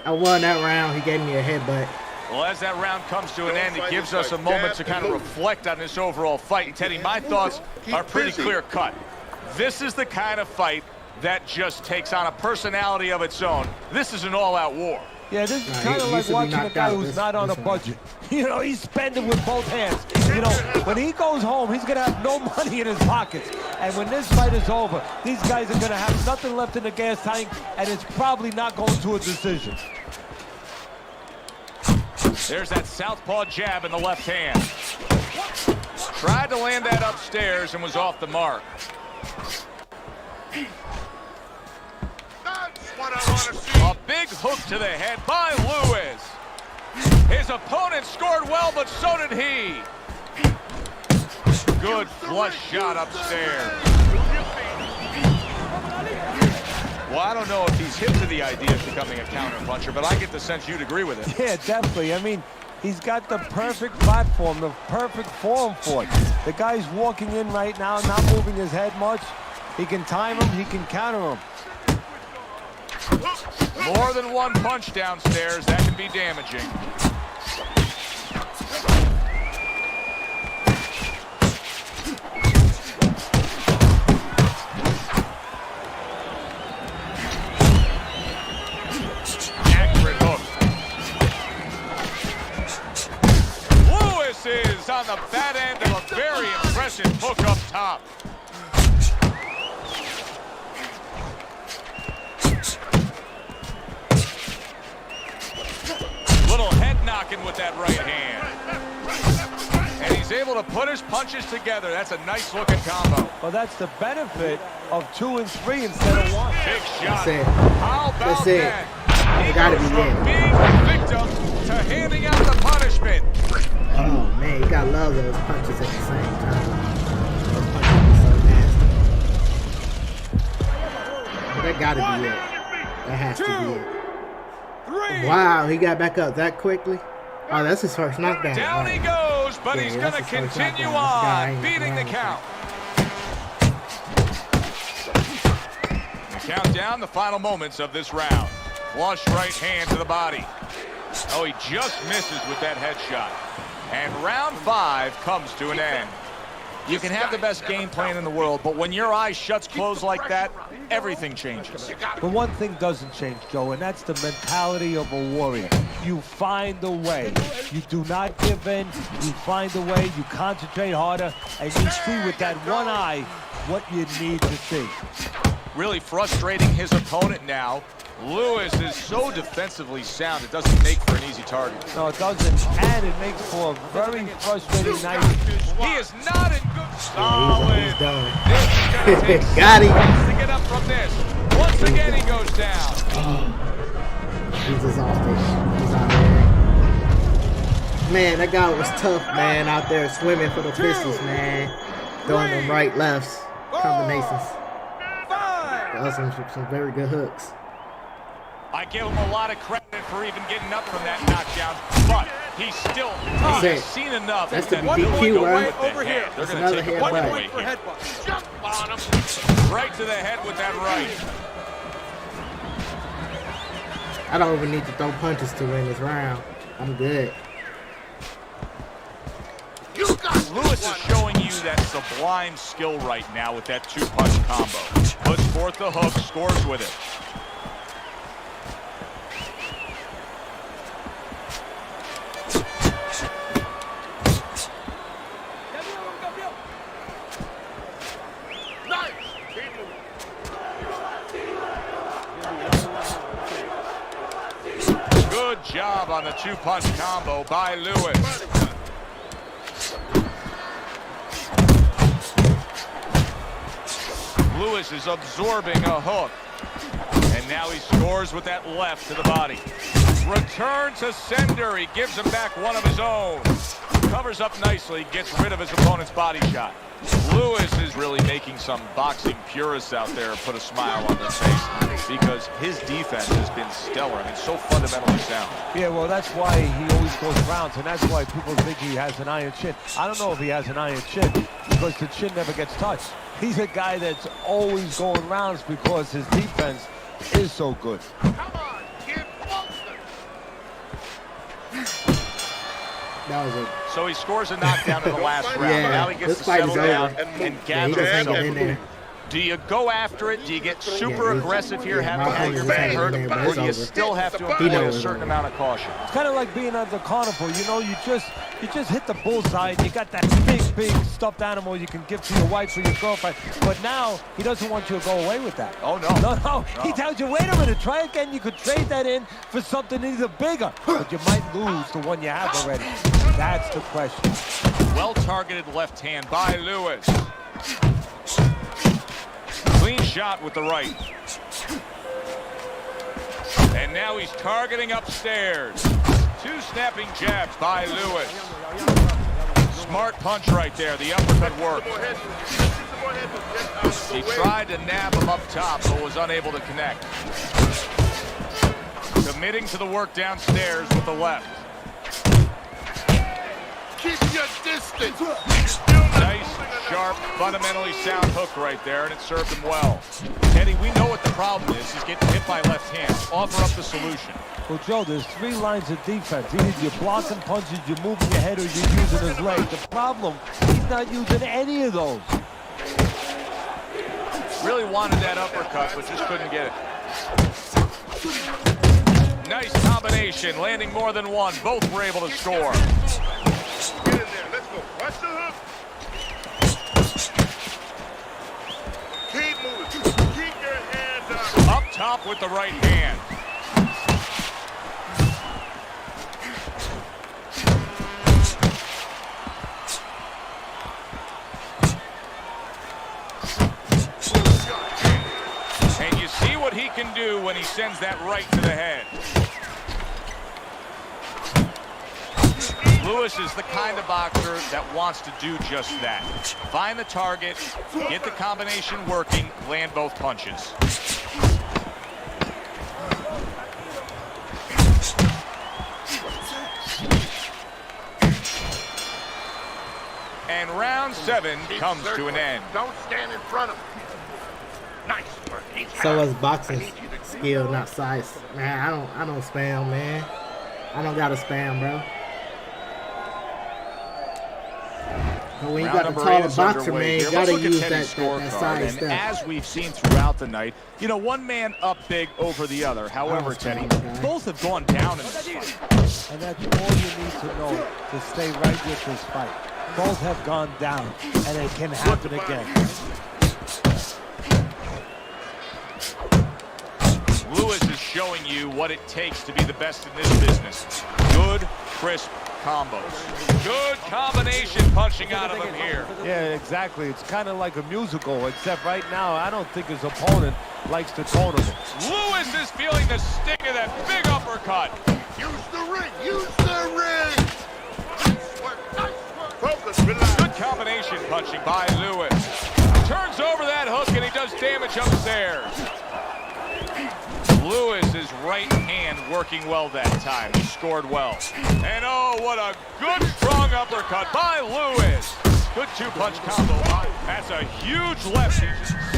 Speaker 1: I won that round. He gave me a headbutt.
Speaker 2: Well, as that round comes to an end, it gives us a moment to kind of reflect on this overall fight. And Teddy, my thoughts are pretty clear cut. This is the kind of fight that just takes on a personality of its own. This is an all-out war.
Speaker 4: Yeah, this is kind of like watching a guy who's not on a budget. You know, he's spending with both hands. You know, when he goes home, he's going to have no money in his pockets. And when this fight is over, these guys are going to have nothing left in the gas tank, and it's probably not going to a decision.
Speaker 2: There's that southpaw jab in the left hand. Tried to land that upstairs and was off the mark.
Speaker 5: What I want to see.
Speaker 2: A big hook to the head by Lewis. His opponent scored well, but so did he. Good flush shot upstairs. Well, I don't know if he's hip to the idea of becoming a counter-puncher, but I get the sense you'd agree with it.
Speaker 4: Yeah, definitely. I mean, he's got the perfect platform, the perfect form for it. The guy's walking in right now, not moving his head much. He can time him, he can counter him.
Speaker 2: More than one punch downstairs, that can be damaging. Accurate hook. Lewis is on the bad end of a very impressive hook up top. Little head knocking with that right hand. And he's able to put his punches together. That's a nice looking combo.
Speaker 4: Well, that's the benefit of 2 and 3 instead of 1.
Speaker 2: Big shot.
Speaker 1: That's it.
Speaker 2: How about
Speaker 1: That's it.
Speaker 2: that? He
Speaker 1: It gotta
Speaker 2: goes
Speaker 1: be
Speaker 2: from
Speaker 1: it.
Speaker 2: being the victim to handing out the punishment.
Speaker 1: Oh man, you gotta love those punches at the same time. Those punches are so nasty. That gotta be it. That has to be it. Wow, he got back up that quickly. Oh, that's his first knockdown.
Speaker 2: Down he goes, but
Speaker 1: Yeah,
Speaker 2: he's
Speaker 1: that's
Speaker 2: going to
Speaker 1: his first
Speaker 2: continue
Speaker 1: knockdown. This guy
Speaker 2: on,
Speaker 1: ain't
Speaker 2: beating the
Speaker 1: playing.
Speaker 2: count. The countdown, the final moments of this round. Flush right hand to the body. Oh, he just misses with that headshot. And round 5 comes to an end. You can have the best game plan in the world, but when your eyes shut closed like that, everything changes.
Speaker 4: But one thing doesn't change, Joe, and that's the mentality of a warrior. You find a way. You do not give in. You find a way. You concentrate harder, and you see with that one eye what you need to see.
Speaker 2: Really frustrating his opponent now. Lewis is so defensively sound, it doesn't make for an easy target.
Speaker 4: No, it doesn't, and it makes for a very frustrating night.
Speaker 2: He is not in good solid.
Speaker 1: He's done.
Speaker 2: This is gonna take
Speaker 1: Got him.
Speaker 2: seconds to get up from this. Once again, he goes down.
Speaker 1: He's exhausted. He's out there. Man, that guy was tough, man, out there swimming for the pistols, man. Throwing them right, lefts, combinations. That was some very good hooks.
Speaker 2: I give him a lot of credit for even getting up from that knockdown, but he's still he's seen enough.
Speaker 1: That's the
Speaker 2: that
Speaker 1: DQ,
Speaker 2: go
Speaker 1: right?
Speaker 2: with the
Speaker 5: Over
Speaker 2: head.
Speaker 5: here.
Speaker 2: They're
Speaker 1: That's
Speaker 2: going to take
Speaker 1: another
Speaker 2: a one
Speaker 1: headbutt.
Speaker 2: away
Speaker 5: For
Speaker 2: here.
Speaker 5: headbutt. Jump on him.
Speaker 2: Right to the head with that right.
Speaker 1: I don't even need to throw punches to win this round. I'm good.
Speaker 2: Lewis is showing you that sublime skill right now with that 2-punch combo. Puts forth the hook, scores with it. 2-punch combo by Lewis. Lewis is absorbing a hook. And now he scores with that left to the body. Return to sender. He gives him back one of his own. Covers up nicely, gets rid of his opponent's body shot. Lewis is really making some boxing purists out there put a smile on their face because his defense has been stellar. I mean, so fundamentally sound.
Speaker 4: Yeah, well, that's why he always goes rounds, and that's why people think he has an iron chin. I don't know if he has an iron chin because the chin never gets touched. He's a guy that's always going rounds because his defense is so good.
Speaker 5: Come on, kid, closer.
Speaker 1: That was it.
Speaker 2: So he scores a knockdown in the last round.
Speaker 1: Yeah,
Speaker 2: Now he gets
Speaker 1: this
Speaker 2: to
Speaker 1: fight is
Speaker 2: settle down
Speaker 1: over.
Speaker 2: and
Speaker 1: Yeah, he
Speaker 2: gather
Speaker 1: just hanging in
Speaker 2: himself.
Speaker 1: there.
Speaker 2: Do you go after it? Do you get super aggressive here,
Speaker 1: yeah,
Speaker 2: having had your man hurt,
Speaker 1: hanging in there, but
Speaker 2: or
Speaker 1: it's
Speaker 2: do you
Speaker 1: over.
Speaker 2: still have to
Speaker 1: He
Speaker 2: employ a
Speaker 1: knows
Speaker 2: certain
Speaker 1: it.
Speaker 2: amount of caution?
Speaker 4: It's kind of like being at the carnival. You know, you just hit the bullseye. And you got that big stuffed animal you can give to your wife or your girlfriend. But now he doesn't want you to go away with that.
Speaker 2: Oh, no.
Speaker 4: No. He tells you, wait a minute, try again. You could trade that in for something either bigger, but you might lose the one you have already. That's the question.
Speaker 2: Well-targeted left hand by Lewis. Clean shot with the right. And now he's targeting upstairs. 2 snapping jabs by Lewis. Smart punch right there. The uppercut worked. He tried to nab him up top, but was unable to connect. Committing to the work downstairs with the left.
Speaker 5: Keep your distance.
Speaker 2: Nice, sharp, fundamentally sound hook right there, and it served him well. Teddy, we know what the problem is. He's getting hit by left hand. Offer up the solution.
Speaker 4: Well, Joe, there's 3 lines of defense. Either you're blocking punches, you're moving your head, or you're using his leg. The problem, he's not using any of those.
Speaker 2: Really wanted that uppercut, but just couldn't get it. Nice combination, landing more than one. Both were able to score.
Speaker 5: Get in there. Let's go. Watch the hook. Keep moving. Keep your hands up.
Speaker 2: Up top with the right hand. And you see what he can do when he sends that right to the head. Lewis is the kind of boxer that wants to do just that. Find the target, get the combination working, land both punches. And round 7 comes to an end.
Speaker 5: Don't stand in front of him. Nice work. He's
Speaker 1: So
Speaker 5: hurt.
Speaker 1: it's boxing
Speaker 5: I need you to
Speaker 1: skill, not size. Man, I don't spam, man. I don't gotta spam, bro. But when you
Speaker 2: Round
Speaker 1: got a
Speaker 2: number 8
Speaker 1: taller
Speaker 2: is
Speaker 1: boxer,
Speaker 2: underway
Speaker 1: man,
Speaker 2: here.
Speaker 1: you
Speaker 2: Let's
Speaker 1: gotta
Speaker 2: look at
Speaker 1: use
Speaker 2: Teddy's
Speaker 1: that
Speaker 2: scorecard.
Speaker 1: size
Speaker 2: And
Speaker 1: stuff.
Speaker 2: as we've seen throughout the night, you know, one man up big over the other. However, Teddy, both have gone down in this fight.
Speaker 4: And that's all you need to know to stay right with this fight. Both have gone down, and it can happen again.
Speaker 2: Lewis is showing you what it takes to be the best in this business. Good, crisp combos. Good combination punching out of him here.
Speaker 4: Yeah, exactly. It's kind of like a musical, except right now, I don't think his opponent likes the tone of it.
Speaker 2: Lewis is feeling the sting of that big uppercut.
Speaker 5: use the ring. Use the ring. Nice work. Nice work. Focus. Relax.
Speaker 2: Good combination punching by Lewis. Turns over that hook and he does damage upstairs. Lewis's right hand working well that time. He scored well. And oh, what a good strong uppercut by Lewis. Good 2-punch combo. That's a huge left.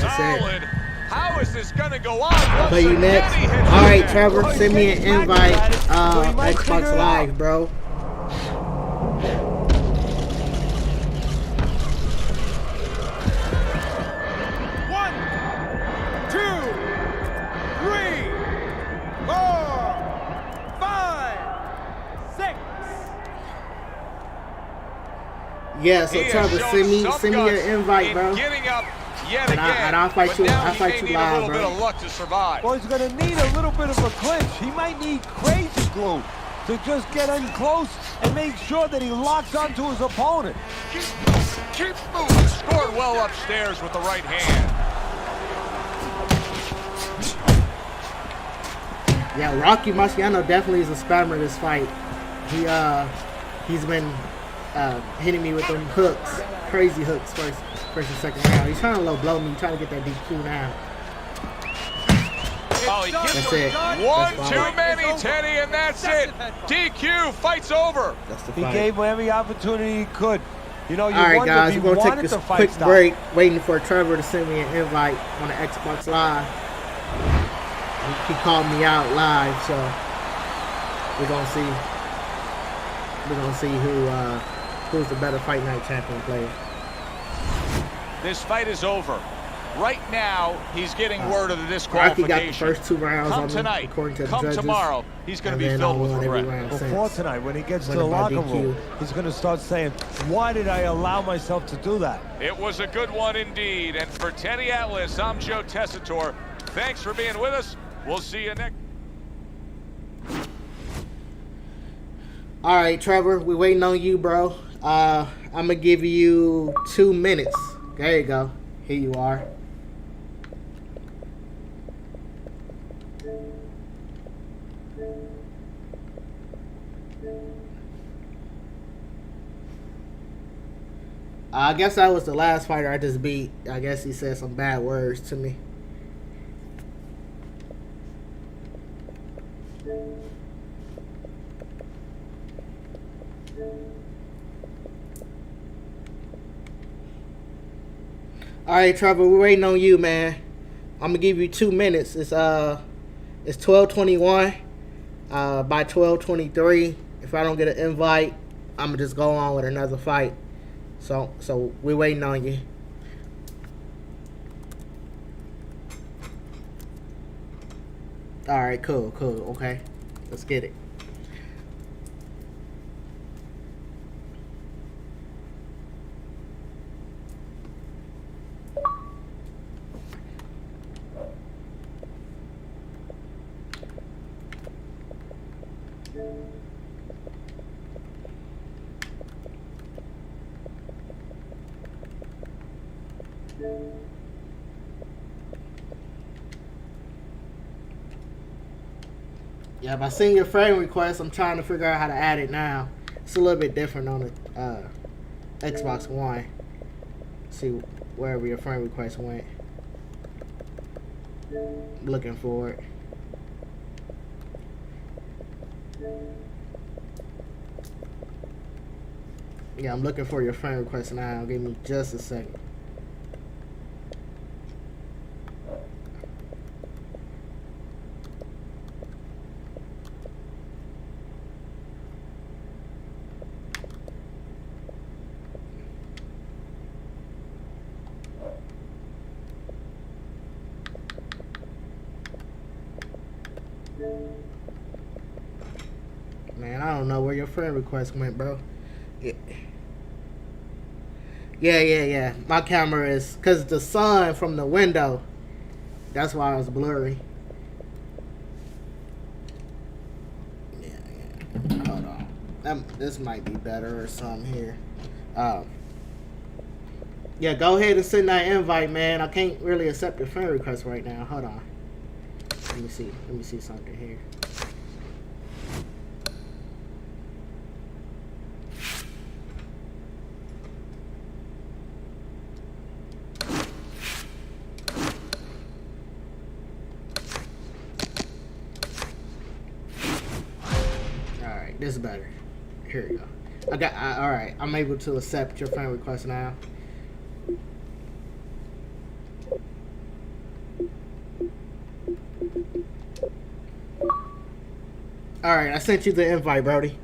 Speaker 2: Solid. How is this gonna go on?
Speaker 1: But you next. All right, Trevor, send me an invite. Xbox Live, bro. Yeah, so Trevor, send me your invite, bro.
Speaker 2: Getting up yet
Speaker 1: And
Speaker 2: again.
Speaker 1: I'll fight you.
Speaker 2: Now
Speaker 1: I'll
Speaker 2: he
Speaker 1: fight
Speaker 2: may
Speaker 1: you
Speaker 2: need a
Speaker 1: live,
Speaker 2: little bit
Speaker 1: bro.
Speaker 2: of luck to survive.
Speaker 4: Well, he's going to need a little bit of a clinch. He might need crazy glue. to just get in close and make sure that he locks onto his opponent.
Speaker 2: Keep moving. Scored well upstairs with the right hand.
Speaker 1: Yeah, Rocky Marciano definitely is a spammer this fight. He's been hitting me with them hooks, crazy hooks first and second round. He's trying to low blow me, trying to get that DQ now.
Speaker 2: Oh, he
Speaker 1: That's
Speaker 2: gets
Speaker 1: it.
Speaker 2: one
Speaker 1: That's
Speaker 2: too
Speaker 1: fine.
Speaker 2: many, Teddy, and that's it. DQ, fight's over.
Speaker 1: That's the
Speaker 4: He
Speaker 1: fight.
Speaker 4: gave him every opportunity he could. You know, you
Speaker 1: All right,
Speaker 4: wonder
Speaker 1: guys,
Speaker 4: if
Speaker 1: we're
Speaker 4: he
Speaker 1: going to take
Speaker 4: wanted
Speaker 1: this
Speaker 4: the fight
Speaker 1: quick
Speaker 4: stop.
Speaker 1: break, waiting for Trevor to send me an invite on the Xbox Live. He called me out live, so we're going to see who's the better Fight Night champion player.
Speaker 2: This fight is over. Right now, he's getting word of the
Speaker 1: Rocky
Speaker 2: disqualification.
Speaker 1: got the first 2 rounds
Speaker 2: Come
Speaker 1: on him,
Speaker 2: tonight,
Speaker 1: according to the
Speaker 2: come
Speaker 1: judges.
Speaker 2: tomorrow, he's going to be
Speaker 1: And then
Speaker 2: filled
Speaker 1: I
Speaker 2: with
Speaker 1: won every
Speaker 2: regret.
Speaker 1: round
Speaker 4: Before
Speaker 1: since.
Speaker 4: tonight, when he gets to
Speaker 1: Winning
Speaker 4: the
Speaker 1: by
Speaker 4: locker
Speaker 1: DQ.
Speaker 4: room, he's going to start saying, why did I allow myself to do that?
Speaker 2: It was a good one indeed. And for Teddy Atlas, I'm Joe Tessitore. Thanks for being with us. We'll see you next.
Speaker 1: All right, Trevor, we waiting on you, bro. I'm going to give you 2 minutes. There you go. Here you are. I guess that was the last fighter I just beat. I guess he said some bad words to me. All right, Trevor, we're waiting on you, man. I'm gonna give you 2 minutes. It's 12:21. By 12:23, if I don't get an invite, I'm gonna just go on with another fight. So we're waiting on you. All right, cool. Okay, let's get it. Yeah, by seeing your friend request, I'm trying to figure out how to add it now. It's a little bit different on the Xbox One. See wherever your friend request went. I'm looking for it. Yeah, I'm looking for your friend request now. Give me just a second. Man, I don't know where your friend request went, bro. Yeah. My camera is, because the sun from the window, that's why it's blurry. Yeah. Hold on. This might be better or something here. Yeah, go ahead and send that invite, man. I can't really accept your friend request right now. Hold on. Let me see something here. Alright, this is better. Here we go. Alright, I'm able to accept your friend request now. Alright, I sent you the invite, Brody.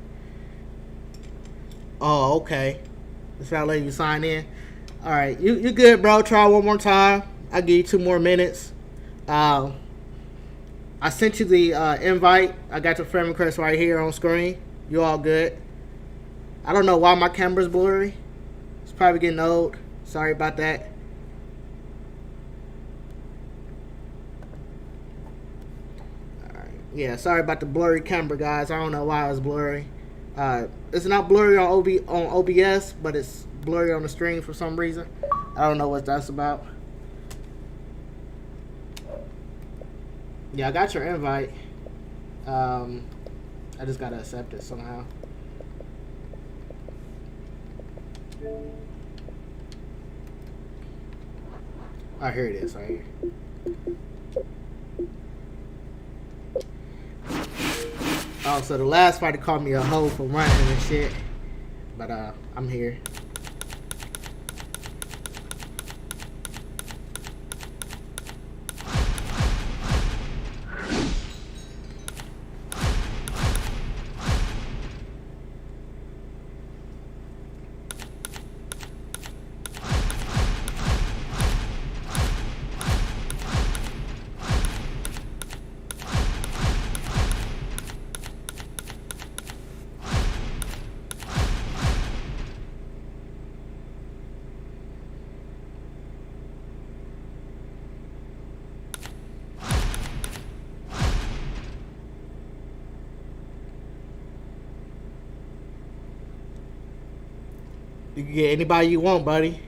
Speaker 1: Oh, okay. It's not letting you sign in. Alright, you good, bro. Try one more time. I'll give you 2 more minutes. I sent you the invite. I got your friend request right here on screen. You all good. I don't know why my camera's blurry. It's probably getting old. Sorry about that. Alright. Yeah, sorry about the blurry camera, guys. I don't know why it's blurry. It's not blurry on OBS, but it's blurry on the stream for some reason. I don't know what that's about. Yeah, I got your invite. I just gotta accept it somehow. Oh, here it is, right here. Oh, so the last fighter called me a hoe for running and shit. But I'm here. You can get anybody you want, buddy.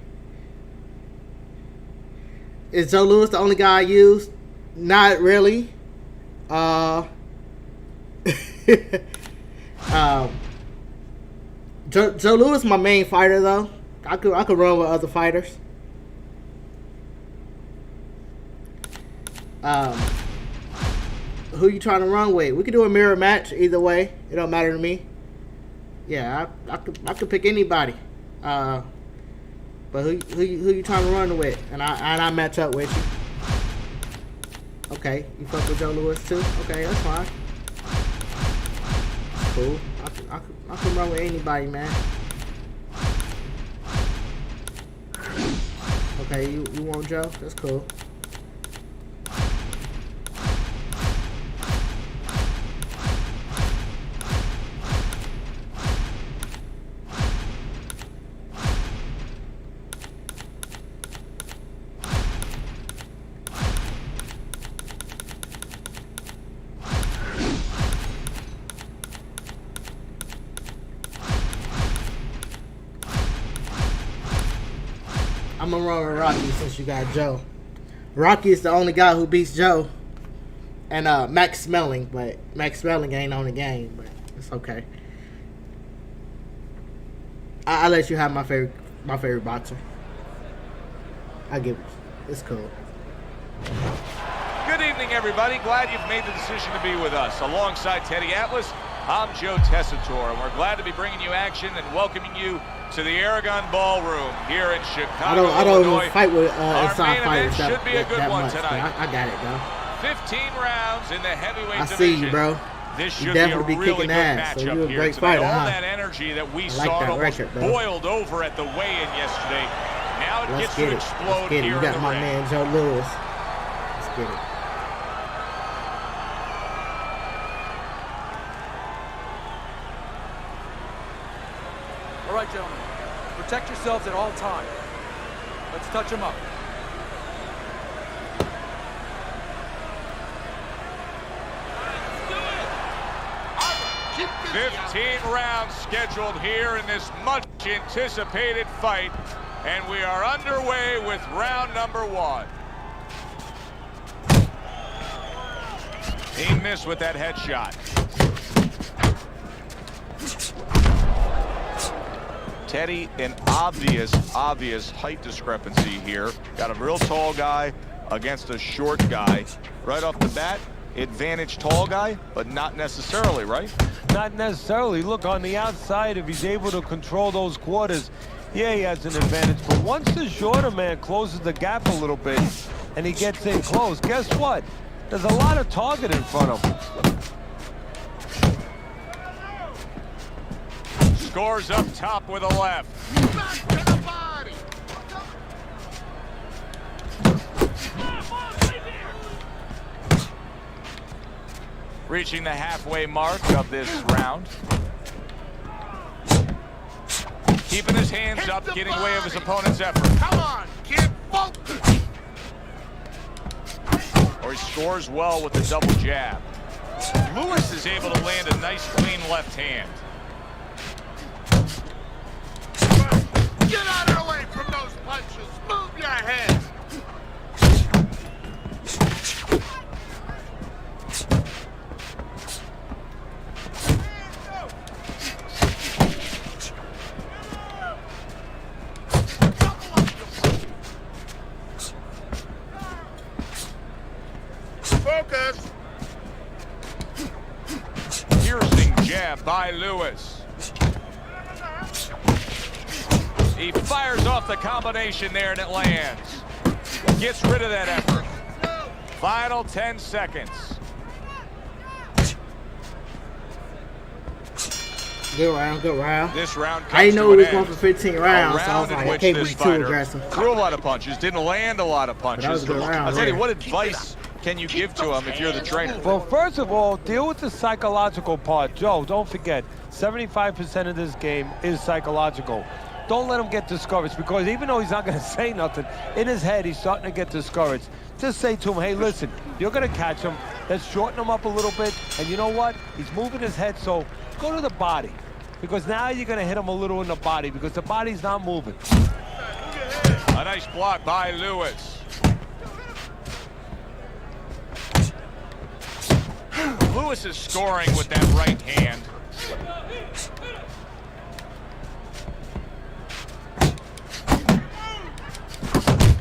Speaker 1: Is Joe Louis the only guy I used? Not really. Joe Louis my main fighter though. I could run with other fighters. Who you trying to run with? We could do a mirror match either way. It don't matter to me. Yeah, I could pick anybody. But who you trying to run with? And I match up with you. Okay, you fuck with Joe Louis too? Okay, that's fine. Cool. I can run with anybody, man. Okay, you want Joe? That's cool. I'm gonna run with Rocky since you got Joe. Rocky is the only guy who beats Joe. And Max Smelling, but Max Smelling ain't on the game, but it's okay. I'll let you have my favorite boxer. I give it. It's cool.
Speaker 2: Good evening, everybody. Glad you've made the decision to be with us. Alongside Teddy Atlas, I'm Joe Tessitore, and we're glad to be bringing you action and welcoming you to the Aragon Ballroom here in Chicago,
Speaker 1: I don't
Speaker 2: Illinois.
Speaker 1: Fight with
Speaker 2: Our
Speaker 1: inside
Speaker 2: main
Speaker 1: fighters
Speaker 2: event should be a good one
Speaker 1: much,
Speaker 2: tonight.
Speaker 1: I got it, though.
Speaker 2: 15 rounds in the heavyweight
Speaker 1: I
Speaker 2: division.
Speaker 1: see you, bro.
Speaker 2: This
Speaker 1: You
Speaker 2: should
Speaker 1: definitely
Speaker 2: be a
Speaker 1: be
Speaker 2: really
Speaker 1: kicking
Speaker 2: good
Speaker 1: ass, so
Speaker 2: matchup
Speaker 1: you're a
Speaker 2: here
Speaker 1: great
Speaker 2: tonight.
Speaker 1: fighter,
Speaker 2: All
Speaker 1: huh?
Speaker 2: that energy that we
Speaker 1: I like
Speaker 2: saw
Speaker 1: that
Speaker 2: almost
Speaker 1: record, bro.
Speaker 2: boiled over at the weigh-in yesterday. Now it
Speaker 1: Let's
Speaker 2: gets
Speaker 1: get
Speaker 2: to
Speaker 1: it.
Speaker 2: explode
Speaker 1: Let's get it.
Speaker 2: here
Speaker 1: You
Speaker 2: in
Speaker 1: got
Speaker 2: the
Speaker 1: my
Speaker 2: ring.
Speaker 1: man Joe Louis. Let's get it.
Speaker 3: All right, gentlemen. Protect yourselves at all times. Let's touch them up.
Speaker 5: Keep busy.
Speaker 2: 15 rounds scheduled here in this much anticipated fight, and we are underway with round number 1. He missed with that headshot. Teddy, an obvious height discrepancy here. Got a real tall guy against a short guy. Right off the bat, advantage tall guy, but not necessarily, right?
Speaker 4: Not necessarily. Look, on the outside, if he's able to control those quarters, yeah, he has an advantage. But once the shorter man closes the gap a little bit and he gets in close, guess what? There's a lot of target in front of him.
Speaker 2: Scores up top with a left.
Speaker 5: Back to the body.
Speaker 2: Reaching the halfway mark of this round. Keeping his hands up, getting away of his opponent's effort.
Speaker 5: Come on, kid, focus.
Speaker 2: Or he scores well with the double jab. Lewis is able to land a nice clean left hand.
Speaker 5: Get out of the way from those punches. Move your head. Focus.
Speaker 2: Piercing jab by Lewis. He fires off the combination there and it lands. Gets rid of that effort. Final 10 seconds.
Speaker 1: Good round, good round.
Speaker 2: This round comes
Speaker 1: I didn't know
Speaker 2: to
Speaker 1: he was
Speaker 2: an
Speaker 1: going
Speaker 2: end.
Speaker 1: for 15 rounds, so I was
Speaker 2: A round in
Speaker 1: like, I
Speaker 2: which
Speaker 1: can't
Speaker 2: this
Speaker 1: be too
Speaker 2: fighter
Speaker 1: aggressive.
Speaker 2: threw a lot of punches, didn't land a lot of punches.
Speaker 1: That was a good round,
Speaker 2: I'll tell you,
Speaker 1: yeah.
Speaker 2: what advice can you give to him if you're the trainer?
Speaker 4: Well, first of all, deal with the psychological part. Joe, don't forget, 75% of this game is psychological. Don't let him get discouraged, because even though he's not going to say nothing, in his head, he's starting to get discouraged. Just say to him, hey, listen, you're going to catch him. Let's shorten him up a little bit. And you know what? He's moving his head, so go to the body. Because now you're going to hit him a little in the body, because the body's not moving.
Speaker 2: A nice block by Lewis. Lewis is scoring with that right hand.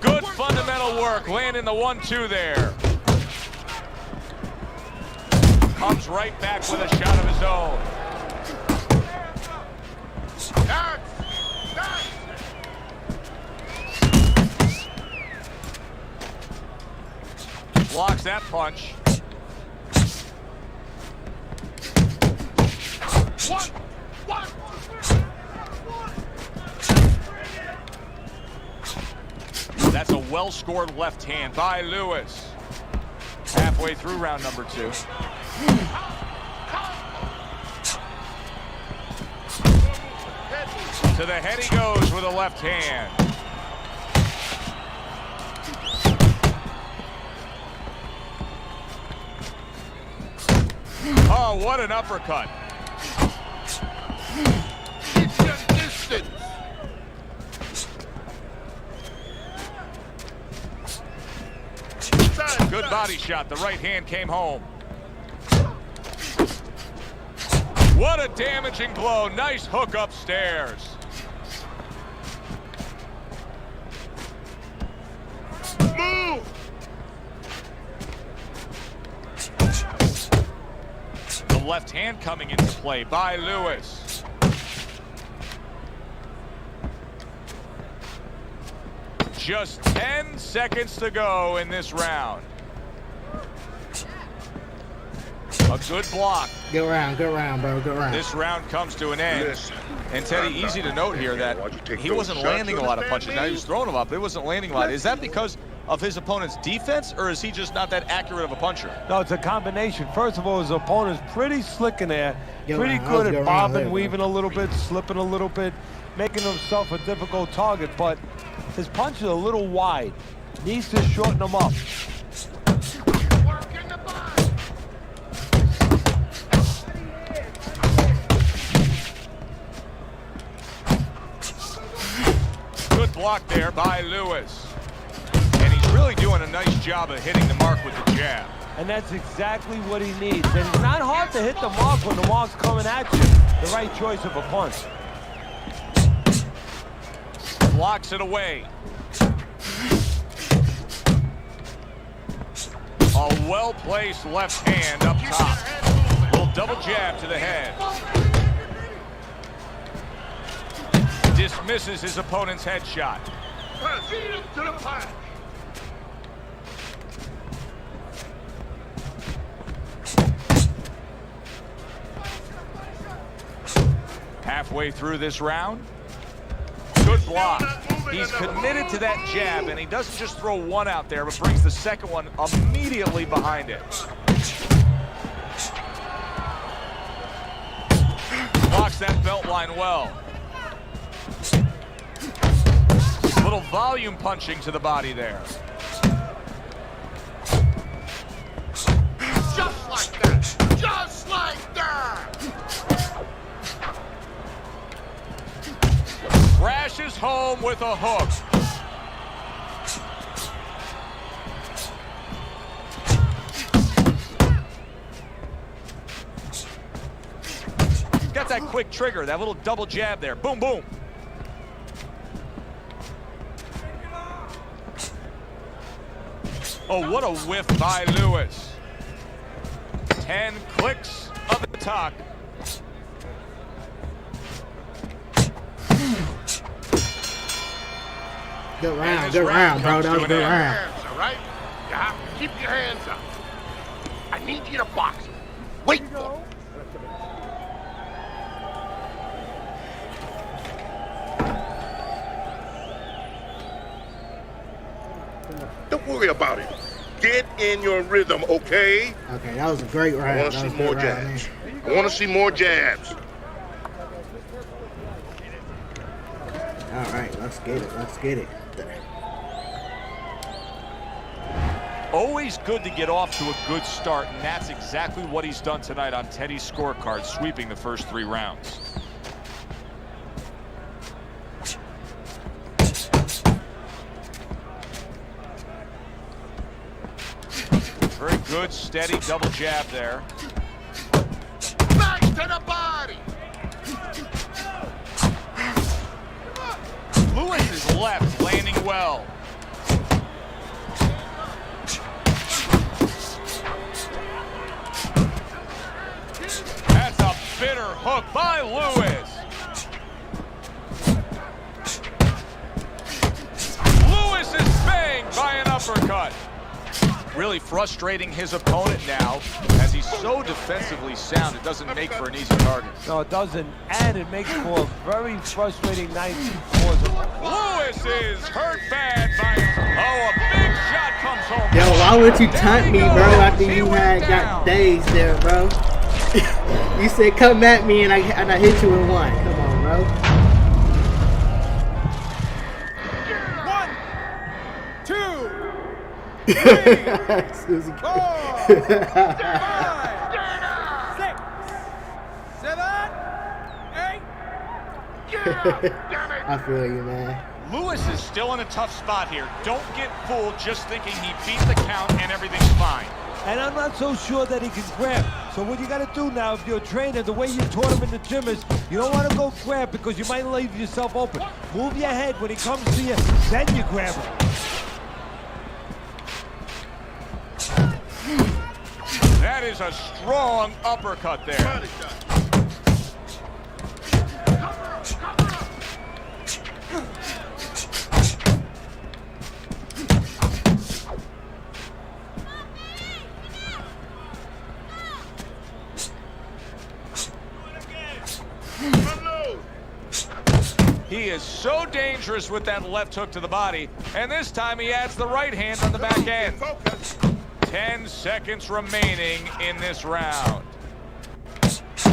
Speaker 2: Good fundamental work, landing the 1-2 there. Comes right back with a shot of his own. Blocks that punch. That's a well-scored left hand by Lewis. Halfway through round number 2. To the head he goes with a left hand. Oh, what an uppercut.
Speaker 5: Keep your distance.
Speaker 2: Good body shot. The right hand came home. What a damaging blow. Nice hook upstairs.
Speaker 5: Move.
Speaker 2: The left hand coming into play by Lewis. Just 10 seconds to go in this round. A good block.
Speaker 1: Good round, bro, good round.
Speaker 2: This round comes to an end. And Teddy, easy to note here that he wasn't landing a lot of punches. Now he was throwing them up, but he wasn't landing a lot. Is that because of his opponent's defense, or is he just not that accurate of a puncher?
Speaker 4: No, it's a combination. First of all, his opponent's pretty slick in there. Pretty
Speaker 1: round.
Speaker 4: good
Speaker 1: That was
Speaker 4: at
Speaker 1: good round
Speaker 4: bobbing,
Speaker 1: there, bro.
Speaker 4: weaving a little bit, slipping a little bit, making himself a difficult target. But his punch is a little wide. Needs to shorten them up.
Speaker 2: Good block there by Lewis. And he's really doing a nice job of hitting the mark with the jab.
Speaker 4: And that's exactly what he needs. And it's not hard to hit the mark when the mark's coming at you. The right choice of a punch.
Speaker 2: Blocks it away. A well-placed left hand up top. Little double jab to the head. Dismisses his opponent's headshot.
Speaker 5: Feed him to the punch.
Speaker 2: Halfway through this round. Good block. He's committed to that jab, and he doesn't just throw one out there, but brings the second one immediately behind it. Blocks that belt line well. Little volume punching to the body there.
Speaker 5: Just like that.
Speaker 2: punches home with a hook. Got that quick trigger, that little double jab there. Boom, boom. Oh, what a whiff by Lewis. 10 clicks of the talk.
Speaker 1: Good round, bro. That was a good round.
Speaker 5: Hands, all right? You have to keep your hands up. I need you to box him. Wait for him. Don't worry about it. Get in your rhythm, okay?
Speaker 1: Okay, that was a great round.
Speaker 5: I want to see more jabs. I want to see more jabs.
Speaker 1: All right, let's get it. Let's get it.
Speaker 2: Always good to get off to a good start, and that's exactly what he's done tonight on Teddy's scorecard, sweeping the first 3 rounds. Very good, steady double jab there.
Speaker 5: Back to the body.
Speaker 2: Lewis's left landing well. That's a bitter hook by Lewis. Lewis is banged by an uppercut. Really frustrating his opponent now, as he's so defensively sound, it doesn't make for an easy target.
Speaker 4: No, it doesn't, and it makes for a very frustrating night for him.
Speaker 2: Lewis is hurt bad by a big shot comes home.
Speaker 1: Yo, why would you taunt me, bro, after
Speaker 2: He
Speaker 1: you
Speaker 2: went
Speaker 1: had
Speaker 2: down.
Speaker 1: got dazed there, bro? You said come at me and I hit you in 1. Come on, bro.
Speaker 9: 1, 2, 3,
Speaker 1: Susie.
Speaker 9: 4, 5, 6, 7, 8.
Speaker 1: I feel you, man.
Speaker 2: Lewis is still in a tough spot here. Don't get fooled just thinking he beat the count and everything's fine.
Speaker 4: And I'm not so sure that he can grab. So what you got to do now, if you're a trainer, the way you taught him in the gym is you don't want to go grab because you might leave yourself open. Move your head when he comes to you, then you grab him.
Speaker 2: That is a strong uppercut there. He is so dangerous with that left hook to the body, and this time he adds the right hand on the back end. 10 seconds remaining in this round.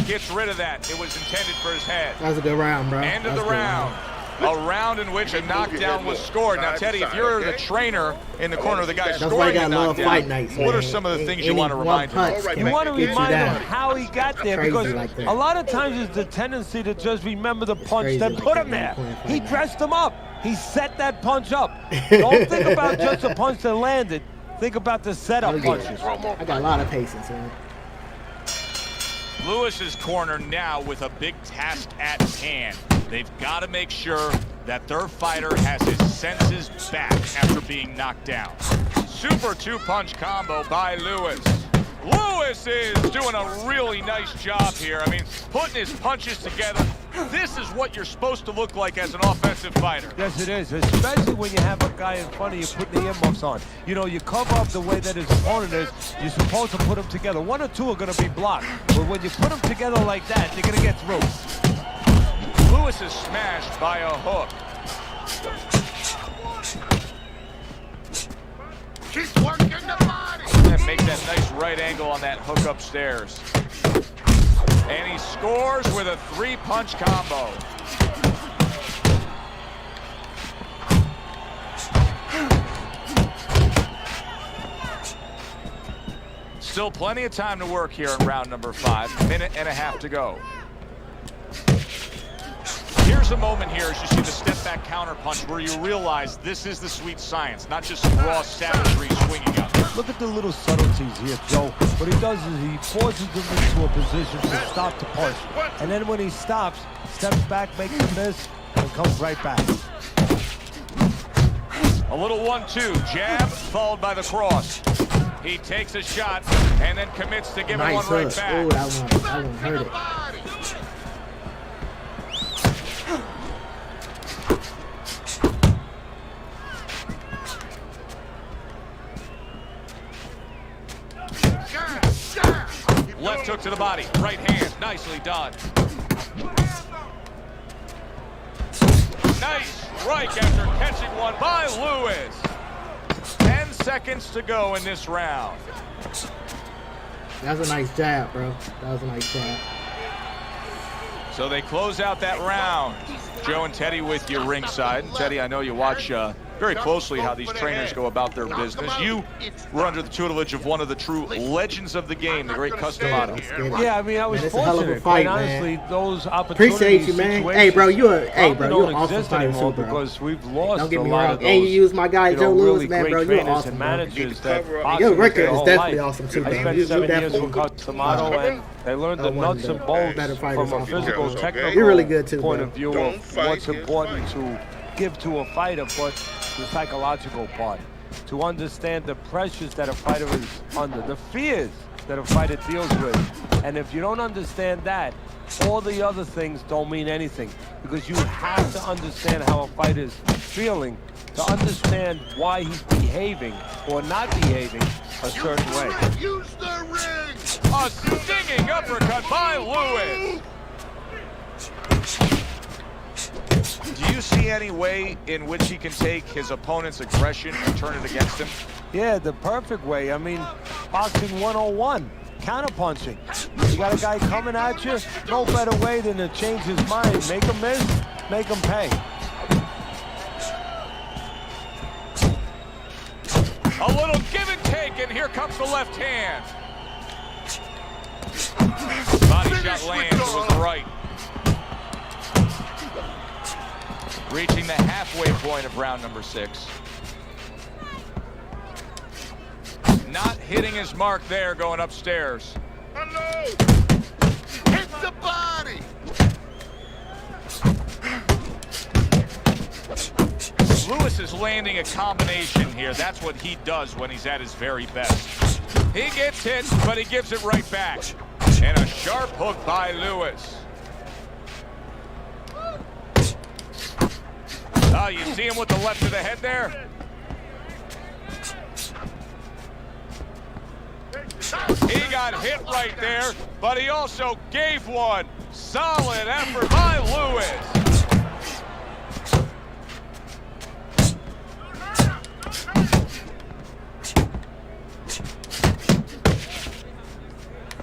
Speaker 2: Gets rid of that. It was intended for his head.
Speaker 1: That was a good round, bro.
Speaker 2: End of the round. A round in which a knockdown was scored. Now, Teddy, if you're the trainer in the corner of the guy
Speaker 1: That's why you
Speaker 2: scoring the
Speaker 1: gotta love
Speaker 2: knockdown,
Speaker 1: fight nights,
Speaker 2: what are
Speaker 1: man.
Speaker 2: some of the things
Speaker 1: Any
Speaker 2: you want to
Speaker 1: one
Speaker 2: remind him
Speaker 1: punch
Speaker 2: of?
Speaker 1: can
Speaker 4: You want to
Speaker 1: get you
Speaker 4: remind him
Speaker 1: down.
Speaker 4: how he got there
Speaker 1: Crazy
Speaker 4: because
Speaker 1: like that.
Speaker 4: a lot of times it's the tendency to just remember the punch
Speaker 1: Crazy
Speaker 4: that
Speaker 1: like
Speaker 4: put
Speaker 1: that,
Speaker 4: him
Speaker 1: man.
Speaker 4: there.
Speaker 1: Playing fight
Speaker 4: He
Speaker 1: night.
Speaker 4: dressed him up. He set that punch up. Don't think about just a punch that landed. Think about the setup
Speaker 1: Oh, yeah.
Speaker 4: punches.
Speaker 1: I got a lot of patience, man.
Speaker 2: Lewis's corner now with a big task at hand. They've got to make sure that their fighter has his senses back after being knocked down. Super 2-punch combo by Lewis. Lewis is doing a really nice job here. I mean, putting his punches together. This is what you're supposed to look like as an offensive fighter.
Speaker 4: Yes, it is, especially when you have a guy in front of you putting the earmuffs on. You know, you cover up the way that his opponent is. You're supposed to put them together. 1 or 2 are going to be blocked. But when you put them together like that, they're going to get through.
Speaker 2: Lewis is smashed by a hook.
Speaker 5: Keep working the body.
Speaker 2: And make that nice right angle on that hook upstairs. And he scores with a 3-punch combo. Still plenty of time to work here in round number 5. 1.5 minutes to go. Here's There's a moment here as you see the step-back counter punch where you realize this is the sweet science, not just some raw savagery swinging up.
Speaker 4: Look at the little subtleties here, Joe. What he does is he forces him into a position to stop the punch. And then when he stops, steps back, makes a miss, and comes right back.
Speaker 2: A little 1-2, jab followed by the cross. He takes a shot and then commits to giving one right back.
Speaker 1: Oh, that one hurt it.
Speaker 2: Left hook to the body, right hand, nicely done. Nice strike after catching one by Lewis. 10 seconds to go in this round.
Speaker 1: That was a nice jab, bro. That was a nice jab.
Speaker 2: So they close out that round. Joe and Teddy with you ringside. And Teddy, I know you watch very closely how these trainers go about their business. You were under the tutelage of one of the true legends of the game, the great Customato.
Speaker 4: Yeah, I mean, I was
Speaker 1: Man, it's a hell of a
Speaker 4: fortunate.
Speaker 1: fight,
Speaker 4: Quite honestly,
Speaker 1: man.
Speaker 4: those opportunities,
Speaker 1: Appreciate you, man. Hey, bro, you're an
Speaker 4: don't
Speaker 1: awesome
Speaker 4: exist
Speaker 1: fighter
Speaker 4: anymore
Speaker 1: too, bro.
Speaker 4: because we've lost
Speaker 1: Don't get
Speaker 4: a
Speaker 1: me
Speaker 4: lot
Speaker 1: wrong.
Speaker 4: of those,
Speaker 1: And you use my guy Joe
Speaker 4: really
Speaker 1: Lewis, man,
Speaker 4: great
Speaker 1: bro. You're
Speaker 4: trainers
Speaker 1: awesome,
Speaker 4: and
Speaker 1: bro.
Speaker 4: managers that
Speaker 1: Your
Speaker 4: boxing
Speaker 1: record
Speaker 4: their
Speaker 1: is
Speaker 4: whole
Speaker 1: definitely
Speaker 4: life.
Speaker 1: awesome too,
Speaker 4: I
Speaker 1: man.
Speaker 4: spent
Speaker 1: You
Speaker 4: 7 years
Speaker 1: definitely
Speaker 4: with Customato, and they learned the
Speaker 1: one
Speaker 4: nuts
Speaker 1: of
Speaker 4: and
Speaker 1: the
Speaker 4: bolts
Speaker 1: better
Speaker 4: from
Speaker 1: fighters
Speaker 4: a
Speaker 1: off the
Speaker 4: physical,
Speaker 1: road.
Speaker 4: technical
Speaker 1: You're really good too,
Speaker 4: point
Speaker 1: bro.
Speaker 4: of view of what's important to give to a fighter, but the psychological part. To understand the pressures that a fighter is under, the fears that a fighter deals with. And if you don't understand that, all the other things don't mean anything, because you have to understand how a fighter is feeling to understand why he's behaving or not behaving a certain way.
Speaker 5: Use the ring!
Speaker 2: A stinging uppercut by Lewis. Do you see any way in which he can take his opponent's aggression and turn it against him?
Speaker 4: Yeah, the perfect way. I mean, boxing 101, counterpunching. You got a guy coming at you, no better way than to change his mind. Make him miss, make him pay.
Speaker 2: A little give and take, and here comes the left hand. Body shot lands, it was the right. Reaching the halfway point of round number 6. Not hitting his mark there, going upstairs.
Speaker 5: Hello! Hit the body!
Speaker 2: Lewis is landing a combination here. That's what he does when he's at his very best. He gets hit, but he gives it right back. And a sharp hook by Lewis. Oh, you see him with the left to the head there? He got hit right there, but he also gave one. Solid effort by Lewis.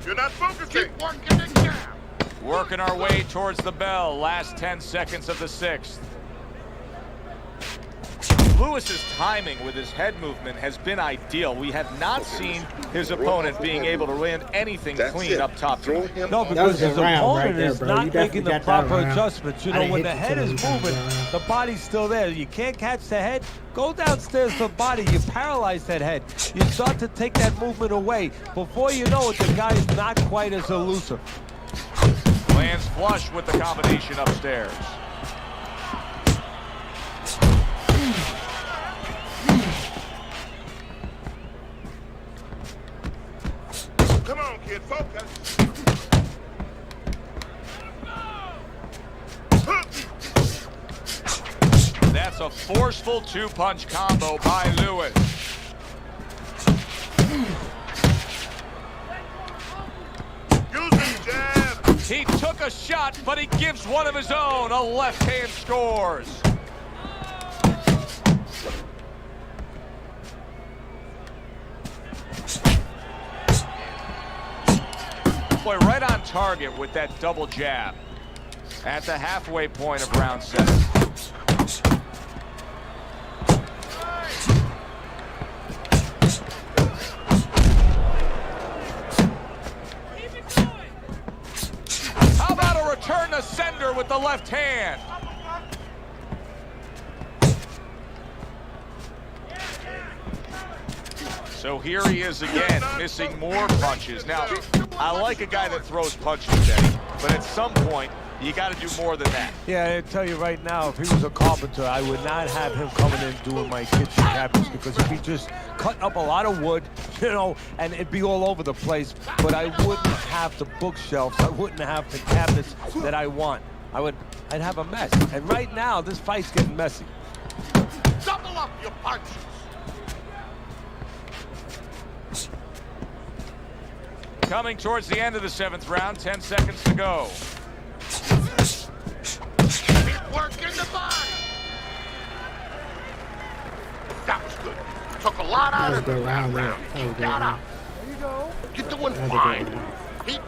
Speaker 5: You're not focusing! Keep working the jab!
Speaker 2: Working our way towards the bell. Last 10 seconds of the 6th. Lewis's timing with his head movement has been ideal. We have not seen his opponent being able to land anything clean up top.
Speaker 4: No, because his opponent is not making the proper adjustments. You know, when the head is moving, the body's still there. You can't catch the head. Go downstairs to the body. You paralyze that head. You start to take that movement away. Before you know it, the guy is not quite as elusive.
Speaker 2: Lands flush with the combination upstairs.
Speaker 5: Come on, kid, focus.
Speaker 2: That's a forceful 2-punch combo by Lewis.
Speaker 5: Use the jab.
Speaker 2: He took a shot, but he gives one of his own. A left hand scores. Boy, right on target with that double jab at the halfway point of round 7. How about a return to sender with the left hand? So here he is again, missing more punches. Now, I like a guy that throws punches, Eddie, but at some point, you got to do more than that.
Speaker 4: Yeah, I tell you right now, if he was a carpenter, I would not have him coming in doing my kitchen cabinets, because he'd be just cutting up a lot of wood, you know, and it'd be all over the place. But I wouldn't have the bookshelves. I wouldn't have the cabinets that I want. I'd have a mess. And right now, this fight's getting messy.
Speaker 5: Double up your punches.
Speaker 2: Coming towards the end of the 7th round, 10 seconds to go.
Speaker 5: Keep working the body. That was good. Took a lot out of
Speaker 1: That was a
Speaker 5: it.
Speaker 1: good round there.
Speaker 5: Round.
Speaker 1: That was a
Speaker 5: Keep
Speaker 1: good
Speaker 5: that
Speaker 1: round.
Speaker 5: up. You're doing
Speaker 1: That was a good
Speaker 5: fine.
Speaker 1: round.
Speaker 5: Keep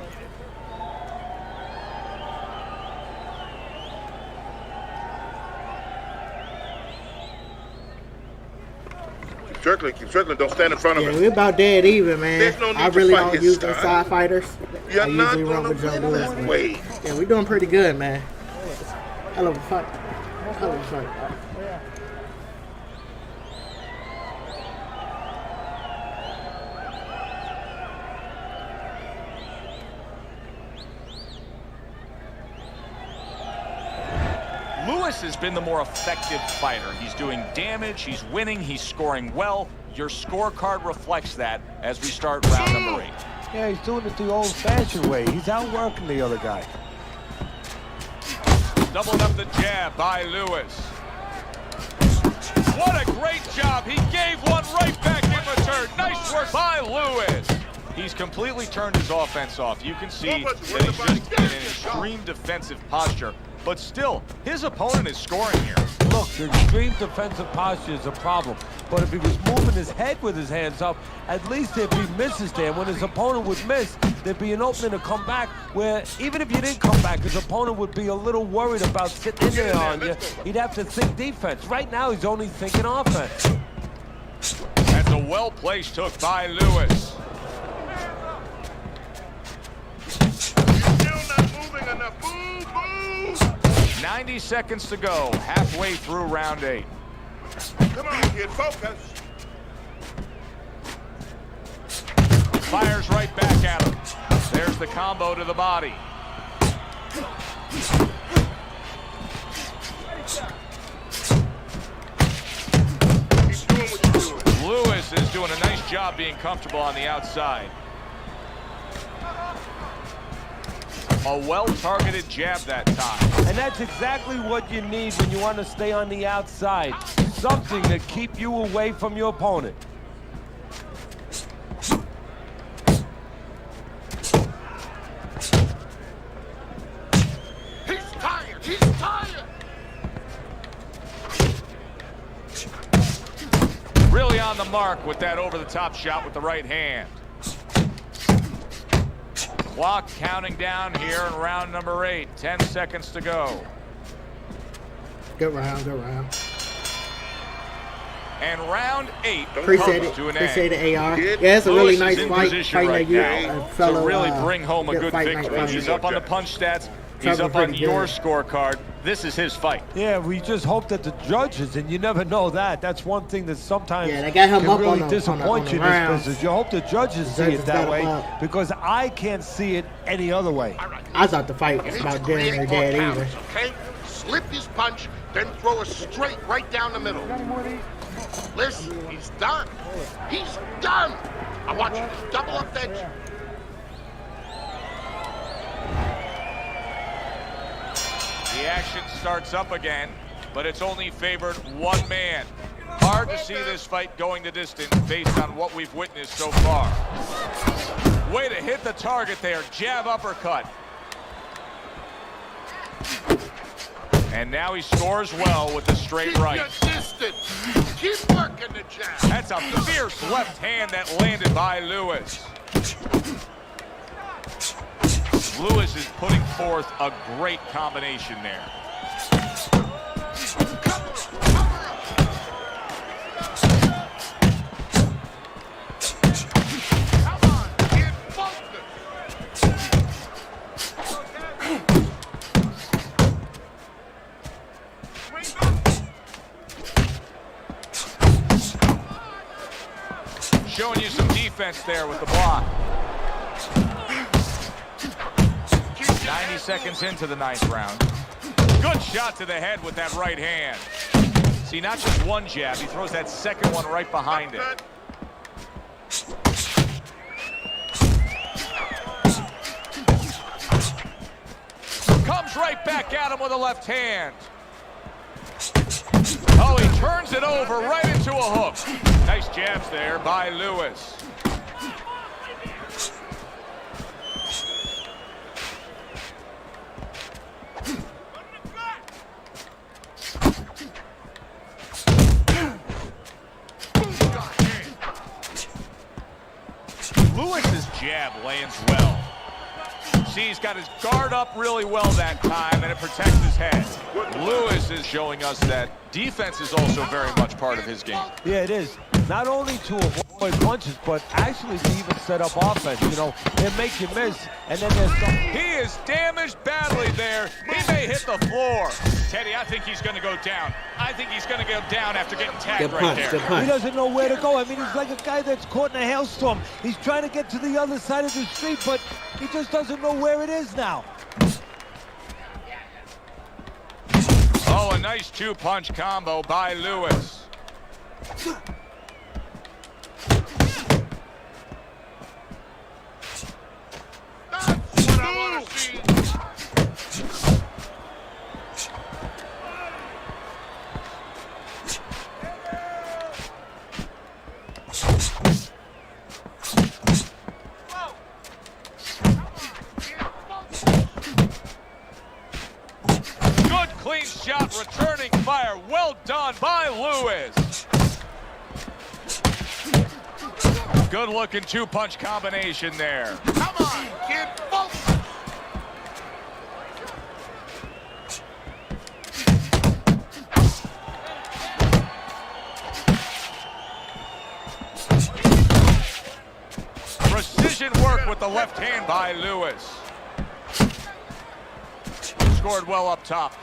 Speaker 10: Keep circling, don't stand in front of
Speaker 1: Yeah,
Speaker 10: him.
Speaker 1: we about dead even, man.
Speaker 10: There's no need
Speaker 1: I
Speaker 10: to
Speaker 1: really
Speaker 10: fight
Speaker 1: don't
Speaker 10: his
Speaker 1: use
Speaker 10: style.
Speaker 1: inside fighters.
Speaker 10: You're
Speaker 1: I
Speaker 10: not
Speaker 1: usually run
Speaker 10: gonna
Speaker 1: with Joe
Speaker 10: win
Speaker 1: Lewis.
Speaker 10: that
Speaker 1: but-
Speaker 10: way.
Speaker 1: Yeah, we doing pretty good, man. Hell of a fight. Hell of a fight.
Speaker 2: Lewis has been the more effective fighter. He's doing damage, he's winning, he's scoring well. Your scorecard reflects that as we start round number 8.
Speaker 4: Yeah, he's doing it the old-fashioned way. He's outworking the other guy.
Speaker 2: Doubling up the jab by Lewis. What a great job. He gave one right back in return. Nice work by Lewis. He's completely turned his offense off. You can see that he's just in an extreme defensive posture. But still, his opponent is scoring here.
Speaker 4: Look, the extreme defensive posture is a problem. But if he was moving his head with his hands up, at least there'd be misses there. When his opponent would miss, there'd be an opening to come back where even if you didn't come back, his opponent would be a little worried about sitting in there on you. He'd have to think defense. Right now, he's only thinking offense.
Speaker 2: That's a well-placed hook by Lewis.
Speaker 10: Still not moving enough. Move, move.
Speaker 2: 90 seconds to go, halfway through round 8.
Speaker 10: Come on, kid, focus.
Speaker 2: Fires right back at him. There's the combo to the body.
Speaker 10: Keep doing what you're doing.
Speaker 2: Lewis is doing a nice job being comfortable on the outside. A well-targeted jab that time.
Speaker 4: And that's exactly what you need when you want to stay on the outside. Something to keep you away from your opponent.
Speaker 5: He's tired. He's tired.
Speaker 2: Really on the mark with that over-the-top shot with the right hand. Clock counting down here in round number 8. 10 seconds to go.
Speaker 1: Good round, good round.
Speaker 2: And round 8
Speaker 1: Appreciate
Speaker 2: comes
Speaker 1: it.
Speaker 2: to an
Speaker 1: Appreciate
Speaker 2: end.
Speaker 1: it, AR. Yeah, it's a really
Speaker 2: Lewis
Speaker 1: nice
Speaker 2: is in
Speaker 1: fight.
Speaker 2: position
Speaker 1: Fighting
Speaker 2: right
Speaker 1: that you,
Speaker 2: now
Speaker 1: fellow,
Speaker 2: to really bring home a good
Speaker 1: fight night
Speaker 2: victory.
Speaker 1: fighter.
Speaker 2: He's up on the punch stats. He's
Speaker 1: Trevor
Speaker 2: up on
Speaker 1: pretty
Speaker 2: your
Speaker 1: good.
Speaker 2: scorecard. This is his fight.
Speaker 4: Yeah, we just hope that the judges, and you never know that. That's one thing that sometimes
Speaker 1: Yeah, they got him
Speaker 4: can
Speaker 1: up
Speaker 4: really
Speaker 1: on the
Speaker 4: disappoint you in
Speaker 1: round.
Speaker 4: this business. You hope the judges see
Speaker 1: Judges
Speaker 4: it
Speaker 1: got
Speaker 4: that
Speaker 1: him
Speaker 4: way,
Speaker 1: up.
Speaker 4: because I can't see it any other way.
Speaker 1: I thought the fight
Speaker 5: You
Speaker 1: was
Speaker 5: need
Speaker 1: about
Speaker 5: to
Speaker 1: damn
Speaker 5: create
Speaker 1: near
Speaker 5: more
Speaker 1: dead even.
Speaker 5: counters, okay? Slip his punch, then throw a straight right down the middle. Listen, he's done. He's done. I want you to double up that.
Speaker 2: The action starts up again, but it's only favored one man. Hard to see this fight going the distance based on what we've witnessed so far. Way to hit the target there. Jab uppercut. And now he scores well with the straight
Speaker 5: Keep
Speaker 2: right.
Speaker 5: your distance. Keep working the jab.
Speaker 2: That's a fierce left hand that landed by Lewis. Lewis is putting forth a great combination there.
Speaker 5: Come on, get focused.
Speaker 2: showing you some defense there with the block. 90 seconds into the 9th round. Good shot to the head with that right hand. See, not just one jab, he throws that second one right behind it. Comes right back at him with a left hand. Oh, he turns it over right into a hook. Nice jabs there by Lewis. Lewis's jab lands well. See, he's got his guard up really well that time, and it protects his head. Lewis is showing us that defense is also very much part of his game.
Speaker 4: Yeah, it is. Not only to avoid punches, but actually to even set up offense. You know, they make you miss, and then there's some...
Speaker 2: He is damaged badly there. He may hit the floor. Teddy, I think he's going to go down. I think he's going to go down after getting tagged right there.
Speaker 4: He doesn't know where to go. I mean, he's like a guy that's caught in a hailstorm. He's trying to get to the other side of the street, but he just doesn't know where it is now.
Speaker 2: Oh, a nice two-punch combo by Lewis.
Speaker 10: That's what I want to see.
Speaker 2: Good clean shot, returning fire. Well done by Lewis. Good looking two-punch combination there.
Speaker 5: Come on, kid, focus.
Speaker 2: Precision work with the left hand by Lewis. Scored well up top.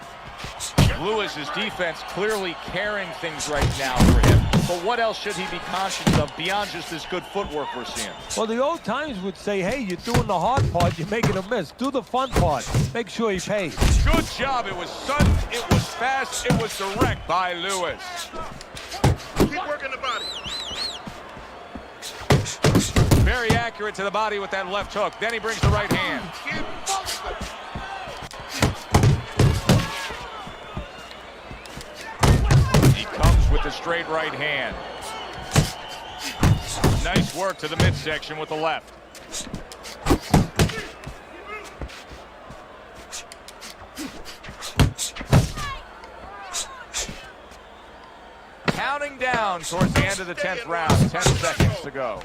Speaker 2: Lewis's defense clearly carrying things right now for him. But what else should he be conscious of beyond just this good footwork we're seeing?
Speaker 4: Well, the old times would say, hey, you're doing the hard part, you're making a miss. Do the fun part. Make sure he pays.
Speaker 2: Good job. It was sudden, it was fast, it was direct by Lewis.
Speaker 10: Keep working the body.
Speaker 2: Very accurate to the body with that left hook. Then he brings the right hand.
Speaker 5: Kid, focus.
Speaker 2: He comes with the straight right hand. Nice work to the midsection with the left. Counting down towards the end of the 10th round. 10 seconds to go.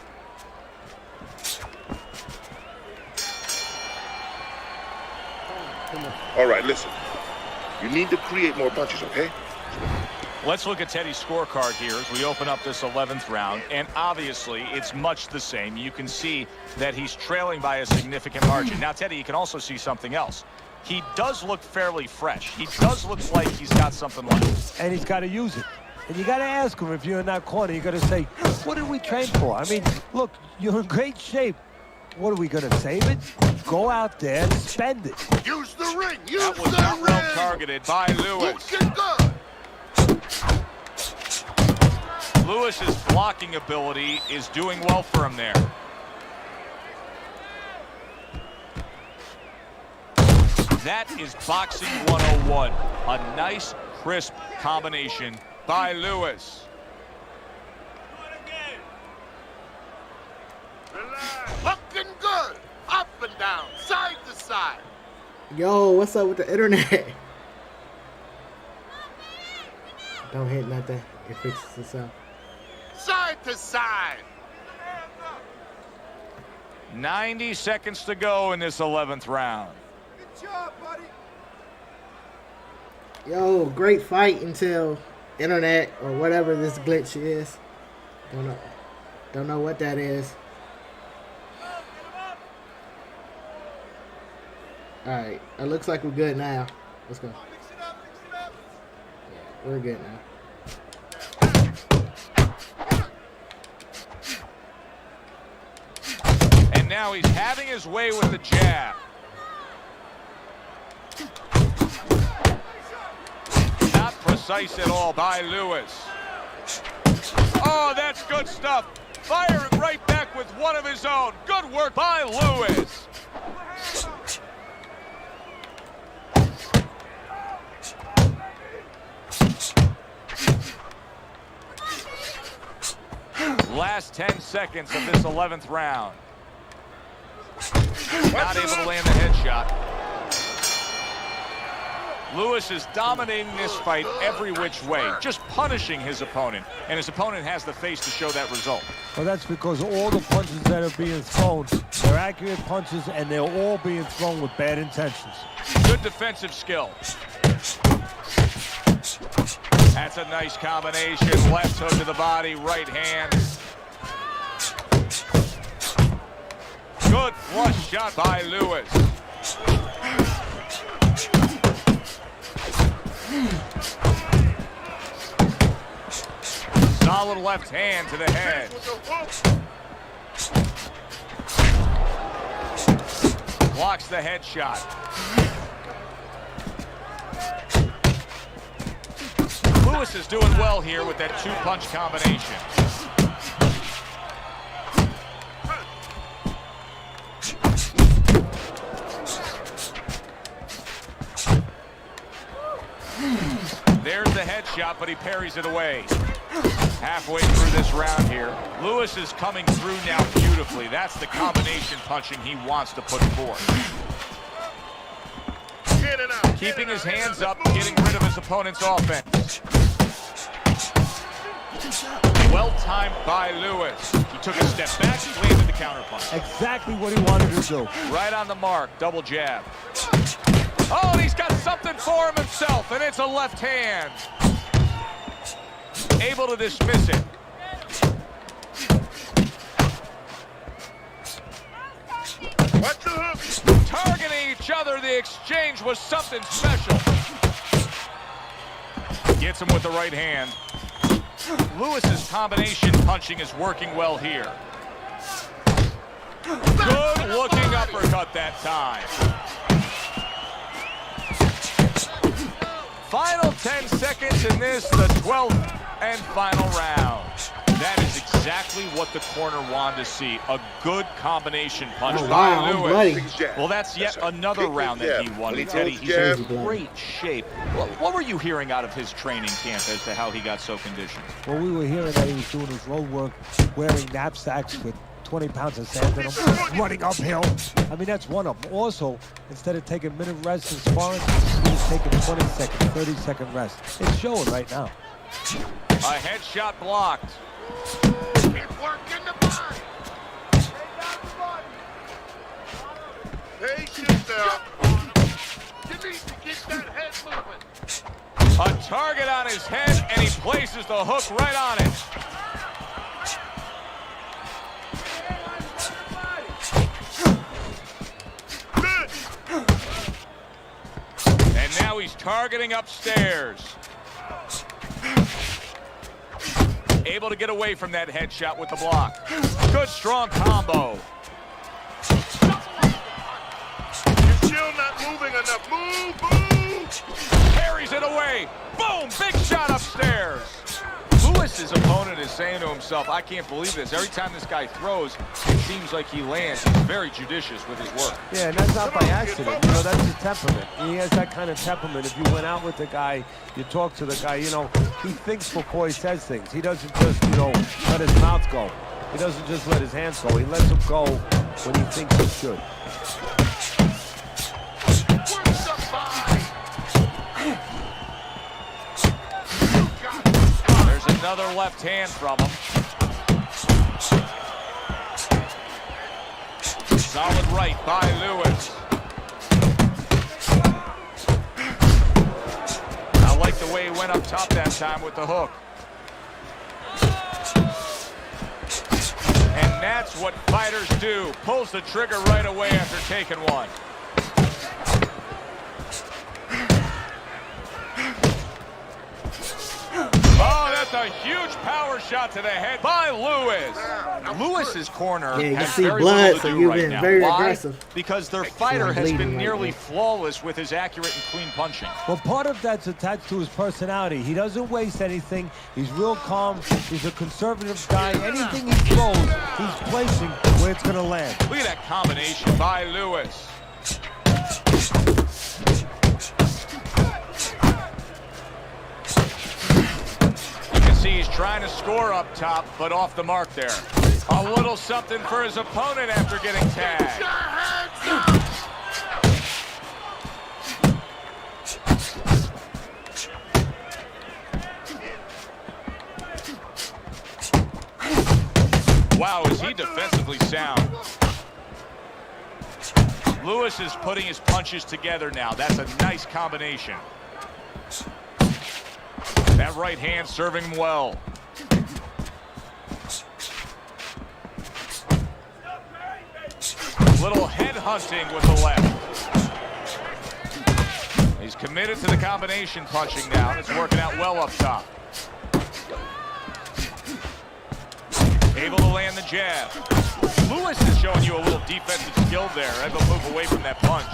Speaker 10: All right, listen. You need to create more punches, okay?
Speaker 2: Let's look at Teddy's scorecard here as we open up this 11th round. And obviously, it's much the same. You can see that he's trailing by a significant margin. Now, Teddy, you can also see something else. He does look fairly fresh. He does look like he's got something left.
Speaker 4: And he's got to use it. And you got to ask him, if you're in that corner, you got to say, what did we train for? I mean, look, you're in great shape. What are we going to save it? Go out there and spend it.
Speaker 5: Use the ring. Use
Speaker 2: That was
Speaker 5: the
Speaker 2: not
Speaker 5: ring.
Speaker 2: well targeted by Lewis.
Speaker 5: Looking good.
Speaker 2: Lewis's blocking ability is doing well for him there. That is boxing 101. A nice, crisp combination by Lewis.
Speaker 5: Looking good. Up and down. Side to side.
Speaker 1: Yo, what's up with the internet? Don't hit nothing. It fixes itself.
Speaker 5: Side to side.
Speaker 2: 90 seconds to go in this 11th round.
Speaker 9: Good job, buddy.
Speaker 1: Yo, great fight until internet or whatever this glitch is. Don't know what that is. Alright, it looks like we're good now. Let's go.
Speaker 9: Mix it up, mix it up.
Speaker 1: We're good now.
Speaker 2: now he's having his way with the jab. Not precise at all by Lewis. Oh, that's good stuff. Firing right back with one of his own. Good work by Lewis. Last 10 seconds of this 11th round. Not able to land the headshot. Lewis is dominating this fight every which way, just punishing his opponent, and his opponent has the face to show that result.
Speaker 4: Well, that's because all the punches that are being thrown, they're accurate punches, and they're all being thrown with bad intentions.
Speaker 2: Good defensive skill. That's a nice combination. Left hook to the body, right hand. Good flush shot by Lewis. Solid left hand to the head. Blocks the headshot. Lewis is doing well here with that two-punch combination. There's the headshot, but he parries it away. Halfway through this round here, Lewis is coming through now beautifully. That's the combination punching he wants to put forth. Keeping his hands up, getting rid of his opponent's offense. Well timed by Lewis. He took a step back, he landed the counterpunch.
Speaker 4: Exactly what he wanted to do.
Speaker 2: Right on the mark, double jab. Oh, and he's got something for him himself, and it's a left hand. Able to dismiss it.
Speaker 5: Watch the hook.
Speaker 2: Targeting each other, the exchange was something special. Gets him with the right hand. Lewis's combination punching is working well here. Good looking uppercut that time. Final 10 seconds in this, the 12th and final round. That is exactly what the corner wanted to see. A good combination punch by Lewis. Well, that's yet another round that he won. Teddy, he's in great shape. What were you hearing out of his training camp as to how he got so conditioned?
Speaker 4: Well, we were hearing that he was doing his road work, wearing knapsacks with 20 pounds of sand in them, running uphill. I mean, that's one of them. Also, instead of taking minute rest in sparring, he was taking 20-second, 30-second rest. It's showing right now.
Speaker 2: A headshot blocked.
Speaker 5: It worked in the body. Patience there. You need to get that head moving.
Speaker 2: A target on his head, and he places the hook right on it. And now he's targeting upstairs. Able to get away from that headshot with the block. Good strong combo.
Speaker 5: You're still not moving enough. Move.
Speaker 2: Parries it away. Boom! Big shot upstairs. Lewis's opponent is saying to himself, I can't believe this. Every time this guy throws, it seems like he lands. He's very judicious with his work.
Speaker 4: Yeah, and that's not by accident. You know, that's his temperament. He has that kind of temperament. If you went out with the guy, you talk to the guy, you know, he thinks before he says things. He doesn't just, you know, let his mouth go. He doesn't just let his hands go. He lets them go when he thinks he should.
Speaker 2: Another left hand from him. Solid right by Lewis. I like the way he went up top that time with the hook. And that's what fighters do. Pulls the trigger right away after taking one. Oh, that's a huge power shot to the head by Lewis. Lewis's corner
Speaker 1: Yeah, you
Speaker 2: has
Speaker 1: see
Speaker 2: very
Speaker 1: blood,
Speaker 2: little to
Speaker 1: so
Speaker 2: do
Speaker 1: you've
Speaker 2: right
Speaker 1: been
Speaker 2: now.
Speaker 1: very
Speaker 2: Why?
Speaker 1: aggressive.
Speaker 2: Because their fighter has
Speaker 1: bleeding
Speaker 2: been
Speaker 1: right
Speaker 2: nearly
Speaker 1: there.
Speaker 2: flawless with his accurate and clean punching.
Speaker 4: Well, part of that's attached to his personality. He doesn't waste anything. He's real calm. He's a conservative guy. Anything he throws, he's placing where it's going to land.
Speaker 2: Look at that combination by Lewis. You can see he's trying to score up top, but off the mark there. A little something for his opponent after getting tagged. Wow, is he defensively sound. Lewis is putting his punches together now. That's a nice combination. That right hand serving him well. Little head hunting with the left. He's committed to the combination punching now. It's working out well up top. Able to land the jab. Lewis is showing you a little defensive skill there. Able to move away from that punch.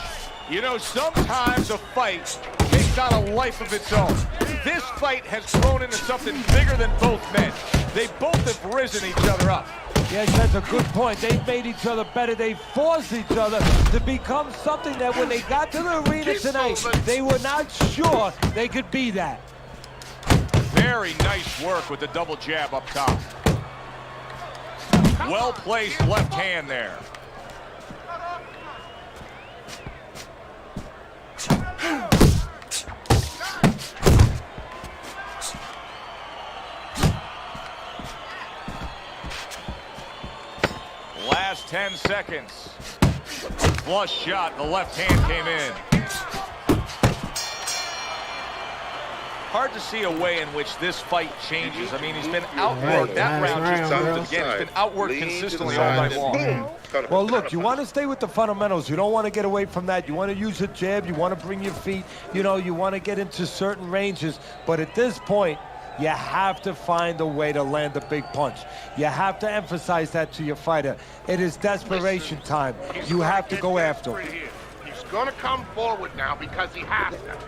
Speaker 2: You know, sometimes a fight takes on a life of its own. This fight has grown into something bigger than both men. They both have risen each other up.
Speaker 4: Yes, that's a good point. They've made each other better. They forced each other to become something that when they got to the arena tonight, they were not sure they could be that.
Speaker 2: Very nice work with the double jab up top. Well-placed left hand there. Last 10 seconds. Flush shot, the left hand came in. Hard to see a way in which this fight changes. I mean, he's been outworked. That round just proved again. He's been outworked consistently all night long.
Speaker 4: Well, look, you want to stay with the fundamentals. You don't want to get away from that. You want to use a jab. You want to bring your feet. You know, you want to get into certain ranges. But at this point, you have to find a way to land a big punch. You have to emphasize that to your fighter. It is desperation time. You have to go after him.
Speaker 5: He's gonna come forward now because he has to.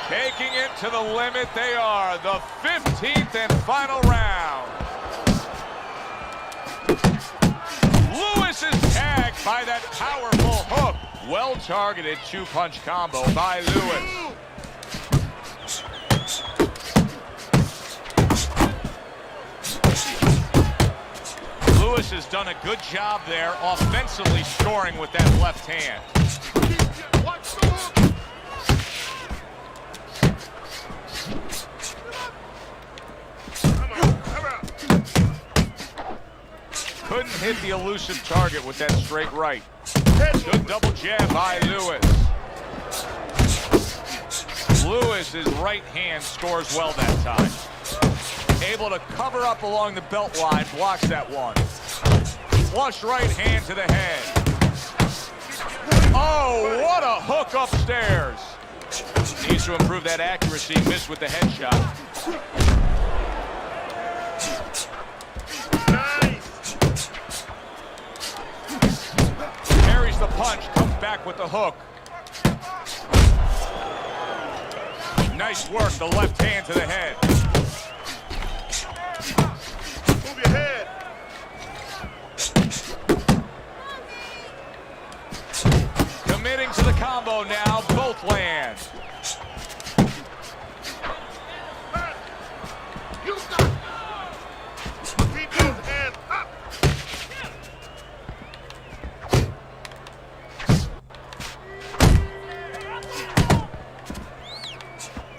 Speaker 2: Taking it to the limit, they are. The 15th and final round. Lewis is tagged by that powerful hook. Well-targeted two-punch combo by Lewis. Lewis has done a good job there, offensively scoring with that left hand. Couldn't hit the elusive target with that straight right. Good double jab by Lewis. Lewis's right hand scores well that time. Able to cover up along the belt line, blocks that one. Flush right hand to the head. Oh, what a hook upstairs. Needs to improve that accuracy, missed with the headshot. The punch, comes back with the hook. Nice work, the left hand to the head.
Speaker 5: Move your head.
Speaker 2: Committing to the combo now, both land.
Speaker 5: You got keep those hands up.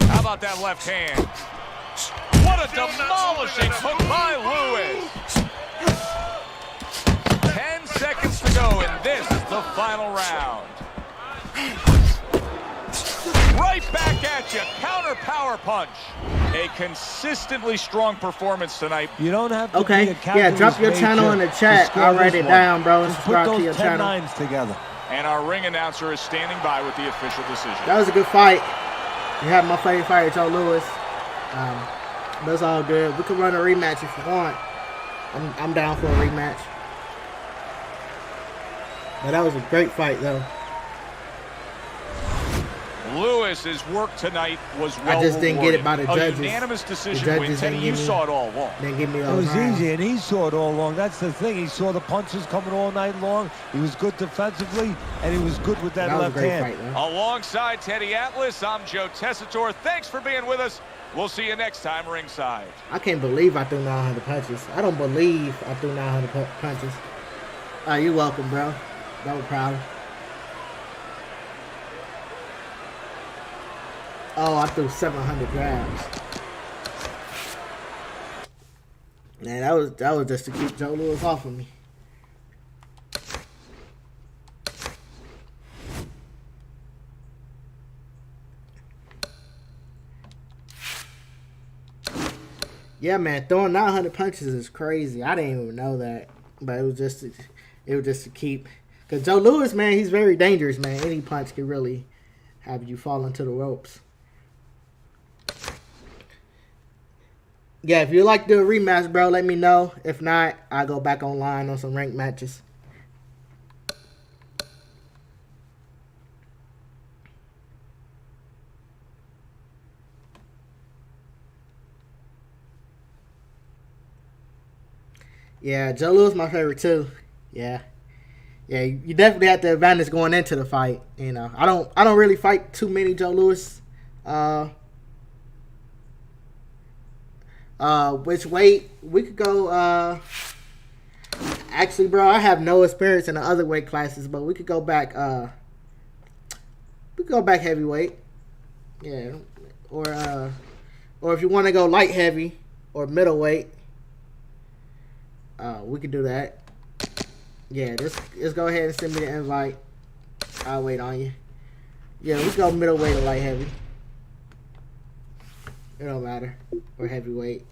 Speaker 2: How about that left hand? What a demolishing hook by Lewis. 10 seconds to go in this, the final round. Right back at you. Counter power punch. A consistently strong performance tonight.
Speaker 4: You don't have to
Speaker 1: Okay,
Speaker 4: be a
Speaker 1: yeah, drop your channel in the chat. I'll write it down, bro, and
Speaker 4: Just
Speaker 1: subscribe
Speaker 4: put
Speaker 1: to your
Speaker 4: those 10
Speaker 1: channel.
Speaker 4: nines together.
Speaker 2: And our ring announcer is standing by with the official decision.
Speaker 1: That was a good fight. You had my favorite fighter, Joe Louis. That's all good. We can run a rematch if you want. I'm down for a rematch. But that was a great fight, though.
Speaker 2: Lewis's work tonight was well
Speaker 1: I just didn't get it
Speaker 2: rewarded.
Speaker 1: by the judges.
Speaker 2: A unanimous
Speaker 1: The
Speaker 2: decision
Speaker 1: judges
Speaker 2: win. Teddy,
Speaker 1: didn't
Speaker 2: you
Speaker 1: give me-
Speaker 2: saw it all along.
Speaker 1: Didn't give me
Speaker 4: It
Speaker 1: those
Speaker 4: was
Speaker 1: rounds.
Speaker 4: easy, and he saw it all along. That's the thing. He saw the punches coming all night long. He was good defensively, and he was good with that
Speaker 1: That was a
Speaker 4: left
Speaker 1: great
Speaker 4: hand.
Speaker 1: fight, man.
Speaker 2: Alongside Teddy Atlas, I'm Joe Tessitore. Thanks for being with us. We'll see you next time ringside.
Speaker 1: I can't believe I threw 900 punches. I don't believe I threw 900 punches. You're welcome, bro. No problem. Oh, I threw 700 grabs. Man, that was just to keep Joe Louis off of me. Yeah, man, throwing 900 punches is crazy. I didn't even know that, but it was just to keep. Cause Joe Louis, man, he's very dangerous, man. Any punch can really have you fall into the ropes. Yeah, if you like to do a rematch, bro, let me know. If not, I'll go back online on some ranked matches. Yeah, Joe Louis my favorite too. Yeah, you definitely have the advantage going into the fight. You know, I don't really fight too many Joe Louis. Which weight we could go? Actually, bro, I have no experience in the other weight classes, but we could go back. We could go back heavyweight. Yeah, or if you want to go light heavy or middleweight, we could do that. Yeah, just go ahead and send me the invite. I'll wait on you. Yeah, we go middleweight or light heavy. It don't matter. Or heavyweight.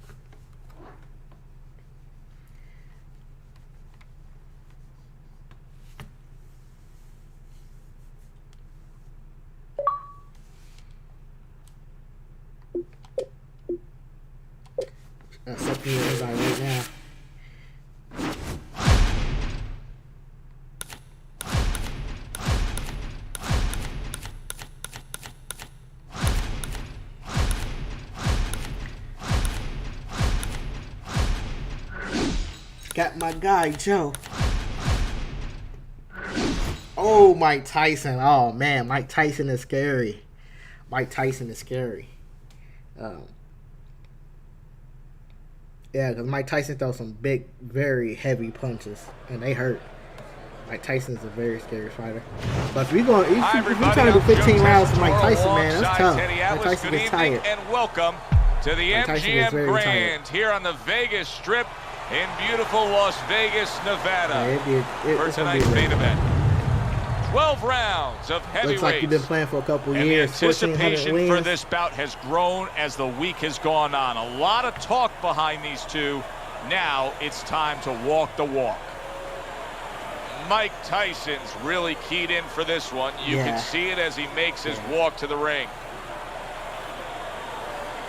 Speaker 1: Accepting your invite right now. Got my guy, Joe. Oh, Mike Tyson. Oh, man. Mike Tyson is scary. Mike Tyson is scary. Yeah, because Mike Tyson throws some big, very heavy punches, and they hurt. Mike Tyson's a very scary fighter. But if you're trying to do 15 rounds for Mike Tyson, man, that's tough. Mike Tyson gets tired.
Speaker 2: And welcome to the MGM Grand here on the Vegas Strip in beautiful Las Vegas, Nevada.
Speaker 1: Yeah,
Speaker 2: for tonight's main event. 12 rounds of heavyweights.
Speaker 1: Looks like you've been playing for a couple years.
Speaker 2: The anticipation for this bout has grown as the week has gone on. A lot of talk behind these two. Now it's time to walk the walk. Mike Tyson's really keyed in for this one. You can see it as he makes his walk to the ring.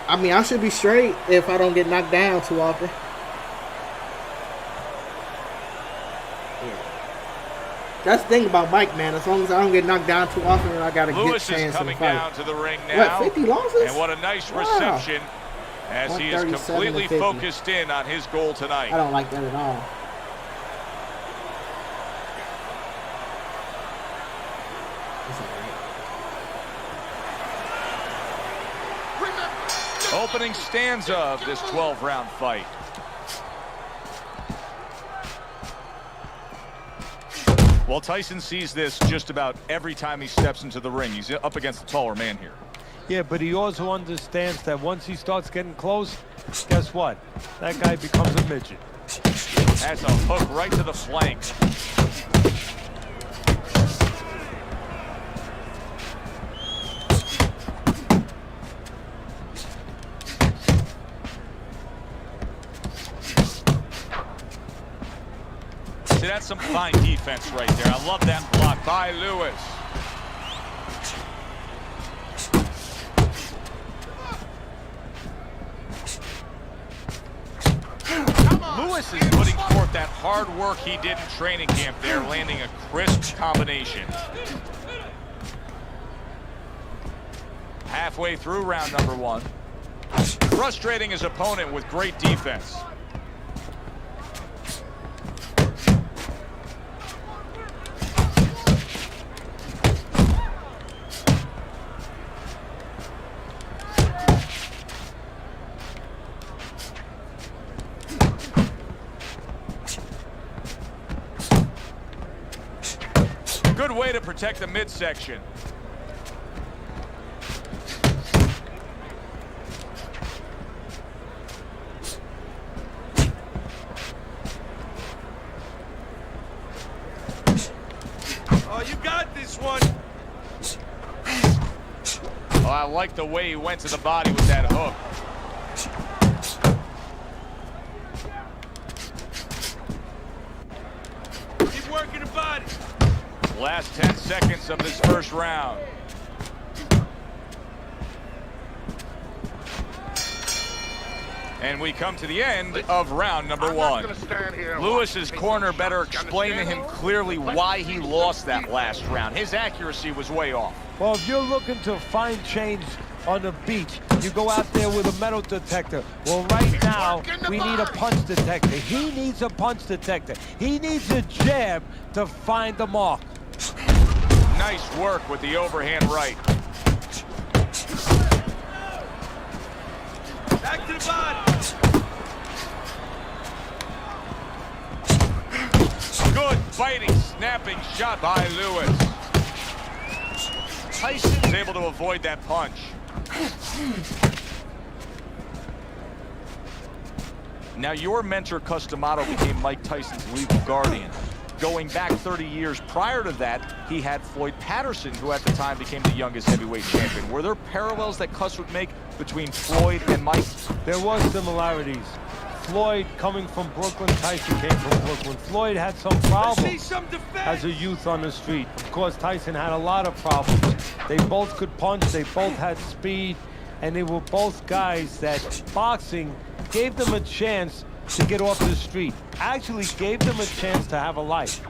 Speaker 1: I mean, I should be straight if I don't get knocked down too often. That's the thing about Mike, man. As long as I don't get knocked down too often, I got a good chance in the fight.
Speaker 2: Lewis is coming down to the ring now.
Speaker 1: What, 50 losses?
Speaker 2: And what a nice reception as he is completely focused in on his goal tonight.
Speaker 1: I don't like that at all.
Speaker 2: Opening stanza of this 12-round fight. Well, Tyson sees this just about every time he steps into the ring. He's up against a taller man here.
Speaker 4: Yeah, but he also understands that once he starts getting close, guess what? That guy becomes a midget.
Speaker 2: That's a hook right to the flank. that's some fine defense right there. I love that block by Lewis. Lewis is putting forth that hard work he did in training camp there, landing a crisp combination. Halfway through round number 1. Frustrating his opponent with great defense. Good way to protect the midsection.
Speaker 6: Oh, you got this one.
Speaker 2: Oh, I like the way he went to the body with that hook.
Speaker 6: Keep working the body.
Speaker 2: Last 10 seconds of this first round. And we come to the end of round number 1. Lewis's corner better explain to him clearly why he lost that last round. His accuracy was way off.
Speaker 4: Well, if you're looking to find change on the beach, you go out there with a metal detector. Well, right now, we need a punch detector. He needs a punch detector. He needs a jab to find the mark.
Speaker 2: Nice work with the overhand right.
Speaker 6: Back to the body.
Speaker 2: Good fighting, snapping shot by Lewis. Tyson's able to avoid that punch. Now, your mentor, Customato, became Mike Tyson's legal guardian. Going back 30 years prior to that, he had Floyd Patterson, who at the time became the youngest heavyweight champion. Were there parallels that Cuss would make between Floyd and Mike?
Speaker 4: There was similarities. Floyd, coming from Brooklyn, Tyson came from Brooklyn. Floyd had some problems as a youth on the street. Of course, Tyson had a lot of problems. They both could punch, they both had speed, and they were both guys that boxing gave them a chance to get off the street. Actually gave them a chance to have a life.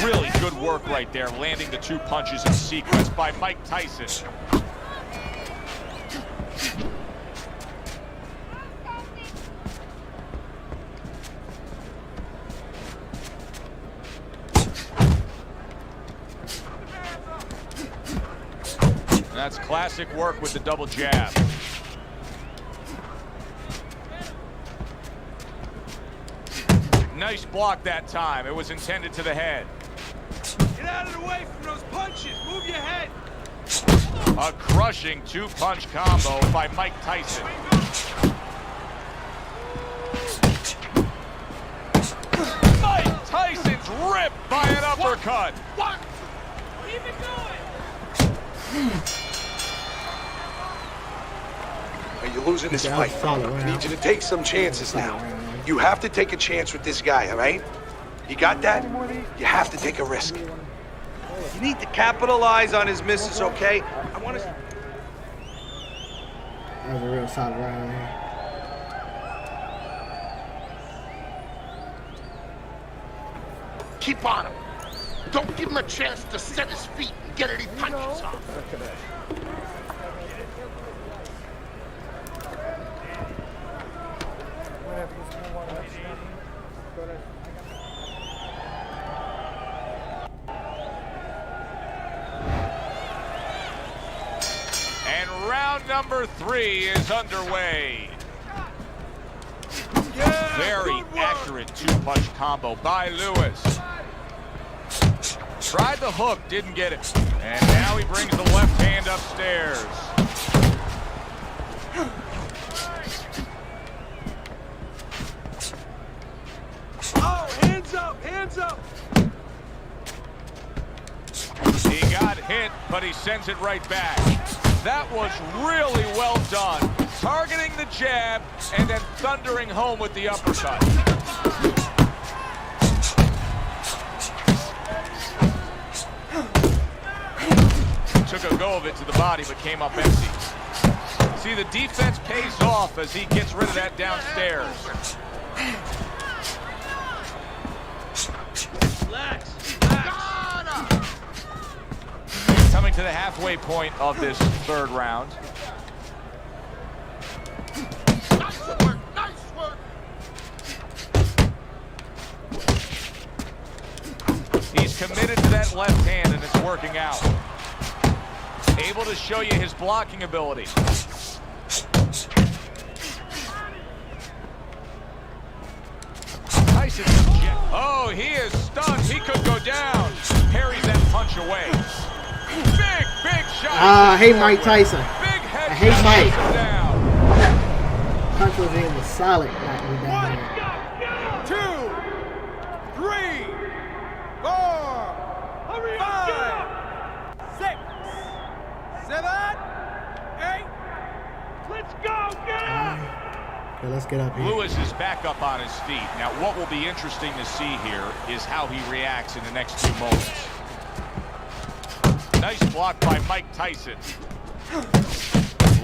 Speaker 2: Really good work right there, landing the 2 punches in sequence by Mike Tyson. That's classic work with the double jab. Nice block that time. It was intended to the head.
Speaker 6: Get out of the way from those punches. Move your head.
Speaker 2: A crushing 2-punch combo by Mike Tyson. Mike Tyson's ripped by an uppercut.
Speaker 6: What? Keep it going.
Speaker 7: You're losing this fight. I need you to take some chances now. You have to take a chance with this guy, all right? You got that? You have to take a risk.
Speaker 6: You need to capitalize on his misses, okay? I want to...
Speaker 1: That was a real solid round here.
Speaker 5: Keep on him. Don't give him a chance to set his feet and get any punches off.
Speaker 2: And round number 3 is underway. Very accurate 2-punch combo by Lewis. Tried the hook, didn't get it. And now he brings the left hand upstairs.
Speaker 6: Oh, hands up, hands up.
Speaker 2: He got hit, but he sends it right back. That was really well done. Targeting the jab and then thundering home with the uppercut. took a go of it to the body, but came up empty. See, the defense pays off as he gets rid of that downstairs. Coming to the halfway point of this third round.
Speaker 5: Nice work, nice work.
Speaker 2: He's committed to that left hand, and it's working out. Able to show you his blocking ability. Tyson. Oh, he is stunned. He could go down. Parries that punch away. Big shot.
Speaker 1: I hate Mike Tyson.
Speaker 2: Big head
Speaker 1: I hate Mike.
Speaker 2: down.
Speaker 1: Punch was in the solid. Knocking me down.
Speaker 9: 2, 3, 4, 5, 6, 7, 8. Let's go, get up!
Speaker 1: Okay, let's get up here.
Speaker 2: Lewis is back up on his feet. Now, what will be interesting to see here is how he reacts in the next few moments. Nice block by Mike Tyson.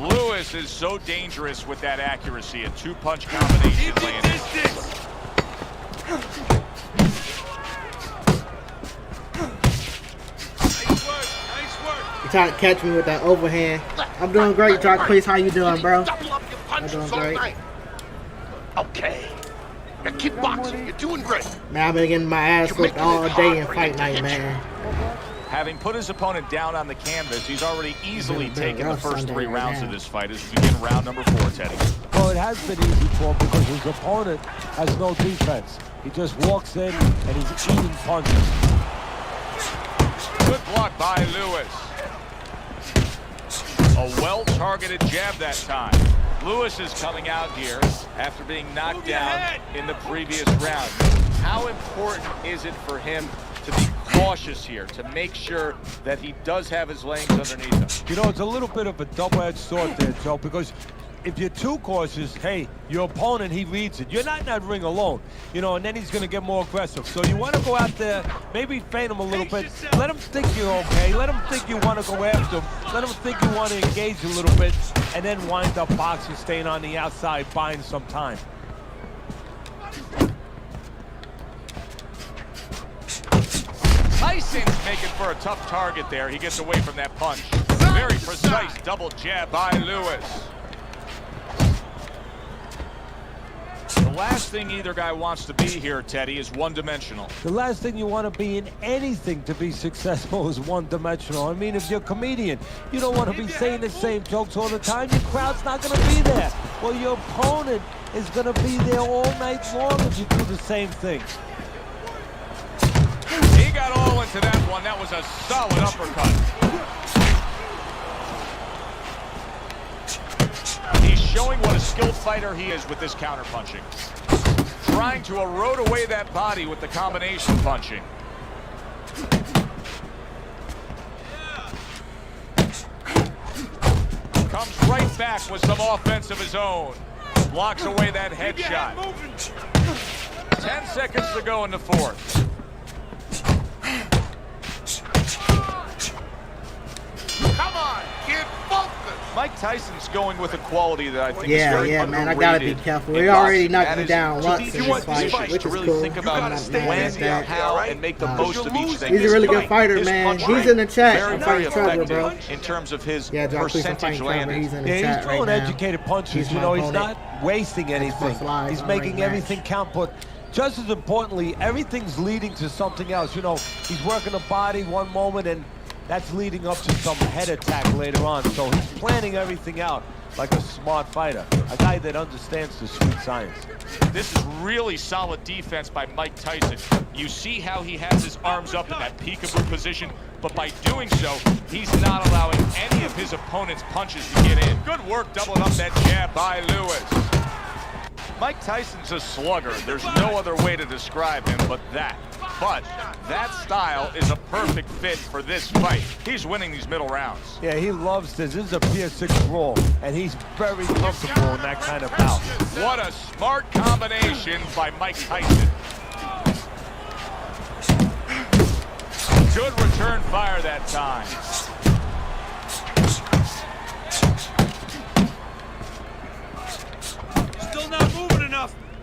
Speaker 2: Lewis is so dangerous with that accuracy. A two-punch combination landed.
Speaker 1: You trying to catch me with that overhand. I'm doing great, Jacquees. How you doing, bro?
Speaker 5: Double up your punches all
Speaker 1: great.
Speaker 5: night. Okay. Now keep boxing. You're doing great.
Speaker 1: Man, I've been getting my ass
Speaker 5: You're
Speaker 1: whipped
Speaker 5: making
Speaker 1: all
Speaker 5: it
Speaker 1: day
Speaker 5: hard
Speaker 1: in
Speaker 5: for
Speaker 1: fight
Speaker 5: him to
Speaker 1: night,
Speaker 5: hit you.
Speaker 1: man.
Speaker 2: Having put his opponent down on the canvas, he's already easily
Speaker 1: It's been a
Speaker 2: taken the
Speaker 1: rough
Speaker 2: first
Speaker 1: Sunday
Speaker 2: 3
Speaker 1: right
Speaker 2: rounds
Speaker 1: now.
Speaker 2: of this fight as we begin round number 4, Teddy.
Speaker 4: Well, it has been easy for him because his opponent has no defense. He just walks in and he's eating punches.
Speaker 2: Good block by Lewis. A well-targeted jab that time. Lewis is coming out here after being knocked down in the previous round. How important is it for him to be cautious here, to make sure that he does have his legs underneath him?
Speaker 4: You know, it's a little bit of a double-edged sword there, Joe, because if you're too cautious, hey, your opponent, he reads it. You're not in that ring alone, you know, and then he's going to get more aggressive. So you want to go out there, maybe feint him a little bit. Let him think you're okay. Let him think you want to go after him. Let him think you want to engage a little bit, and then wind up boxing, staying on the outside, buying some time.
Speaker 2: Tyson's making for a tough target there. He gets away from that punch. Very precise double jab by Lewis. The last thing either guy wants to be here, Teddy, is one-dimensional.
Speaker 4: The last thing you want to be in anything to be successful is one-dimensional. I mean, if you're a comedian, you don't want to be saying the same jokes all the time. Your crowd's not going to be there. Well, your opponent is going to be there all night long if you do the same thing.
Speaker 2: He got all into that one. That was a solid uppercut. He's showing what a skilled fighter he is with this counter-punching. Trying to erode away that body with the combination punching. Comes right back with some offense of his own. Blocks away that headshot. 10 seconds to go in the 4th.
Speaker 5: Come on, kid, focus.
Speaker 2: Mike Tyson's going with a quality that I think is
Speaker 1: Yeah,
Speaker 2: very
Speaker 1: yeah, man, I gotta be
Speaker 2: underrated
Speaker 1: careful.
Speaker 2: in
Speaker 1: He already
Speaker 2: boxing.
Speaker 1: knocked
Speaker 2: That
Speaker 1: me
Speaker 2: is
Speaker 1: down
Speaker 2: to
Speaker 1: once
Speaker 2: be
Speaker 1: in
Speaker 2: in
Speaker 1: this
Speaker 2: position
Speaker 1: fight, which
Speaker 2: to
Speaker 1: is
Speaker 2: really
Speaker 1: cool.
Speaker 2: think about
Speaker 1: I'm not mad
Speaker 2: when,
Speaker 1: at that.
Speaker 2: how, and make the most of each thing.
Speaker 1: He's a
Speaker 2: This
Speaker 1: really good
Speaker 2: fight,
Speaker 1: fighter,
Speaker 2: his
Speaker 1: man.
Speaker 2: punch
Speaker 1: He's
Speaker 2: rate,
Speaker 1: in the chat.
Speaker 2: very,
Speaker 1: I'm
Speaker 2: very
Speaker 1: fighting trouble, bro.
Speaker 2: effective in terms of his
Speaker 1: Yeah, Jacquees, I'm fighting
Speaker 2: percentage
Speaker 1: trouble.
Speaker 2: landed.
Speaker 1: He's in the
Speaker 4: Yeah,
Speaker 1: chat
Speaker 4: he's throwing
Speaker 1: right now.
Speaker 4: educated punches.
Speaker 1: He's
Speaker 4: You
Speaker 1: my
Speaker 4: know, he's
Speaker 1: opponent.
Speaker 4: not wasting anything.
Speaker 1: Live
Speaker 4: He's
Speaker 1: on
Speaker 4: making
Speaker 1: Rematch.
Speaker 4: everything count, but just as importantly, everything's leading to something else. You know, he's working the body one moment, and that's leading up to some head attack later on. So he's planning everything out like a smart fighter, a guy that understands the sweet science.
Speaker 2: This is really solid defense by Mike Tyson. You see how he has his arms up in that peekaboo position, but by doing so, he's not allowing any of his opponent's punches to get in. Good work doubling up that jab by Lewis. Mike Tyson's a slugger. There's no other way to describe him but that. But that style is a perfect fit for this fight. He's winning these middle rounds.
Speaker 4: Yeah, he loves this. This is a Pier 6 brawl, and he's very comfortable in that kind of bout.
Speaker 2: What a smart combination by Mike Tyson. Good return fire that time.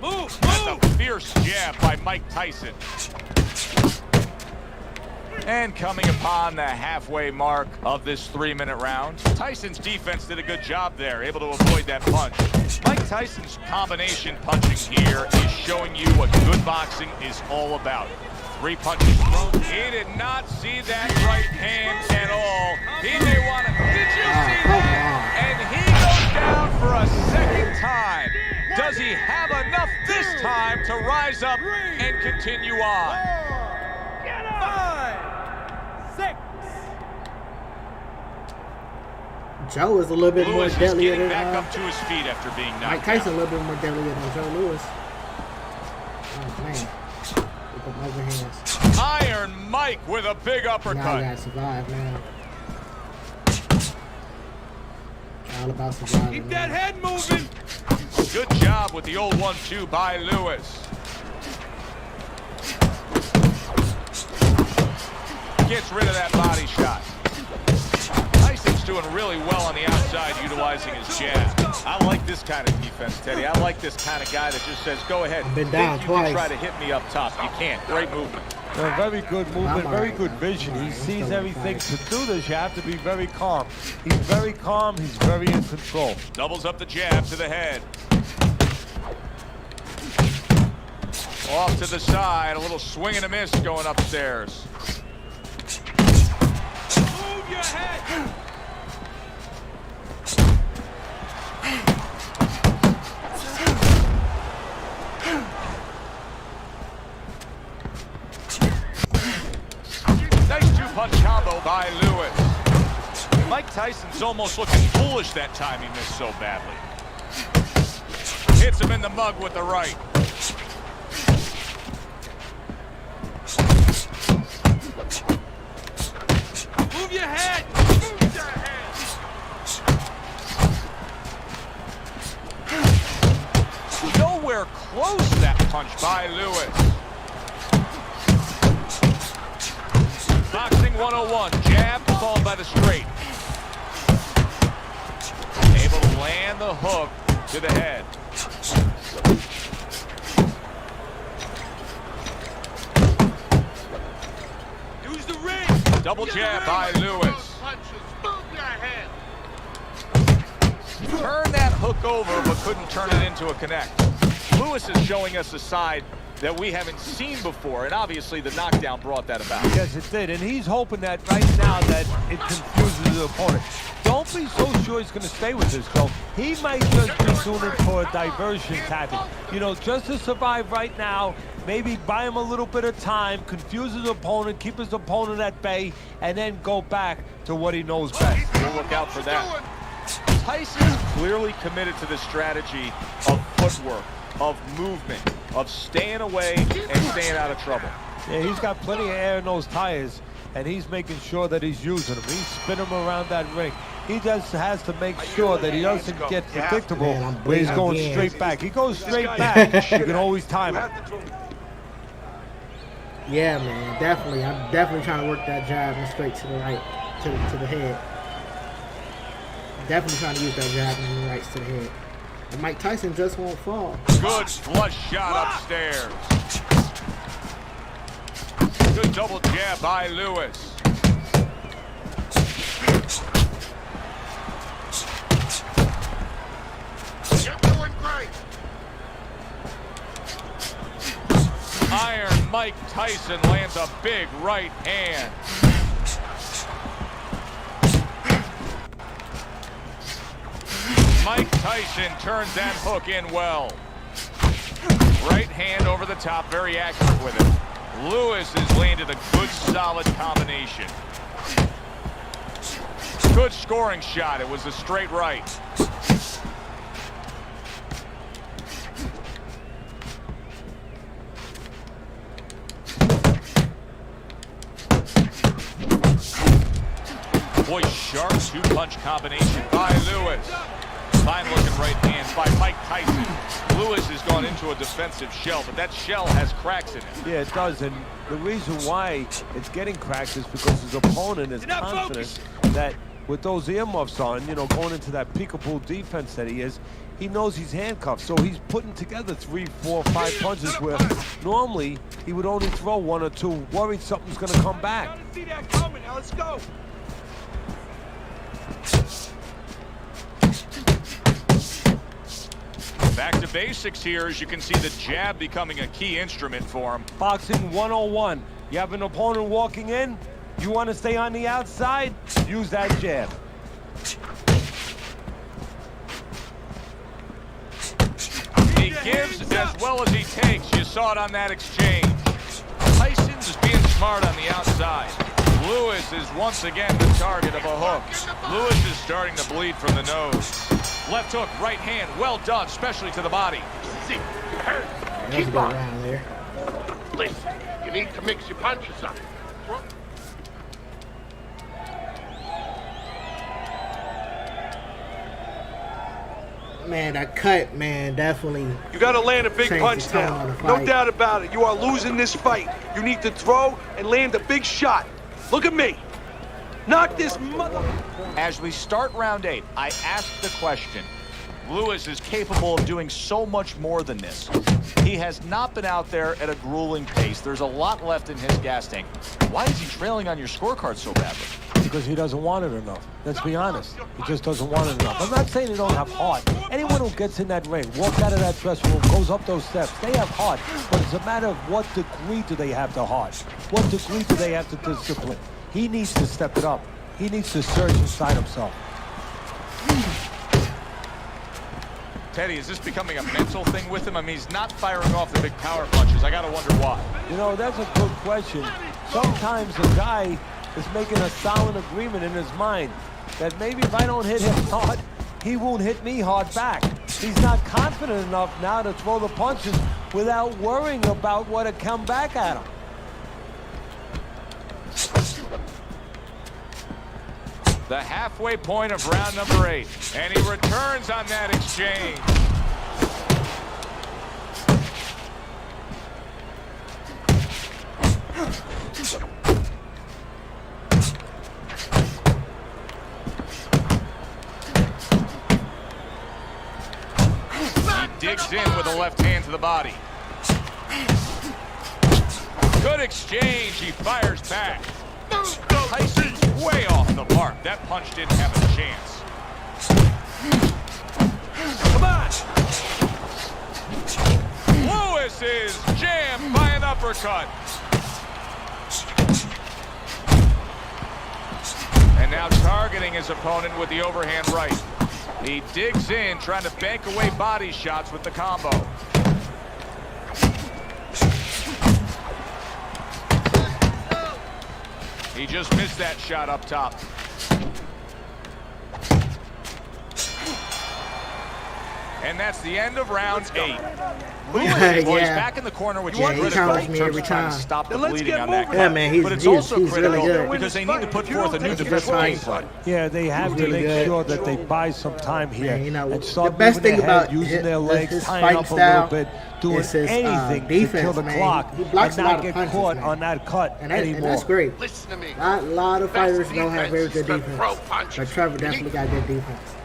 Speaker 9: Move!
Speaker 2: That's a fierce jab by Mike Tyson. And coming upon the halfway mark of this 3-minute round, Tyson's defense did a good job there, able to avoid that punch. Mike Tyson's combination punching here is showing you what good boxing is all about. 3 punches thrown. He did not see that right hand at all. He may want to. Did you see that? And he goes down for a second time. Does he have enough this time to rise up and continue on?
Speaker 9: 5, 6.
Speaker 1: Joe is a little bit more
Speaker 2: Lewis is
Speaker 1: deadlier
Speaker 2: getting
Speaker 1: than
Speaker 2: back up to his feet after being knocked
Speaker 1: Mike Tyson.
Speaker 2: out.
Speaker 1: A little bit more deadlier than Joe Lewis. Oh man, with the overhands.
Speaker 2: Iron Mike with a big
Speaker 1: Now I
Speaker 2: uppercut.
Speaker 1: gotta survive, man. All about surviving.
Speaker 9: Keep
Speaker 1: man.
Speaker 9: that head moving.
Speaker 2: Good job with the old 1-2 by Lewis. Gets rid of that body shot. Tyson's doing really well on the outside, utilizing his jab. I like this kind of defense, Teddy. I like this kind of guy that just says, go ahead.
Speaker 1: Been down
Speaker 2: Think
Speaker 1: twice.
Speaker 2: You can try to hit me up top. You can't. Great movement.
Speaker 4: Very good movement, very good vision. He sees everything. To do this, you have to be very calm. He's very calm. He's very in control.
Speaker 2: Doubles up the jab to the head. Off to the side. A little swing and a miss going upstairs.
Speaker 9: Move your head.
Speaker 2: Nice 2-punch combo by Lewis. Mike Tyson's almost looking foolish that time he missed so badly. Hits him in the mug with the right.
Speaker 9: Move your head. Move your head.
Speaker 2: Nowhere close that punch by Lewis. Boxing 101, jab followed by the straight. Able to land the hook to the head.
Speaker 9: Use the ring.
Speaker 2: Double jab by Lewis. Turn that hook over, but couldn't turn it into a connect. Lewis is showing us a side that we haven't seen before, and obviously the knockdown brought that about.
Speaker 4: Yes, it did, and he's hoping that right now that it confuses the opponent. Don't be so sure he's going to stay with this, though. He might just be doing it for a diversion tactic. You know, just to survive right now, maybe buy him a little bit of time, confuse his opponent, keep his opponent at bay, and then go back to what he knows best.
Speaker 2: We'll look out for that. Tyson's clearly committed to the strategy of footwork, of movement, of staying away and staying out of trouble.
Speaker 4: Yeah, he's got plenty of air in those tires, and he's making sure that he's using them. He's spinning them around that ring. He just has to make sure that he doesn't get predictable where he's going straight back. He goes straight back, you can always time it.
Speaker 1: Yeah, man, definitely. I'm definitely trying to work that jab and straight to the right, to the head. Definitely trying to use that jab and the rights to the head. And Mike Tyson just won't fall.
Speaker 2: Good flush shot upstairs. Good double jab by Lewis.
Speaker 5: You're doing great.
Speaker 2: Iron Mike Tyson lands a big right hand. Mike Tyson turns that hook in well. Right hand over the top, very accurate with it. Lewis has landed a good, solid combination. Good scoring shot. It was a straight right. Boy, sharp 2-punch combination by Lewis. Fine looking right hand by Mike Tyson. Lewis has gone into a defensive shell, but that shell has cracks in it.
Speaker 4: Yeah, it does, and the reason why it's getting cracked is because his opponent is confident that with those earmuffs on, you know, going into that peekaboo defense that he is, he knows he's handcuffed. So he's putting together 3, 4, 5 punches where normally he would only throw 1 or 2, worried something's going to come back.
Speaker 9: Gotta see that coming. Now let's go.
Speaker 2: Back to basics here, as you can see the jab becoming a key instrument for him.
Speaker 4: Boxing 101. You have an opponent walking in, you want to stay on the outside, use that jab.
Speaker 2: He gives as well as he takes. You saw it on that exchange. Tyson is being smart on the outside. Lewis is once again the target of a hook. Lewis is starting to bleed from the nose. Left hook, right hand, well done, especially to the body.
Speaker 5: Keep on. There. Listen, you need to mix your punches up.
Speaker 1: Man, that cut, man, definitely.
Speaker 7: You got to land a big
Speaker 1: changed
Speaker 7: punch
Speaker 1: the tone
Speaker 7: now.
Speaker 1: of the
Speaker 7: No
Speaker 1: fight.
Speaker 7: doubt about it. You are losing this fight. You need to throw and land a big shot. Look at me. Knock this mother...
Speaker 2: As we start round 8, I asked the question. Lewis is capable of doing so much more than this. He has not been out there at a grueling pace. There's a lot left in his gas tank. Why is he trailing on your scorecard so badly?
Speaker 4: Because he doesn't want it enough. Let's be honest. He just doesn't want it enough. I'm not saying they don't have heart. Anyone who gets in that ring, walks out of that dressing room, goes up those steps, they have heart. But it's a matter of what degree do they have the heart? What degree do they have the discipline? He needs to step it up. He needs to search inside himself.
Speaker 2: Teddy, is this becoming a mental thing with him? I mean, he's not firing off the big power punches. I got to wonder why.
Speaker 4: You know, that's a good question. Sometimes a guy is making a solid agreement in his mind that maybe if I don't hit him hard, he won't hit me hard back. He's not confident enough now to throw the punches without worrying about what will come back at him.
Speaker 2: The halfway point of round number 8. And he returns on that exchange. He digs in with a left hand to the body. Good exchange. He fires back. Tyson's way off the mark. That punch didn't have a chance.
Speaker 9: Come on!
Speaker 2: Lewis is jammed by an uppercut. And now targeting his opponent with the overhand right. He digs in, trying to bank away body shots with the combo. He just missed that shot up top. And that's the end of round 8. Lewis boys back in the corner, which is critical in terms of trying to stop the bleeding on that.
Speaker 1: Yeah, man,
Speaker 2: but it's also critical
Speaker 1: really good.
Speaker 2: because they need to put forth a new defensive game plan.
Speaker 4: Yeah, they have to make sure that they buy some time here.
Speaker 1: Man, you know,
Speaker 4: and start
Speaker 1: the best
Speaker 4: moving
Speaker 1: thing
Speaker 4: their head,
Speaker 1: about
Speaker 4: using their legs,
Speaker 1: his
Speaker 4: tying
Speaker 1: fighting
Speaker 4: up a
Speaker 1: style
Speaker 4: little bit, doing
Speaker 1: is his
Speaker 4: anything
Speaker 1: defense,
Speaker 4: to kill the
Speaker 1: man.
Speaker 4: clock
Speaker 1: He blocks
Speaker 4: and
Speaker 1: a lot
Speaker 4: not
Speaker 1: of
Speaker 4: get
Speaker 1: punches,
Speaker 4: caught
Speaker 1: man.
Speaker 4: on that cut
Speaker 1: and
Speaker 4: anymore.
Speaker 1: that's great.
Speaker 5: Listen to me.
Speaker 1: A lot of fighters don't have very good
Speaker 5: defense is to throw
Speaker 1: defense.
Speaker 5: punches.
Speaker 1: But Trevor definitely got good defense.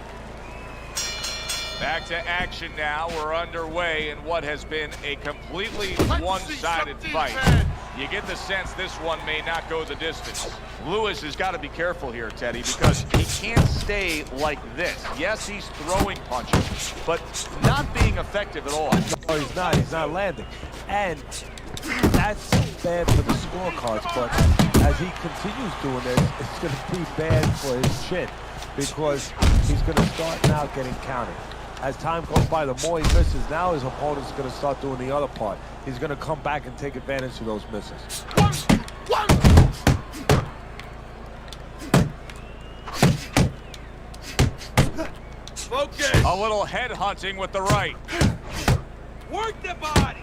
Speaker 2: Back to action now. We're underway in what has been a completely one-sided fight. You get the sense this one may not go the distance. Lewis has got to be careful here, Teddy, because he can't stay like this. Yes, he's throwing punches, but not being effective at all.
Speaker 4: No, he's not. He's not landing. And that's bad for the scorecards, but as he continues doing this, it's going to be bad for his chin because he's going to start now getting counted. As time goes by, the more he misses, now his opponent's going to start doing the other part. He's going to come back and take advantage of those misses.
Speaker 9: Focus!
Speaker 2: A little head hunting with the right.
Speaker 9: Work the body!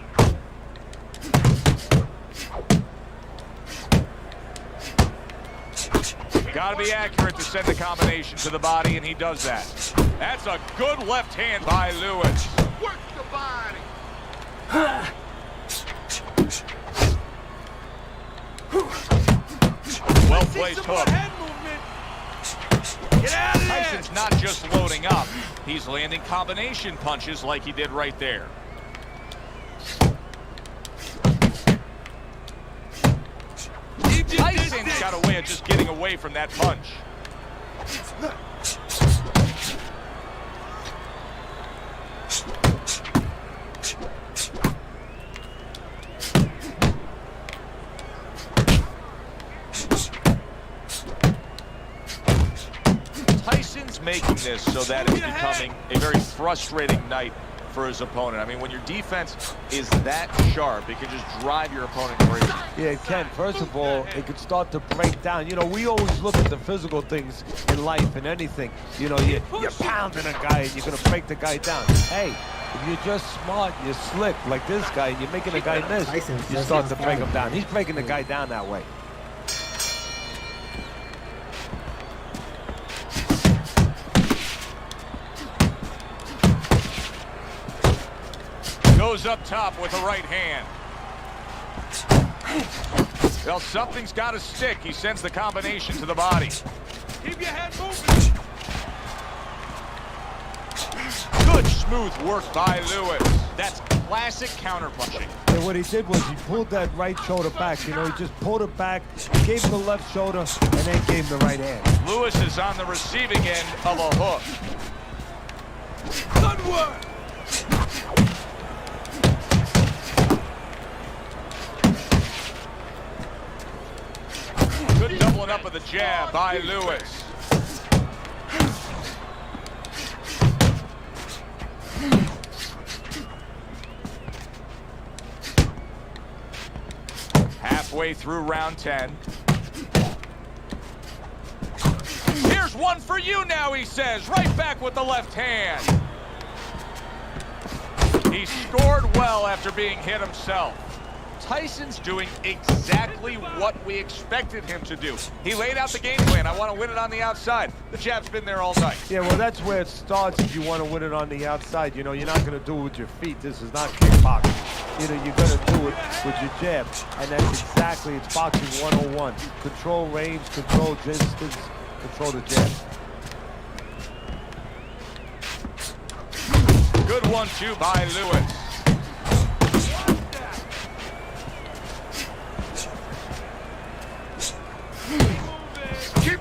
Speaker 2: Got to be accurate to send the combination to the body, and he does that. That's a good left hand by Lewis.
Speaker 5: Work the body.
Speaker 2: Well-placed hook.
Speaker 9: Head movement. Get out of there!
Speaker 2: Tyson's not just loading up, he's landing combination punches like he did right there. Tyson's got a way of just getting away from that punch. Tyson's making this so that it's becoming a very frustrating night for his opponent. I mean, when your defense is that sharp, it can just drive your opponent crazy.
Speaker 4: Yeah, it can. First of all, it can start to break down. You know, we always look at the physical things in life and anything. You know, you're pounding a guy and you're going to break the guy down. Hey, if you're just smart, you're slick like this guy, and you're making a guy miss, you start to break him down. He's breaking the guy down that way.
Speaker 2: Goes up top with the right hand. Well, something's got to stick. He sends the combination to the body.
Speaker 9: Keep your head moving.
Speaker 2: Good smooth work by Lewis. That's classic counterpunching.
Speaker 4: And what he did was he pulled that right shoulder back. You know, he just pulled it back, gave him the left shoulder, and then gave him the right hand.
Speaker 2: Lewis is on the receiving end of a hook.
Speaker 9: Good work.
Speaker 2: Good doubling up of the jab by Lewis. Halfway through round 10. Here's one for you now, he says. Right back with the left hand. He scored well after being hit himself. Tyson's doing exactly what we expected him to do. He laid out the game plan. I want to win it on the outside. The jab's been there all night.
Speaker 4: Yeah, well, that's where it starts if you want to win it on the outside. You know, you're not going to do it with your feet. This is not kickboxing. You know, you're going to do it with your jab. And that's exactly, it's boxing 101. Control range, control distance, control the jab.
Speaker 2: Good 1-2 by Lewis.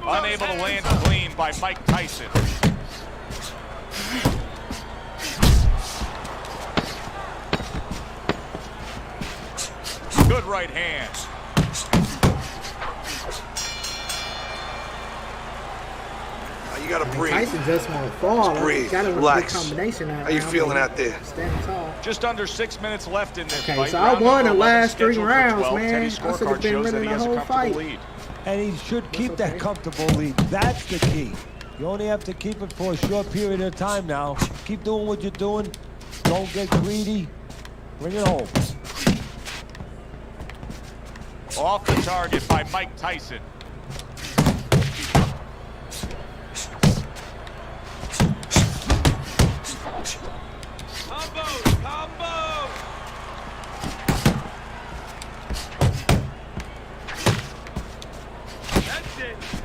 Speaker 2: Unable to land clean by Mike Tyson. Good right hand.
Speaker 7: You gotta breathe.
Speaker 1: Tyson just won't fall.
Speaker 7: Breathe.
Speaker 1: Got a
Speaker 7: Relax.
Speaker 1: good combination out
Speaker 7: How you
Speaker 1: now,
Speaker 7: feeling
Speaker 1: but
Speaker 7: out there?
Speaker 1: Standing tall.
Speaker 2: Just under 6 minutes left in this
Speaker 1: Okay,
Speaker 2: fight.
Speaker 1: so I
Speaker 2: Round
Speaker 1: won the
Speaker 2: number 11
Speaker 1: last 3
Speaker 2: scheduled for
Speaker 1: rounds,
Speaker 2: 12.
Speaker 1: man.
Speaker 2: Teddy's
Speaker 1: I should have
Speaker 2: scorecard
Speaker 1: been
Speaker 2: shows that
Speaker 1: winning
Speaker 2: he
Speaker 1: the
Speaker 2: has a
Speaker 1: whole
Speaker 2: comfortable
Speaker 1: fight.
Speaker 2: lead.
Speaker 4: And he should keep
Speaker 1: okay.
Speaker 4: that comfortable lead. That's the key. You only have to keep it for a short period of time now. Keep doing what you're doing. Don't get greedy. Bring it home.
Speaker 2: Off the target by Mike Tyson.
Speaker 9: Combo!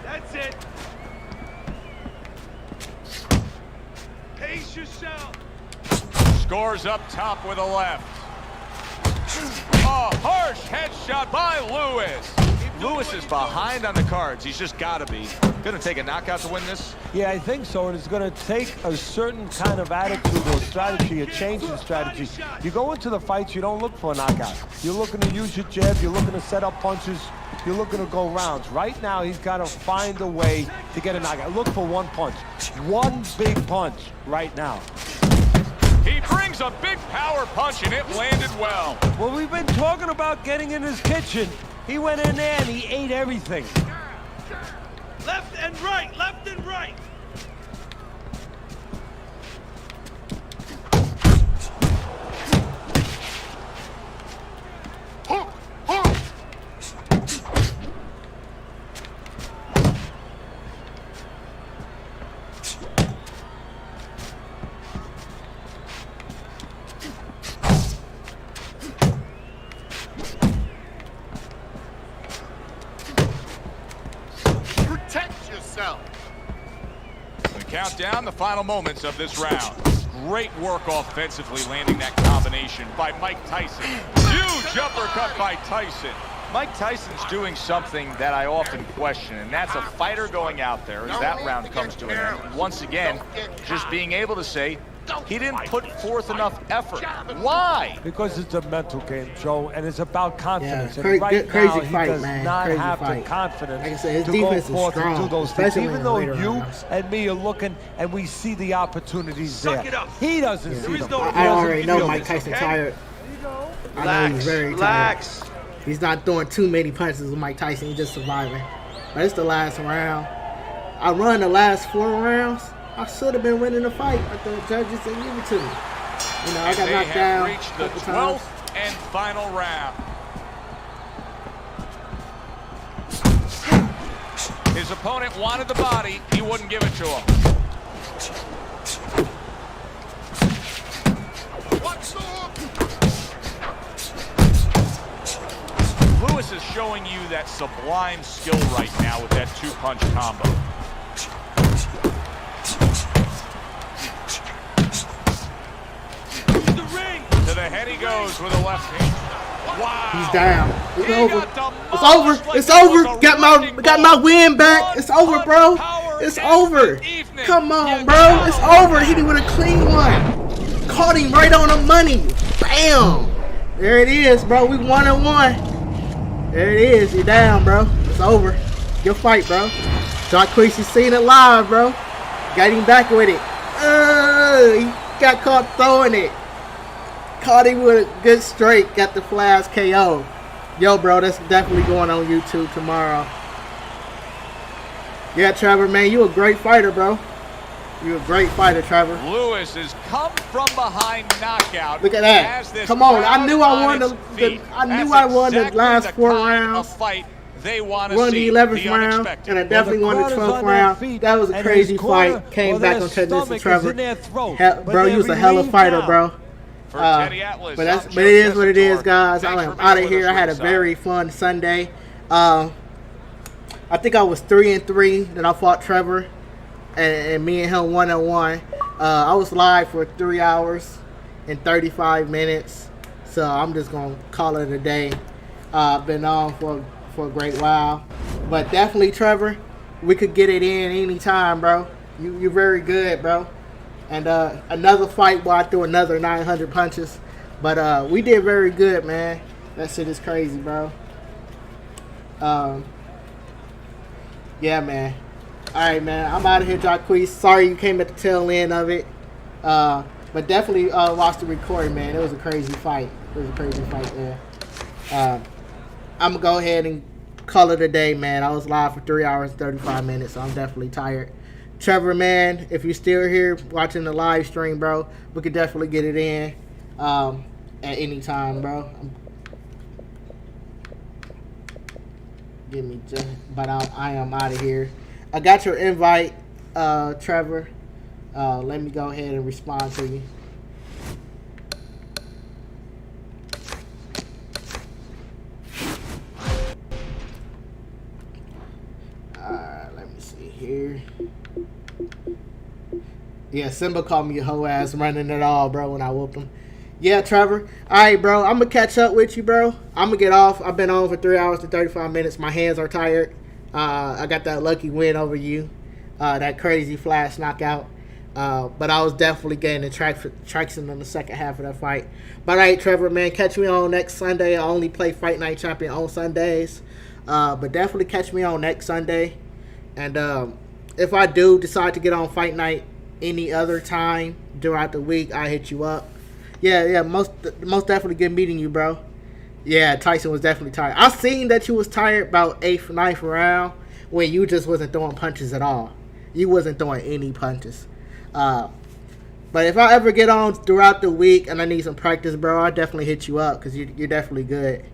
Speaker 9: That's it! Pace yourself!
Speaker 2: Scores up top with a left. A harsh headshot by Lewis. Lewis is behind on the cards. He's just got to be. Going to take a knockout to win this?
Speaker 4: Yeah, I think so, and it's going to take a certain kind of attitude or strategy, a change in strategy. You go into the fights, you don't look for a knockout. You're looking to use your jab, you're looking to set up punches, you're looking to go rounds. Right now, he's got to find a way to get a knockout. Look for one punch. One big punch right now.
Speaker 2: He brings a big power punch, and it landed well.
Speaker 4: Well, we've been talking about getting in his kitchen. He went in there and he ate everything.
Speaker 9: Left and right! Left and right!
Speaker 5: Hook! Hook! Protect yourself.
Speaker 2: on the final moments of this round. Great work offensively landing that combination by Mike Tyson. Huge uppercut by Tyson. Mike Tyson's doing something that I often question, and that's a fighter going out there as that round comes to an end. Once again, just being able to say, he didn't put forth enough effort. Why?
Speaker 4: Because it's a mental game, Joe, and it's about confidence.
Speaker 1: Yeah,
Speaker 4: and right
Speaker 1: crazy
Speaker 4: now, he
Speaker 1: fight,
Speaker 4: does
Speaker 1: man.
Speaker 4: not
Speaker 1: Crazy
Speaker 4: have
Speaker 1: fight.
Speaker 4: the confidence
Speaker 1: like I said, his
Speaker 4: to go
Speaker 1: defense is
Speaker 4: forth and
Speaker 1: strong,
Speaker 4: do those things.
Speaker 1: especially
Speaker 4: Even
Speaker 1: in
Speaker 4: though
Speaker 1: later
Speaker 4: you
Speaker 1: rounds.
Speaker 4: and me are looking and we see the opportunities there,
Speaker 9: He
Speaker 4: doesn't see them.
Speaker 1: I already know
Speaker 4: feel
Speaker 1: Mike
Speaker 4: this,
Speaker 1: Tyson
Speaker 4: okay?
Speaker 1: tired. I know he's very tired. He's not throwing too many punches with Mike Tyson. He's just surviving. But it's the last round. I run the last 4 rounds. I should have been winning the fight, but the judges didn't give it to me. You know, I got knocked down a
Speaker 2: reached the
Speaker 1: couple times.
Speaker 2: 12th and final round. His opponent wanted the body. He wouldn't give it to him. Lewis is showing you that sublime skill right now with that 2-punch combo. To the head he goes with a left hand. Wow.
Speaker 1: He's down. It's over. It's over. It's over. Got my win back. It's over, bro. It's over. Come on, bro. It's over. Hit him with a clean one. Caught him right on the money. Bam. There it is, bro. We 1-1. There it is. You're down, bro. It's over. Your fight, bro. Jacquees, you seen it live, bro. Got him back with it. He got caught throwing it. Caught him with a good straight. Got the flash KO. Yo, bro, that's definitely going on YouTube tomorrow. Yeah, Trevor, man, you a great fighter, bro. You a great fighter, Trevor.
Speaker 2: Lewis has come from behind knockout.
Speaker 1: Look at that. Come on, I knew I won the last 4 rounds.
Speaker 2: They want to
Speaker 1: won the
Speaker 2: see
Speaker 1: 11th
Speaker 2: the
Speaker 1: round,
Speaker 2: unexpected.
Speaker 1: and I definitely won the 12th round. That was a crazy fight. Came back on Texas Trevor. Bro, you was a hell of a fighter, bro. But it is what it is, guys. I am out of here. I had a very fun Sunday. I think I was 3-3. Then I fought Trevor, and me and him 1-1. I was live for 3 hours and 35 minutes. So I'm just gonna call it a day. Been on for a great while, but definitely, Trevor, we could get it in anytime, bro. You're very good, bro. And another fight where I threw another 900 punches. But we did very good, man. That shit is crazy, bro. Yeah, man. Alright, man. I'm out of here, Jacquees. Sorry you came at the tail end of it. But definitely watch the recording, man. It was a crazy fight. It was a crazy fight there. I'm going to go ahead and call it a day, man. I was live for 3 hours and 35 minutes, so I'm definitely tired. Trevor, man, if you're still here watching the live stream, bro, we could definitely get it in at any time, bro. Give me just, but I am out of here. I got your invite, Trevor. Let me go ahead and respond to you. Let me see here. Yeah, Simba called me a hoe ass running it all, bro, when I whooped him. Yeah, Trevor. All right, bro. I'm going to catch up with you, bro. I'm going to get off. I've been on for 3 hours and 35 minutes. My hands are tired. I got that lucky win over you. That crazy flash knockout. But I was definitely getting traction in the second half of that fight. But all right, Trevor, man, catch me on next Sunday. I only play Fight Night Champion on Sundays. But definitely catch me on next Sunday. And if I do decide to get on Fight Night any other time throughout the week, I hit you up. Yeah, most definitely good meeting you, bro. Yeah, Tyson was definitely tired. I seen that you was tired about 8th, 9th round when you just wasn't throwing punches at all. You wasn't throwing any punches. But if I ever get on throughout the week and I need some practice, bro, I'll definitely hit you up because you're definitely good.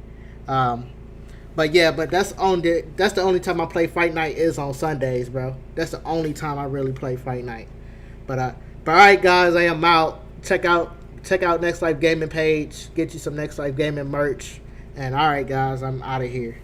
Speaker 1: But that's the only time I play Fight Night is on Sundays, bro. That's the only time I really play Fight Night. But all right, guys, I am out. Check out Next Life Gaming page. Get you some Next Life Gaming merch. And all right, guys, I'm out of here.